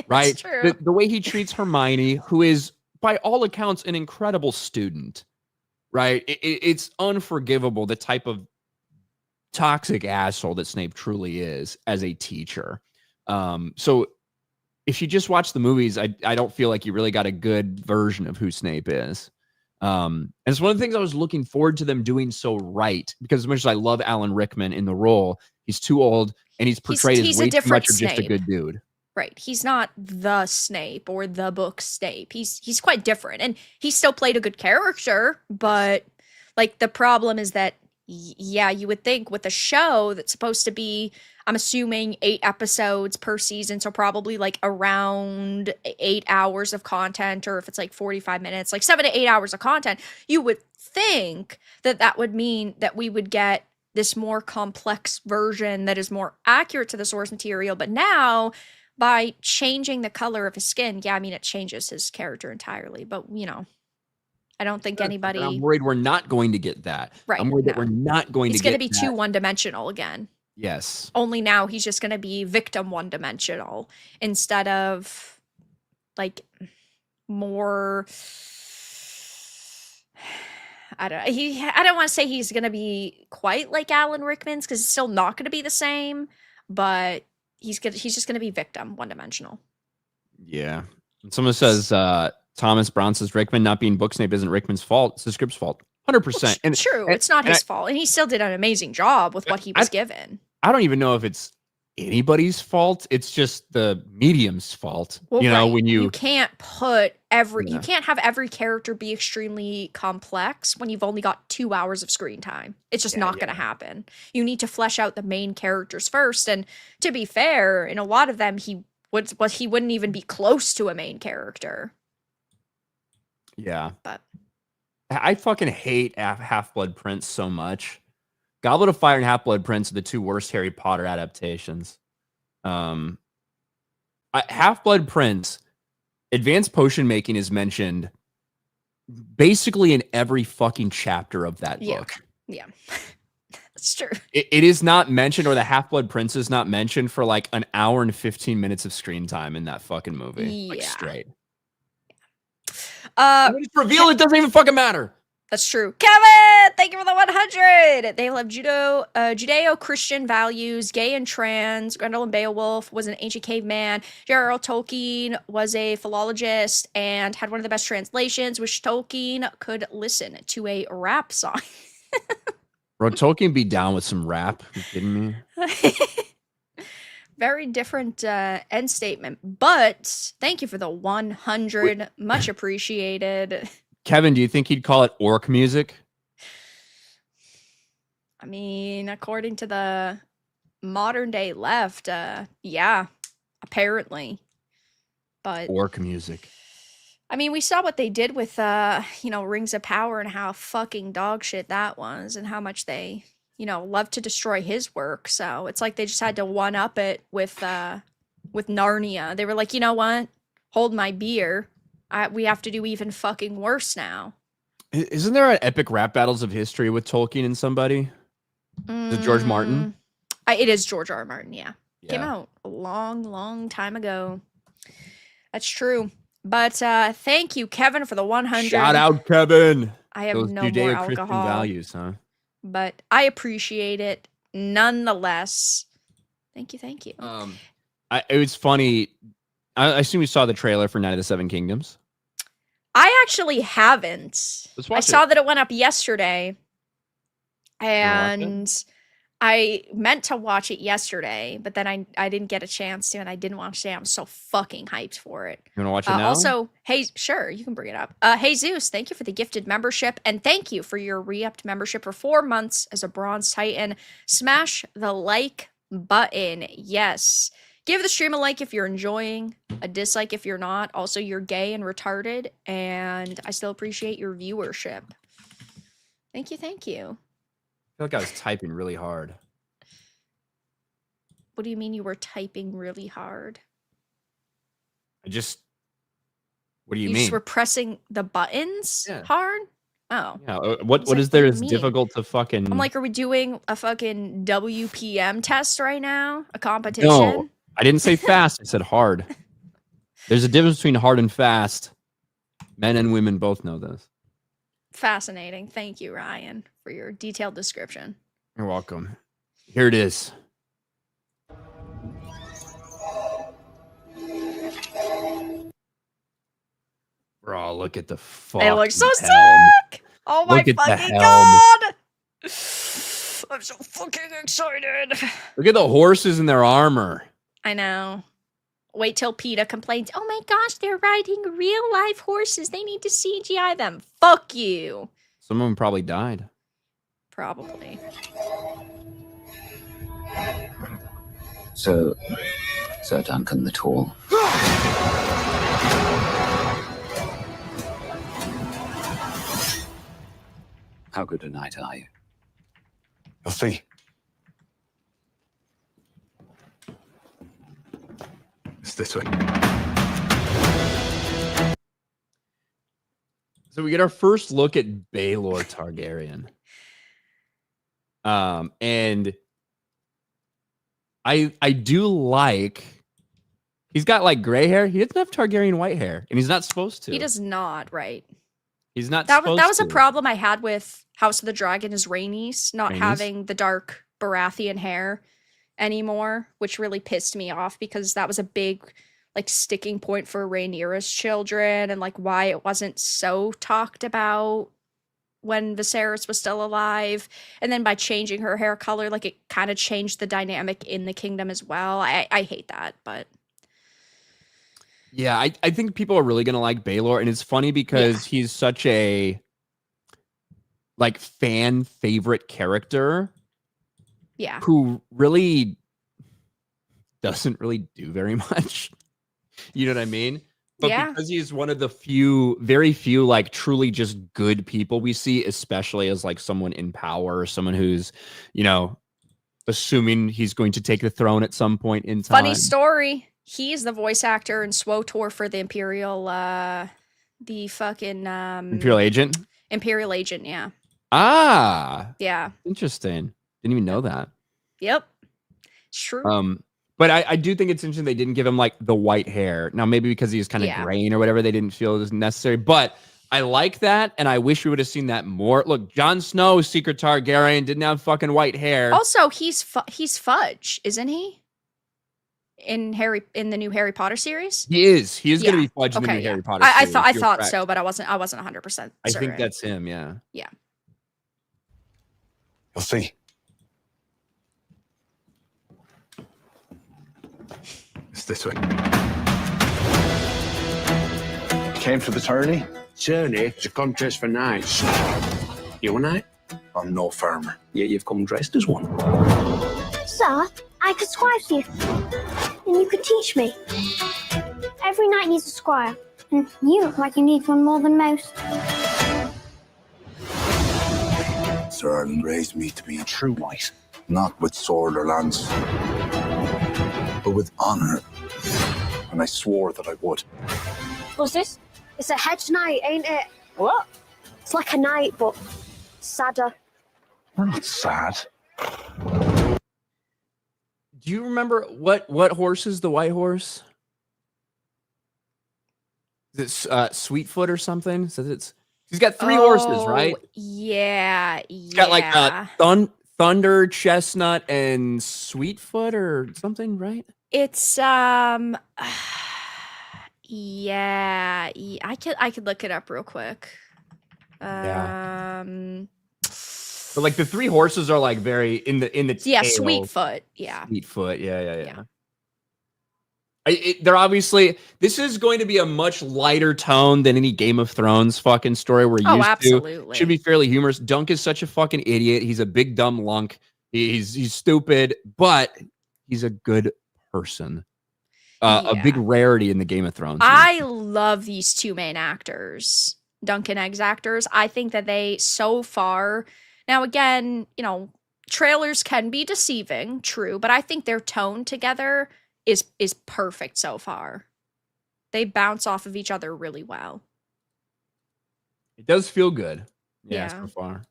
right? True. The way he treats Hermione, who is by all accounts an incredible student, right? It's unforgivable, the type of toxic asshole that Snape truly is as a teacher. So if you just watch the movies, I don't feel like you really got a good version of who Snape is. And it's one of the things I was looking forward to them doing so right, because as much as I love Alan Rickman in the role, he's too old and he's portrayed as way too much of just a good dude. Right. He's not the Snape or the book Snape. He's quite different, and he still played a good character, but like the problem is that you would think with a show that's supposed to be, I'm assuming 8 episodes per season, so probably like around 8 hours of content, or if it's like 45 minutes, like 7 to 8 hours of content, you would think that would mean that we would get this more complex version that is more accurate to the source material. But now, by changing the color of his skin, I mean, it changes his character entirely. But, I don't think anybody... I'm worried we're not going to get that. Right. I'm worried that we're not going to get that. He's going to be too one-dimensional again. Yes. Only now he's just going to be victim one-dimensional instead of, like, more... I don't want to say he's going to be quite like Alan Rickman's, because it's still not going to be the same, but he's just going to be victim one-dimensional. Yeah. Someone says Thomas Brown says Rickman not being book Snape isn't Rickman's fault. It's the script's fault. 100%. And true. It's not his fault. And he still did an amazing job with what he was given. I don't even know if it's anybody's fault. It's just the medium's fault. Well, you know, right. when you can't put you Yeah. can't have every character be extremely complex when you've only got 2 hours of screen time. It's just not going to happen. You need to flesh out the main characters first. And to be fair, in a lot of them, he wouldn't even be close to a main character. Yeah. But I fucking hate Half-Blood Prince so much. Goblet of Fire and Half-Blood Prince are the two worst Harry Potter adaptations. Half-Blood Prince, advanced potion making is mentioned basically in every fucking chapter of that book. Yeah. That's true. It is not mentioned, or the Half-Blood Prince is not mentioned for like an hour and 15 minutes of screen time in that fucking movie. Like straight. Just reveal it doesn't even fucking matter. That's true. Kevin, thank you for the 100. They love Judeo-Christian values, gay and trans. Grendel and Beowulf was an ancient caveman. J.R.R. Tolkien was a philologist and had one of the best translations, which Tolkien could listen to a rap song. Bro, Tolkien be down with some rap. You kidding me? Very different end statement, but thank you for the 100. Much appreciated. Kevin, do you think he'd call it orc music? I mean, according to the modern day left, yeah, apparently. But orc music. I mean, we saw what they did with Rings of Power and how fucking dog shit that was and how much they, love to destroy his work. So it's like they just had to one up it with Narnia. They were like, you know what? Hold my beer. We have to do even fucking worse now. Isn't there an epic rap battles of history with Tolkien and somebody? Is it George Martin? It is George R. R. Martin, yeah. Came out a long, long time ago. That's true. But thank you, Kevin, for the 100. Shout out, Kevin. I have Those no more Judeo-Christian alcohol. values, huh? But I appreciate it nonetheless. Thank you. It was funny. I assume you saw the trailer for Night of the Seven Kingdoms. I actually haven't. Let's watch I saw that it went up yesterday. And I meant to watch it yesterday, but then I didn't get a chance to, and I didn't watch it. I'm so fucking hyped for it. You want to watch it now? Also, hey, sure, you can bring it up. Hey, Zeus, thank you for the gifted membership, and thank you for your re-upped membership for 4 months as a Bronze Titan. Smash the like button. Yes. Give the stream a like if you're enjoying, a dislike if you're not. Also, you're gay and retarded, and I still appreciate your viewership. Thank you. I feel like I was typing really hard. What do you mean you were typing really hard? What do you You mean? just were pressing the buttons hard? Oh. Yeah. What is there is difficult to fucking... I'm like, are we doing a fucking WPM test right now? A competition? No, I didn't say fast. I said hard. There's a difference between hard and fast. Men and women both know this. Fascinating. Thank you, Ryan, for your detailed description. You're welcome. Here it is. Bro, look at the fuck. It looks so helm. sick! Oh my Look at the fucking helm. god! I'm so fucking excited. Look at the horses in their armor. I know. Wait till PETA complains, oh my gosh, they're riding real life horses. They need to CGI them. Fuck you. Some of them probably died. Probably. So, Sir Duncan the Tall. How good a knight are you? You'll see. It's this way. So we get our first look at Baelor Targaryen. And I do like, he's got like gray hair. He doesn't have Targaryen white hair, and he's not supposed to. He does not, right? He's not That supposed was to. a problem I had with House of the Dragon is Rhaenys not having the dark Baratheon hair anymore, which really pissed me off because that was a big like sticking point for Rhaenyra's children and like why it wasn't so talked about when Viserys was still alive, and then by changing her hair color, like it kind of changed the dynamic in the kingdom as well. I hate that, but Yeah, I think people are really gonna like Baelor, and it's funny because he's such a like fan favorite character yeah. who really doesn't really do very much. You know what I mean? But Yeah. because he's one of the very few, like truly just good people we see, especially as like someone in power, someone who's, you know, assuming he's going to take the throne at some point in time. Funny story. He's the voice actor in SWTOR for the Imperial, the fucking Imperial Agent. Imperial Agent, yeah. Ah, Yeah. interesting. Didn't even know that. Yep. It's true. But I do think it's interesting they didn't give him like the white hair. Now, maybe because he's kind of graying or whatever, they didn't feel it was necessary. But I like that, and I wish we would have seen that more. Look, Jon Snow, Secret Targaryen, didn't have fucking white hair. Also, he's Fudge, isn't he? In the new Harry Potter series? He is. He is going to be Fudge in the new Harry Potter series. I thought so, but I wasn't 100% certain. I think that's him, yeah. Yeah. You'll see. It's this way. Came for the tourney? Tourney? It's a contest for knights. You a knight? I'm no farmer. Yet you've come dressed as one. Sir, I could scribe you, and you could teach me. Every knight needs a squire, and you look like you need one more than most. Sir Ireland raised me to be a true knight, not with sword or lance, but with honor. And I swore that I would. What's this? It's a hedge knight, ain't it? What? It's like a knight, but sadder. We're not sad. Do you remember what horse is the white horse? Is it Sweetfoot or something? Says he's got 3 horses, right? Yeah. He's got like Thunder, Chestnut, and Sweetfoot or something, right? It's yeah, I could look it up real quick. But like the 3 horses are like very in the tail. Sweetfoot. Yeah. Sweetfoot. Yeah. They're obviously, this is going to be a much lighter tone than any Game of Thrones fucking story we're used absolutely. to. Should be fairly humorous. Dunk is such a fucking idiot. He's a big dumb lunk. He's stupid, but he's a good person. A big rarity in the Game of Thrones. I love these 2 main actors, Dunk and Eggs actors. I think that they so far. Now, again, you know, trailers can be deceiving, true, but I think their tone together is perfect so far. They bounce off of each other really well. It does feel good. Yeah. So far.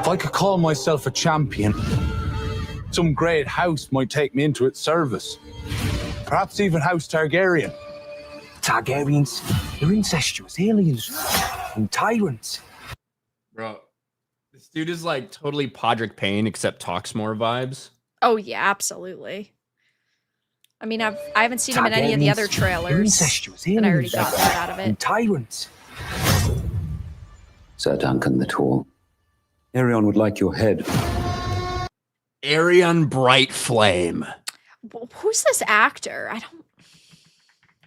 If I could call myself a champion, some great house might take me into its service. Perhaps even House Targaryen. Targaryens, they're incestuous aliens and tyrants. Bro, this dude is like totally Podrick Payne, except talks more vibes. Oh yeah, absolutely. I mean, I haven't seen him in any of the other trailers, and I already got that out of it. And tyrants. Sir Duncan the Tall. Arion would like your head. Arion Brightflame. Who's this actor? I don't.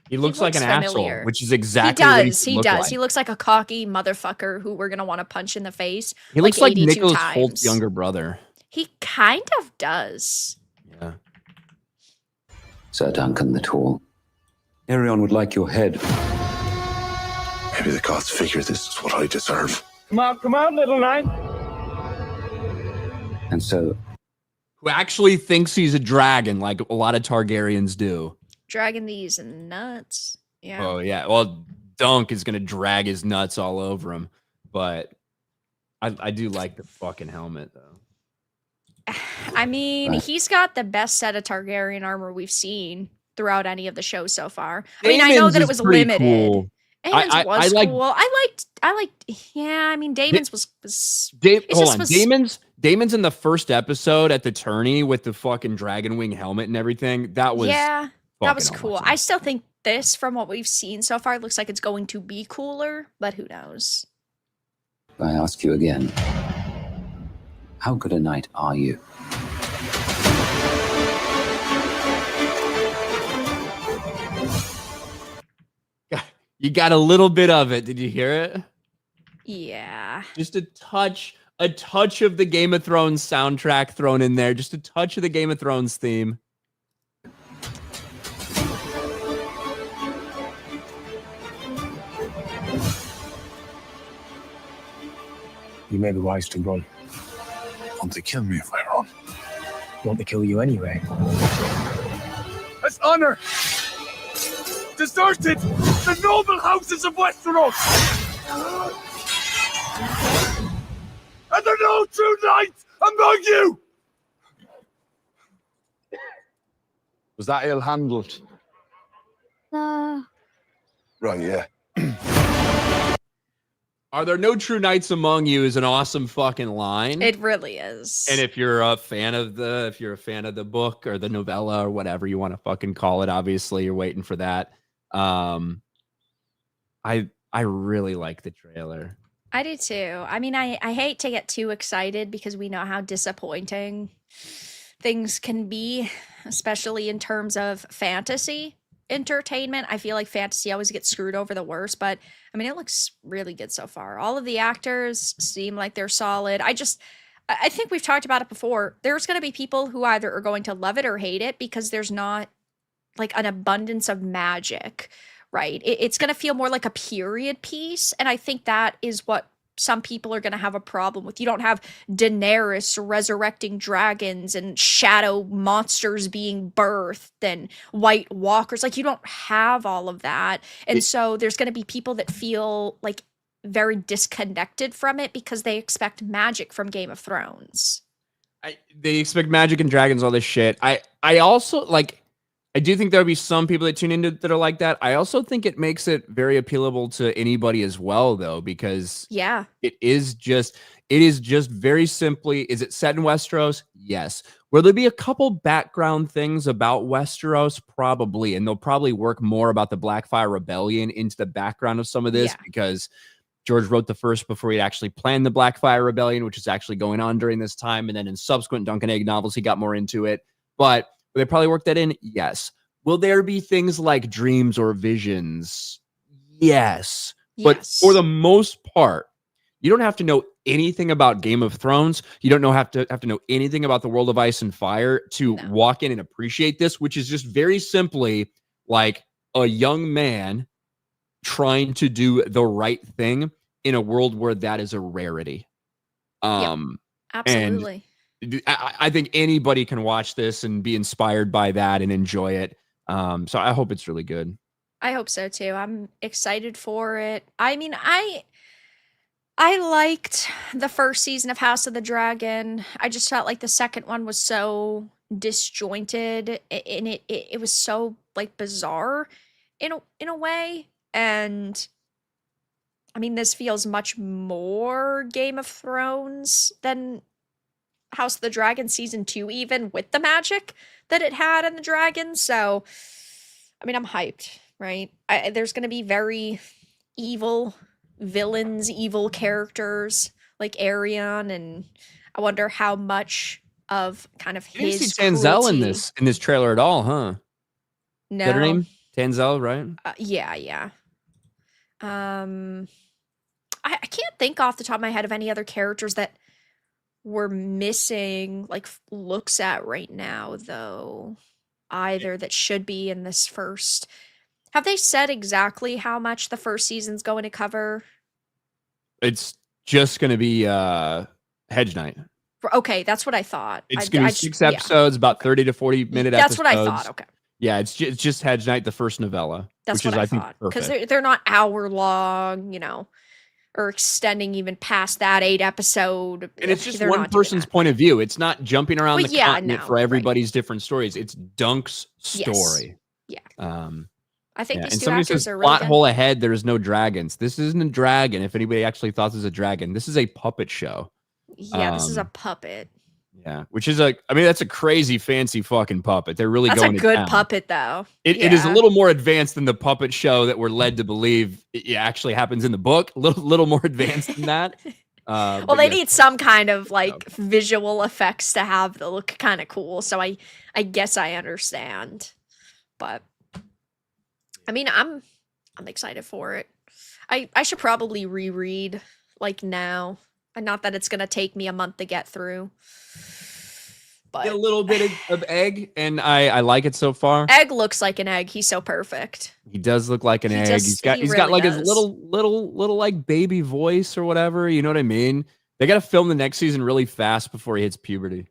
He looks like an familiar. asshole, which is exactly he what does. Like. He looks like a cocky motherfucker who we're gonna want to punch in the face. He looks like 82 Nicholas times. Holt's younger brother. He kind of does. Yeah. Sir Duncan the Tall. Arion would like your head. Maybe the gods figure this is what I deserve. Come on, little knight. And so... Who actually thinks he's a dragon, like a lot of Targaryens do. Dragging these nuts. Yeah. Oh, yeah. Well, Dunk is going to drag his nuts all over him. But I do like the fucking helmet, though. I mean, he's got the best set of Targaryen armor we've seen throughout any of the shows so far. I mean, I know that it was limited. Cool. Daemon's was cool. I liked. Yeah, I mean, Daemon's was. Daemon's in the first episode at the tourney with the fucking dragon wing helmet and everything. That was that was cool. awesome. I still think this, from what we've seen so far, looks like it's going to be cooler, but who knows? I ask you again, how good a knight are you? You got a little bit of it. Did you hear it? Yeah. Just a touch of the Game of Thrones soundtrack thrown in there. Just a touch of the Game of Thrones theme. You may be wise to run. Won't they kill me if I run? Want to kill you anyway. As honor deserted the noble houses of Westeros! And there are no true knights among you! Was that ill-handled? Right, yeah. Are there no true knights among you is an awesome fucking line. It really is. And if you're a fan of the book or the novella or whatever you want to fucking call it, obviously you're waiting for that. I really like the trailer. I do too. I mean, I hate to get too excited because we know how disappointing things can be, especially in terms of fantasy entertainment. I feel like fantasy always gets screwed over the worst, but I mean, it looks really good so far. All of the actors seem like they're solid. I think we've talked about it before. There's going to be people who either are going to love it or hate it because there's not like an abundance of magic, right? It's going to feel more like a period piece. And I think that is what some people are going to have a problem with. You don't have Daenerys resurrecting dragons and shadow monsters being birthed and White Walkers. Like, you don't have all of that. And so there's going to be people that feel like very disconnected from it because they expect magic from Game of Thrones. They expect magic and dragons, all this shit. I also like, I do think there'll be some people that tune into that are like that. I also think it makes it very appealable to anybody as well, though, because yeah, it is just very simply, is it set in Westeros? Yes. Will there be a couple background things about Westeros? Probably. And they'll probably work more about the Blackfire Rebellion into the background of some of this because George wrote the first before he actually planned the Blackfire Rebellion, which is actually going on during this time. And then in subsequent Dunk and Egg novels, he got more into it. But will they probably work that in? Yes. Will there be things like dreams or visions? Yes. But for the most part, you don't have to know anything about Game of Thrones. You don't have to know anything about the world of Ice and Fire to walk in and appreciate this, which is just very simply like a young man trying to do the right thing in a world where that is a rarity. Absolutely. And I think anybody can watch this and be inspired by that and enjoy it. So I hope it's really good. I hope so too. I'm excited for it. I mean, I liked the first season of House of the Dragon. I just felt like the second one was so disjointed and it was so like bizarre in a way. And I mean, this feels much more Game of Thrones than House of the Dragon season 2, even with the magic that it had in the dragons. So, I mean, I'm hyped, right? There's going to be very evil villains, evil characters like Arion, and I wonder how much of kind of You didn't his see Tanzel cruelty- in this trailer at all, huh? No. Is that her name? Tanzel, right? Yeah. I can't think off the top of my head of any other characters that we're missing like looks at right now, though, either that should be in this first. Have they said exactly how much the first season's going to cover? It's just going to be Hedge Knight. Okay, that's what I thought. It's going to be 6 episodes, about 30 to 40 minute That's episodes. what I thought. Okay. Yeah, it's just Hedge Knight, the first novella. That's which what is, I think, thought. Because perfect. they're not hour long, or extending even past that 8 episode. And it's just They're one not doing person's that. point of view. It's not jumping around Well, the yeah, continent no, for everybody's different stories. It's Dunk's story. Yeah. I think and these two somebody actors says are really plot good. hole ahead. There is no dragons. This isn't a dragon. If anybody actually thought this was a dragon, this is a puppet show. Yeah, this is a puppet. Yeah, which is I mean, that's a crazy fancy fucking puppet. They're really That's going a to good town. puppet, though. It is a little more advanced than the puppet show that we're led to believe it actually happens in the book. A little more advanced than that. Well, they need some kind of like visual effects to have the look kind of cool. So I guess I understand, but I mean, I'm excited for it. I should probably reread like now, and not that it's gonna take me a month to get through. But a little bit of Egg, and I like it so far. Egg looks like an egg. He's so perfect. He does look like an egg. He's got really like does. his little like baby voice or whatever. You know what I mean? They got to film the next season really fast before he hits puberty.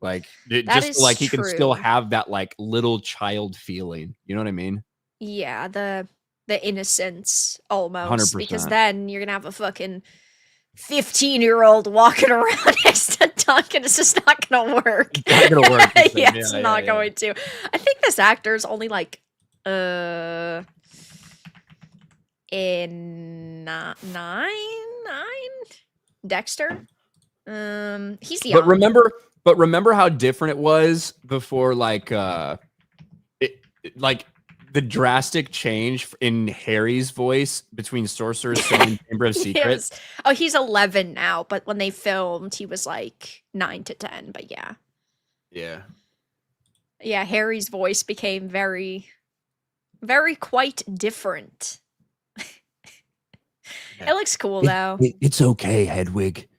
Like just so, like he can still have that like little child feeling. You know what I mean? Yeah, the innocence almost. 100%. Because then you're gonna have a fucking 15-year-old walking around next to Duncan. It's just not gonna work. It's not gonna work. Yeah, it's not going to. I think this actor's only like in nine Dexter. He's young. But remember how different it was before, like like the drastic change in Harry's voice between Sorcerer's Stone and Chamber of Secrets. Oh, he's 11 now, but when they filmed, he was like 9 to 10. But yeah. Yeah, Harry's voice became very, very quite different. It looks cool though. It's okay, Hedwig.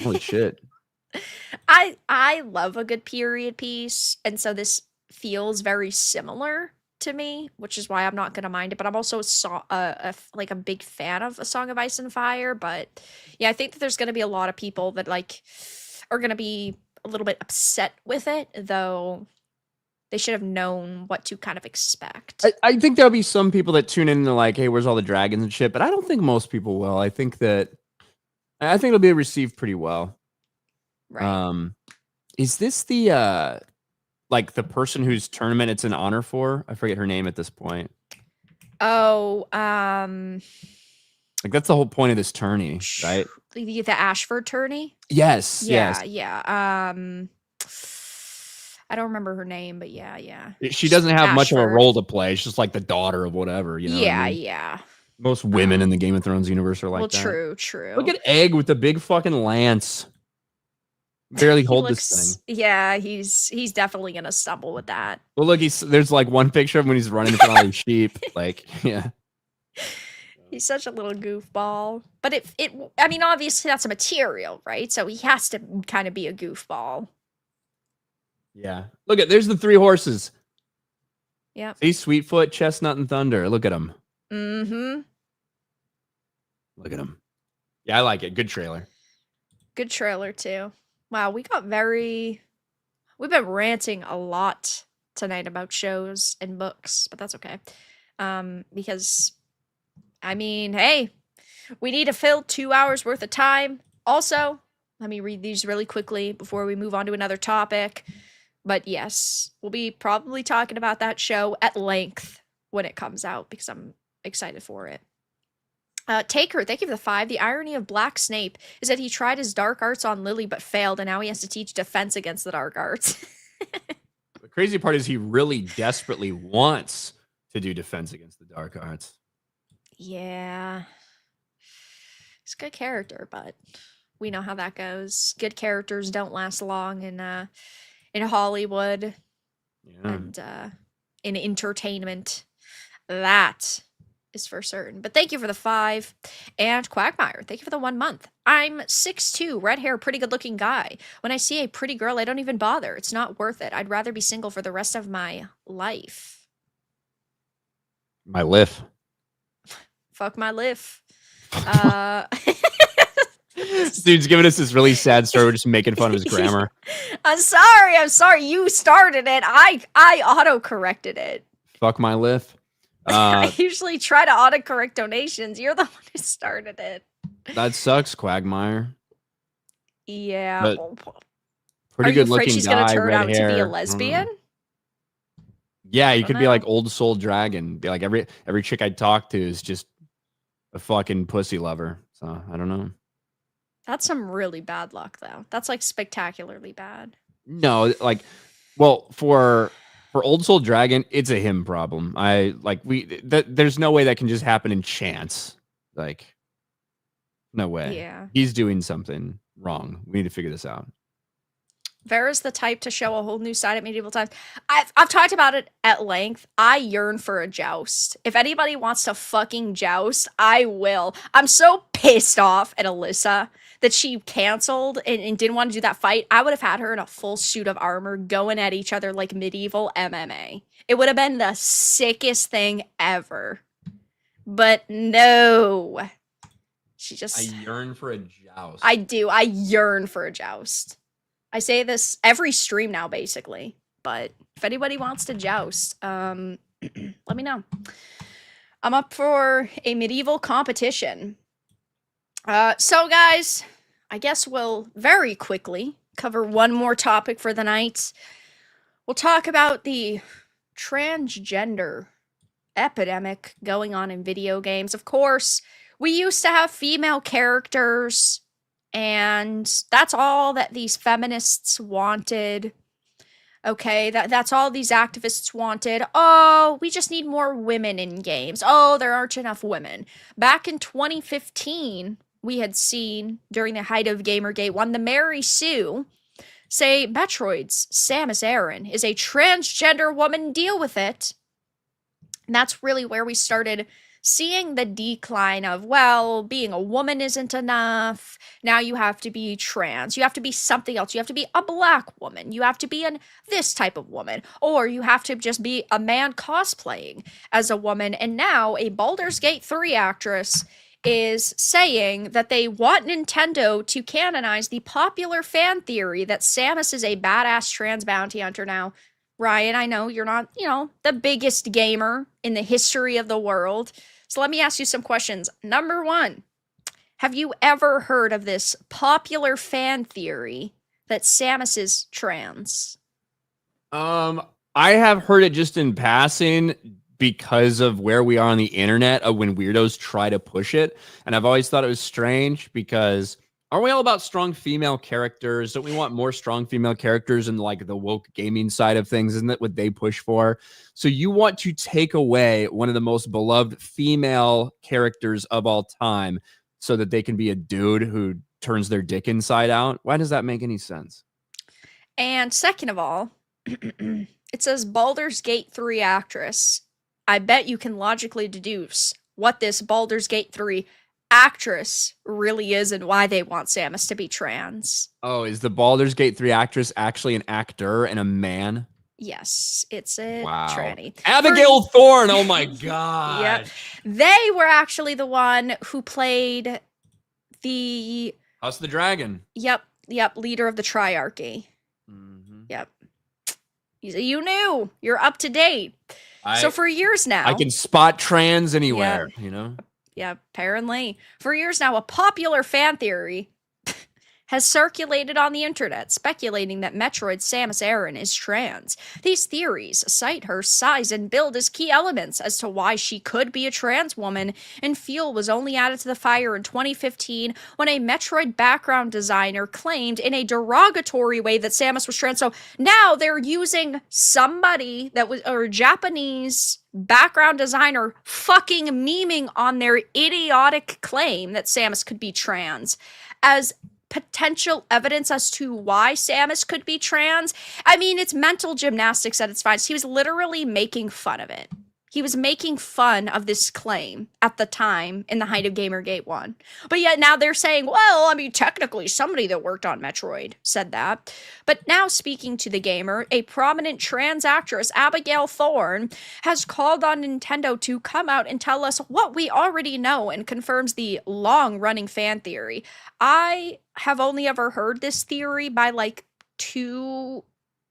Holy shit. I love a good period piece, and so this feels very similar to me, which is why I'm not gonna mind it. But I'm also like a big fan of A Song of Ice and Fire. But yeah, I think that there's gonna be a lot of people that like are gonna be a little bit upset with it, though they should have known what to kind of expect. I think there'll be some people that tune in and they're like, hey, where's all the dragons and shit? But I don't think most people will. I think it'll be received pretty well. Right. Is this the like the person whose tournament it's an honor for? I forget her name at this point. Oh, like that's the whole point of this tourney, right? The Ashford tourney? Yes. Yeah, yes. yeah. I don't remember her name, but yeah. She doesn't have much of a Ashford. role to play. She's just like the daughter of whatever, you know. Yeah, what I mean? yeah. Most women in the Game of Thrones universe are like Well, that. true. Look at Egg with the big fucking lance. Barely hold this thing. Yeah, he's definitely gonna stumble with that. Well, look, there's like one picture of him when he's running in front of all these sheep. Like, yeah. He's such a little goofball. But I mean, obviously that's a material, right? So he has to kind of be a goofball. Yeah. Look there's the 3 horses. Yeah. See, Sweetfoot, Chestnut, and Thunder. Look at them. Mm-hmm. Look at them. Yeah, I like it. Good trailer. Good trailer too. Wow, we've been ranting a lot tonight about shows and books, but that's okay. Because I mean, hey, we need to fill 2 hours worth of time. Also, let me read these really quickly before we move on to another topic. But yes, we'll be probably talking about that show at length when it comes out because I'm excited for it. Taker, thank you for the 5. The irony of Black Snape is that he tried his dark arts on Lily but failed, and now he has to teach defense against the dark arts. The crazy part is he really desperately wants to do defense against the dark arts. Yeah. He's a good character, but we know how that goes. Good characters don't last long in Hollywood and in entertainment. That is for certain. But thank you for the 5. And Quagmire, thank you for the 1 month. I'm 6'2", red hair, pretty good looking guy. When I see a pretty girl, I don't even bother. It's not worth it. I'd rather be single for the rest of my life. My life. Fuck my life. This dude's giving us this really sad story. We're just making fun of his grammar. I'm sorry. You started it. I auto-corrected it. Fuck my life. I usually try to autocorrect donations. You're the one who started it. That sucks, Quagmire. Yeah. But Are pretty you good afraid looking she's guy, gonna turn red out hair. to be a lesbian? Yeah, you I could don't be know. like old soul dragon. Be like every chick I talk to is just a fucking pussy lover. So I don't know. That's some really bad luck, though. That's like spectacularly bad. No, like, well, for Old Soul Dragon, it's a him problem. There's no way that can just happen in chance. Like, no way. Yeah. He's doing something wrong. We need to figure this out. Vera's the type to show a whole new side at medieval times. I've talked about it at length. I yearn for a joust. If anybody wants to fucking joust, I will. I'm so pissed off at Alyssa that she canceled and didn't want to do that fight. I would have had her in a full suit of armor going at each other like medieval MMA. It would have been the sickest thing ever. But no. She just... I yearn for a joust. I do. I yearn for a joust. I say this every stream now, basically. But if anybody wants to joust, let me know. I'm up for a medieval competition. So, guys, I guess we'll very quickly cover one more topic for the night. We'll talk about the transgender epidemic going on in video games. Of course, we used to have female characters, and that's all that these feminists wanted. Okay, that's all these activists wanted. Oh, we just need more women in games. Oh, there aren't enough women. Back in 2015, we had seen, during the height of Gamergate 1, the Mary Sue say Metroid's Samus Aran is a transgender woman, deal with it. And that's really where we started seeing the decline of, well, being a woman isn't enough. Now you have to be trans. You have to be something else. You have to be a black woman. You have to be this type of woman. Or you have to just be a man cosplaying as a woman. And now a Baldur's Gate 3 actress is saying that they want Nintendo to canonize the popular fan theory that Samus is a badass trans bounty hunter. Now, Ryan, I know you're not, the biggest gamer in the history of the world. So let me ask you some questions. Number one, have you ever heard of this popular fan theory that Samus is trans? I have heard it just in passing because of where we are on the internet of when weirdos try to push it. And I've always thought it was strange because aren't we all about strong female characters? Don't we want more strong female characters in like the woke gaming side of things? Isn't that what they push for? So you want to take away one of the most beloved female characters of all time so that they can be a dude who turns their dick inside out? Why does that make any sense? And second of all, it says Baldur's Gate 3 actress. I bet you can logically deduce what this Baldur's Gate 3 actress really is and why they want Samus to be trans. Oh, is the Baldur's Gate 3 actress actually an actor and a man? Yes, it's a Wow. tranny. Abigail Thorne, oh my god. Yep. They were actually the one who played the House of the Dragon. Yep, leader of the Triarchy. Mm-hmm. Yep. You knew. You're up to date. So for years now, I can spot trans anywhere, Yeah, apparently. For years now, a popular fan theory has circulated on the internet, speculating that Metroid's Samus Aran is trans. These theories cite her size and build as key elements as to why she could be a trans woman, and fuel was only added to the fire in 2015 when a Metroid background designer claimed in a derogatory way that Samus was trans. So now they're using somebody that was a Japanese background designer fucking memeing on their idiotic claim that Samus could be trans as potential evidence as to why Samus could be trans. I mean, it's mental gymnastics at its finest. He was literally making fun of it. He was making fun of this claim at the time in the height of Gamergate 1. But yet now they're saying, well, I mean, technically somebody that worked on Metroid said that. But now speaking to the gamer, a prominent trans actress, Abigail Thorne, has called on Nintendo to come out and tell us what we already know and confirms the long-running fan theory. I have only ever heard this theory by like 2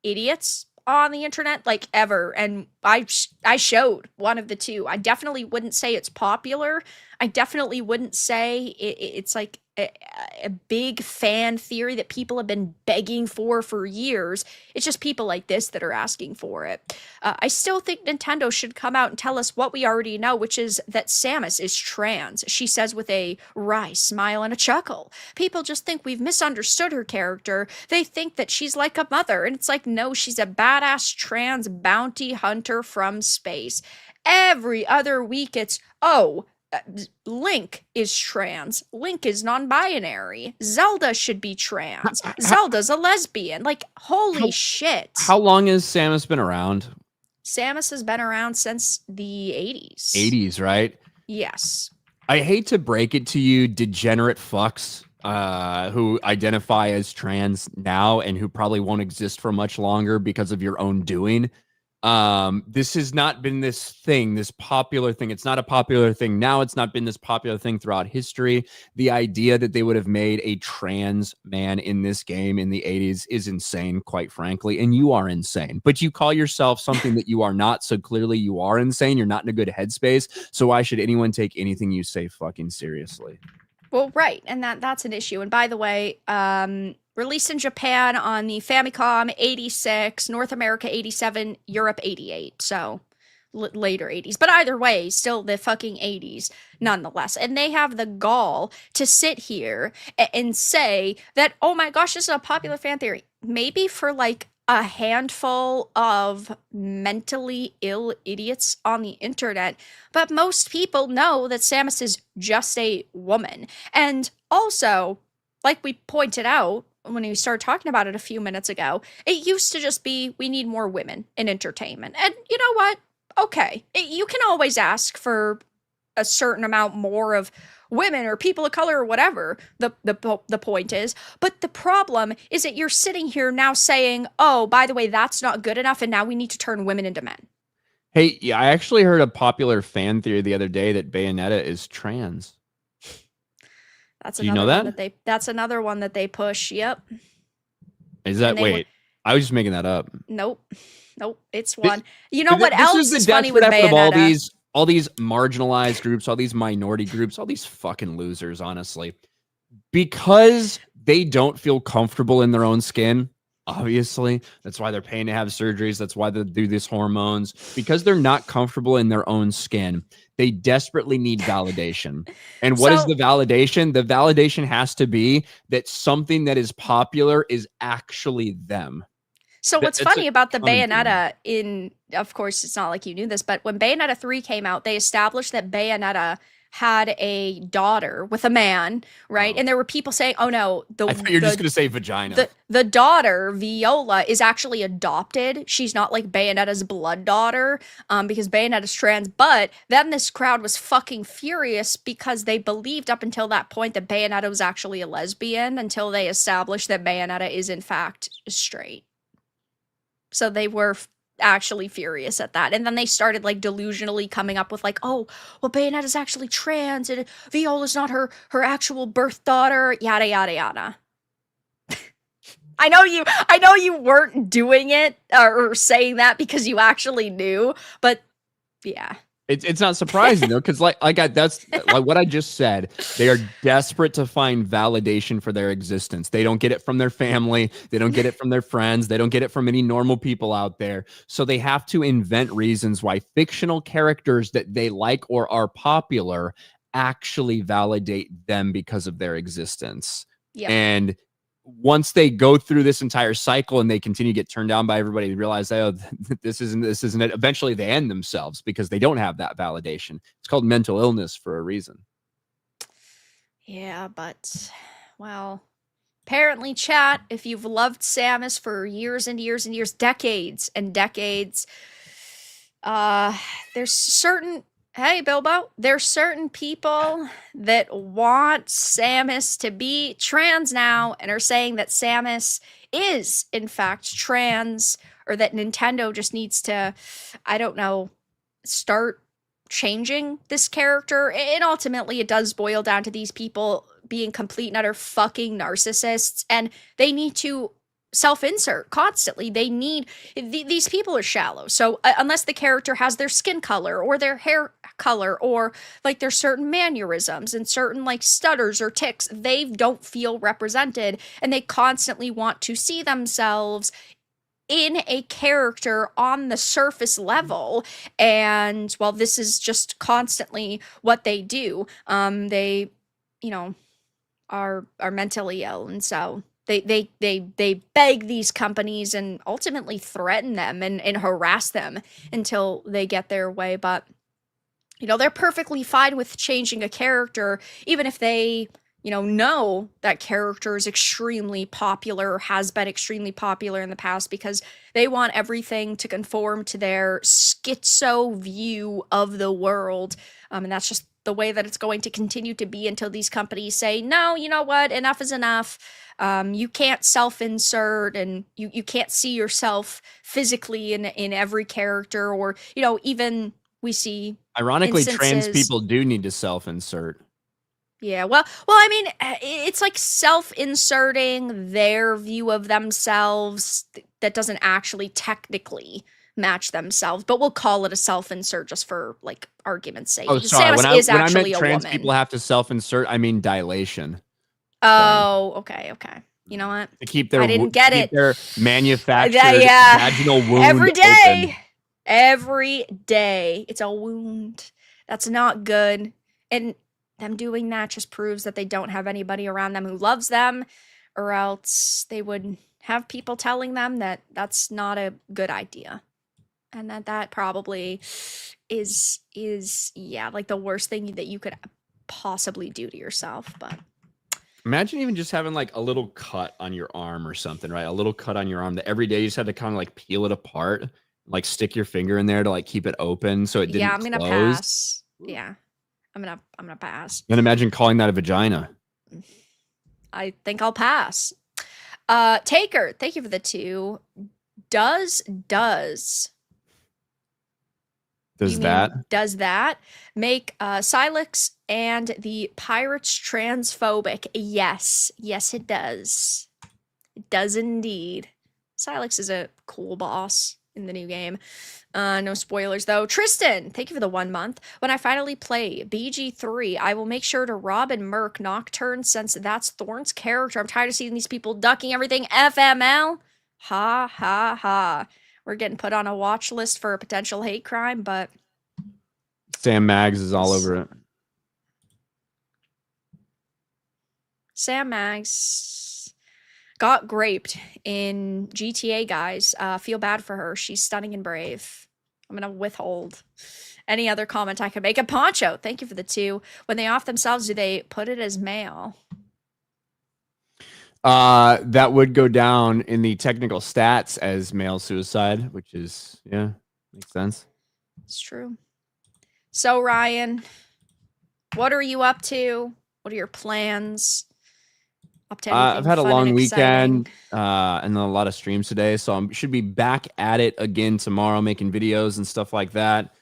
idiots on the internet, like ever, and I showed one of the two. I definitely wouldn't say it's popular. I definitely wouldn't say it's like a big fan theory that people have been begging for years. It's just people like this that are asking for it. I still think Nintendo should come out and tell us what we already know, which is that Samus is trans. She says with a wry smile and a chuckle. People just think we've misunderstood her character. They think that she's like a mother, and it's like, no, she's a badass trans bounty hunter from space. Every other week it's, Link is trans. Link is non-binary. Zelda should be trans. Zelda's a lesbian. Like, holy shit. How long has Samus been around? Samus has been around since the 80s. 80s, right? Yes. I hate to break it to you, degenerate fucks who identify as trans now and who probably won't exist for much longer because of your own doing. This has not been this popular thing. It's not a popular thing now. It's not been this popular thing throughout history. The idea that they would have made a trans man in this game in the 80s is insane, quite frankly. And you are insane, but you call yourself something that you are not. So clearly you are insane. You're not in a good headspace. So why should anyone take anything you say fucking seriously? Well, right. And that's an issue. And by the way, released in Japan on the Famicom 86, North America 87, Europe 88. So later 80s. But either way, still the fucking 80s nonetheless. And they have the gall to sit here and say that, oh my gosh, this is a popular fan theory. Maybe for like a handful of mentally ill idiots on the internet, but most people know that Samus is just a woman. And also, like we pointed out when we started talking about it a few minutes ago, it used to just be, we need more women in entertainment. And you know what? Okay, you can always ask for a certain amount more of women or people of color or whatever the point is. But the problem is that you're sitting here now saying, oh, by the way, that's not good enough, and now we need to turn women into men. Hey, yeah, I actually heard a popular fan theory the other day that Bayonetta is trans. That's Do you know that? That's another one that they push. Yep. Is that, wait, I was just making that up. Nope, it's one. You know what else is funny with Bayonetta? Bayonetta? All these marginalized groups, all these minority groups, all these fucking losers, honestly. Because they don't feel comfortable in their own skin, obviously. That's why they're paying to have surgeries. That's why they do these hormones. Because they're not comfortable in their own skin, they desperately need validation. And what is the validation? The validation has to be that something that is popular is actually them. So what's funny about the Bayonetta of course, it's not like you knew this, but when Bayonetta 3 came out, they established that Bayonetta had a daughter with a man, right? And there were people saying, oh no, I thought you were just going to say vagina. The daughter, Viola, is actually adopted. She's not like Bayonetta's blood daughter, because Bayonetta's trans. But then this crowd was fucking furious because they believed up until that point that Bayonetta was actually a lesbian until they established that Bayonetta is in fact straight. So they were actually furious at that. And then they started like delusionally coming up with like, oh, well, Bayonetta's actually trans and Viola's not her actual birth daughter, yada, yada, yada. I know you weren't doing it or saying that because you actually knew, but yeah. It's not surprising though, because that's like what I just said. They are desperate to find validation for their existence. They don't get it from their family. They don't get it from their friends. They don't get it from any normal people out there. So they have to invent reasons why fictional characters that they like or are popular actually validate them because of their existence. Yep. And once they go through this entire cycle and they continue to get turned down by everybody, they realize, oh, this isn't it. Eventually they end themselves because they don't have that validation. It's called mental illness for a reason. Yeah, but, well, apparently, chat, if you've loved Samus for years and years and years, decades and decades, there's certain... Hey, Bilbo, there's certain people that want Samus to be trans now and are saying that Samus is, in fact, trans, or that Nintendo just needs to, I don't know, start changing this character. And ultimately, it does boil down to these people being complete and utter fucking narcissists, and they need to self-insert constantly. They need these people are shallow, so unless the character has their skin color or their hair color or like there's certain mannerisms and certain like stutters or ticks, they don't feel represented, and they constantly want to see themselves in a character on the surface level. And well, this is just constantly what they do. They, you know, are mentally ill, and so they beg these companies and ultimately threaten them and harass them until they get their way. But you know, they're perfectly fine with changing a character, even if they, you know that character is extremely popular or has been extremely popular in the past, because they want everything to conform to their schizo view of the world. And that's just the way that it's going to continue to be until these companies say, no, you know what, enough is enough. You can't self-insert, and you can't see yourself physically in every character, or, you know, even we see Ironically, trans instances- people do need to self-insert. Yeah, well, I mean, it's like self-inserting their view of themselves that doesn't actually technically match themselves, but we'll call it a self-insert just for like argument's sake. Oh, sorry. Samus is When I actually meant a trans woman. people have to self-insert, I mean dilation. Oh, okay. You know what? To keep their I didn't get it. Their manufactured Yeah. vaginal wound Every day. open. Every day. It's a wound. That's not good. And them doing that just proves that they don't have anybody around them who loves them, or else they would have people telling them that that's not a good idea. And that probably is yeah, like the worst thing that you could possibly do to yourself. But Imagine even just having like a little cut on your arm or something, right? A little cut on your arm that every day you just had to kind of like peel it apart, like stick your finger in there to like keep it open so it didn't yeah, I'm gonna close. pass. Yeah, I'm gonna pass. Then imagine calling that a vagina. I think I'll pass. Taker, thank you for the 2. Does that make Silex and the pirates transphobic? Yes, it does. It does indeed. Silex is a cool boss in the new game. No spoilers though. Tristan, thank you for the 1 month. When I finally play BG3, I will make sure to rob and murk Nocturne, since that's Thorn's character. I'm tired of seeing these people ducking everything. FML? Ha ha ha. We're getting put on a watch list for a potential hate crime, but Sam Maggs is all over it. Sam Maggs got graped in GTA, guys. Feel bad for her. She's stunning and brave. I'm gonna withhold any other comment I could make. A Poncho, thank you for the 2. When they off themselves, do they put it as male? That would go down in the technical stats as male suicide, which is, yeah, makes sense. It's true. So Ryan, what are you up to? What are your plans? Up to anything I've had a fun long and weekend exciting? and a lot of streams today, so I should be back at it again tomorrow, making videos and stuff like that.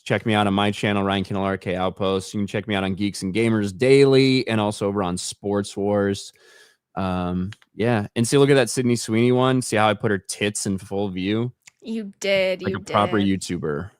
Check me out on my channel, Ryan Kindle RK Outpost. You can check me out on Geeks and Gamers Daily, and also over on Sports Wars. Yeah, and see, look at that Sydney Sweeney one. See how I put her tits in full view? You did. Like a proper YouTuber.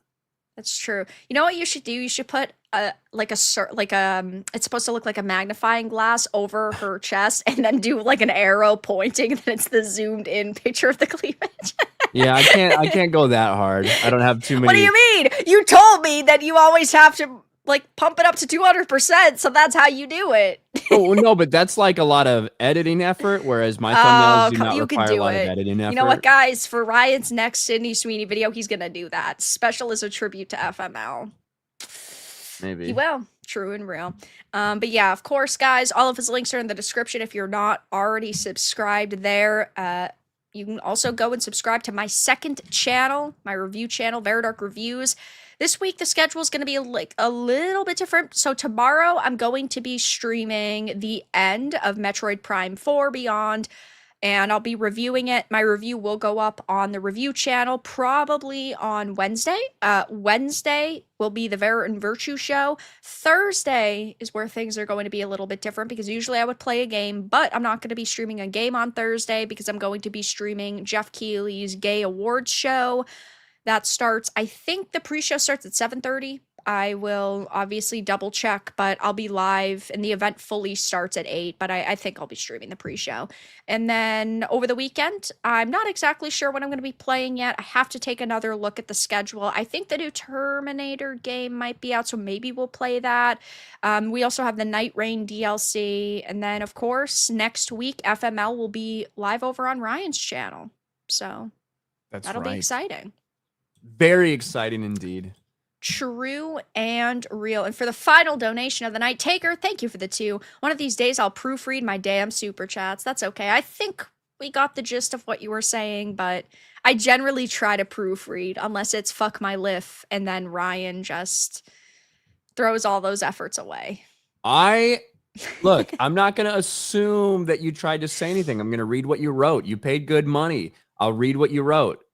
That's true. You know what you should do? You should put it's supposed to look like a magnifying glass over her chest, and then do like an arrow pointing, and then it's the zoomed in picture of the cleavage. Yeah, I can't go that hard. I don't have too many. What do you mean? You told me that you always have to like pump it up to 200%, so that's how you do it. Oh no, but that's like a lot of editing effort, whereas my thumbnails do not require a lot of editing effort. You know what, guys? For Ryan's next Sydney Sweeney video, he's gonna do that. Special as a tribute to FML. Maybe he will. True and real. But yeah, of course, guys, all of his links are in the description. If you're not already subscribed there, you can also go and subscribe to my second channel, my review channel, Varadark Reviews. This week, the schedule is going to be a little bit different. So tomorrow, I'm going to be streaming the end of Metroid Prime 4 Beyond. and I'll be reviewing it. My review will go up on the review channel probably on Wednesday. Wednesday will be the Vera and Virtue show. Thursday is where things are going to be a little bit different because usually I would play a game, but I'm not going to be streaming a game on Thursday because I'm going to be streaming Jeff Keighley's Gay Awards show. That starts, I think the pre-show starts at 7:30. I will obviously double check, but I'll be live and the event fully starts at 8, but I think I'll be streaming the pre-show. And then over the weekend, I'm not exactly sure what I'm going to be playing yet. I have to take another look at the schedule. I think the new Terminator game might be out, so maybe we'll play that. We also have the Night Rain DLC. And then, of course, next week, FML will be live over on Ryan's channel. So that'll be exciting. Very exciting indeed. True and real. And for the final donation of the night, Taker, thank you for the 2. One of these days I'll proofread my damn super chats. That's okay. I think we got the gist of what you were saying, but I generally try to proofread unless it's fuck my liff and then Ryan just throws all those efforts away. Look, I'm not going to assume that you tried to say anything. I'm going to read what you wrote. You paid good money. I'll read what you wrote.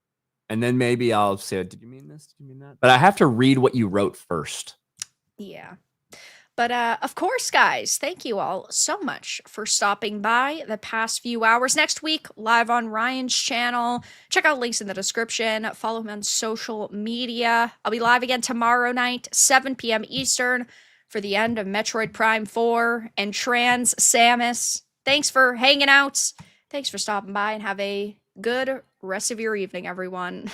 And then maybe I'll say, did you mean this? Did you mean that? But I have to read what you wrote first. Yeah. But of course, guys, thank you all so much for stopping by the past few hours. Next week, live on Ryan's channel. Check out links in the description. Follow him on social media. I'll be live again tomorrow night, 7 p.m. Eastern, for the end of Metroid Prime 4 and Trans Samus. Thanks for hanging out. Thanks for stopping by and have a good rest of your evening, everyone.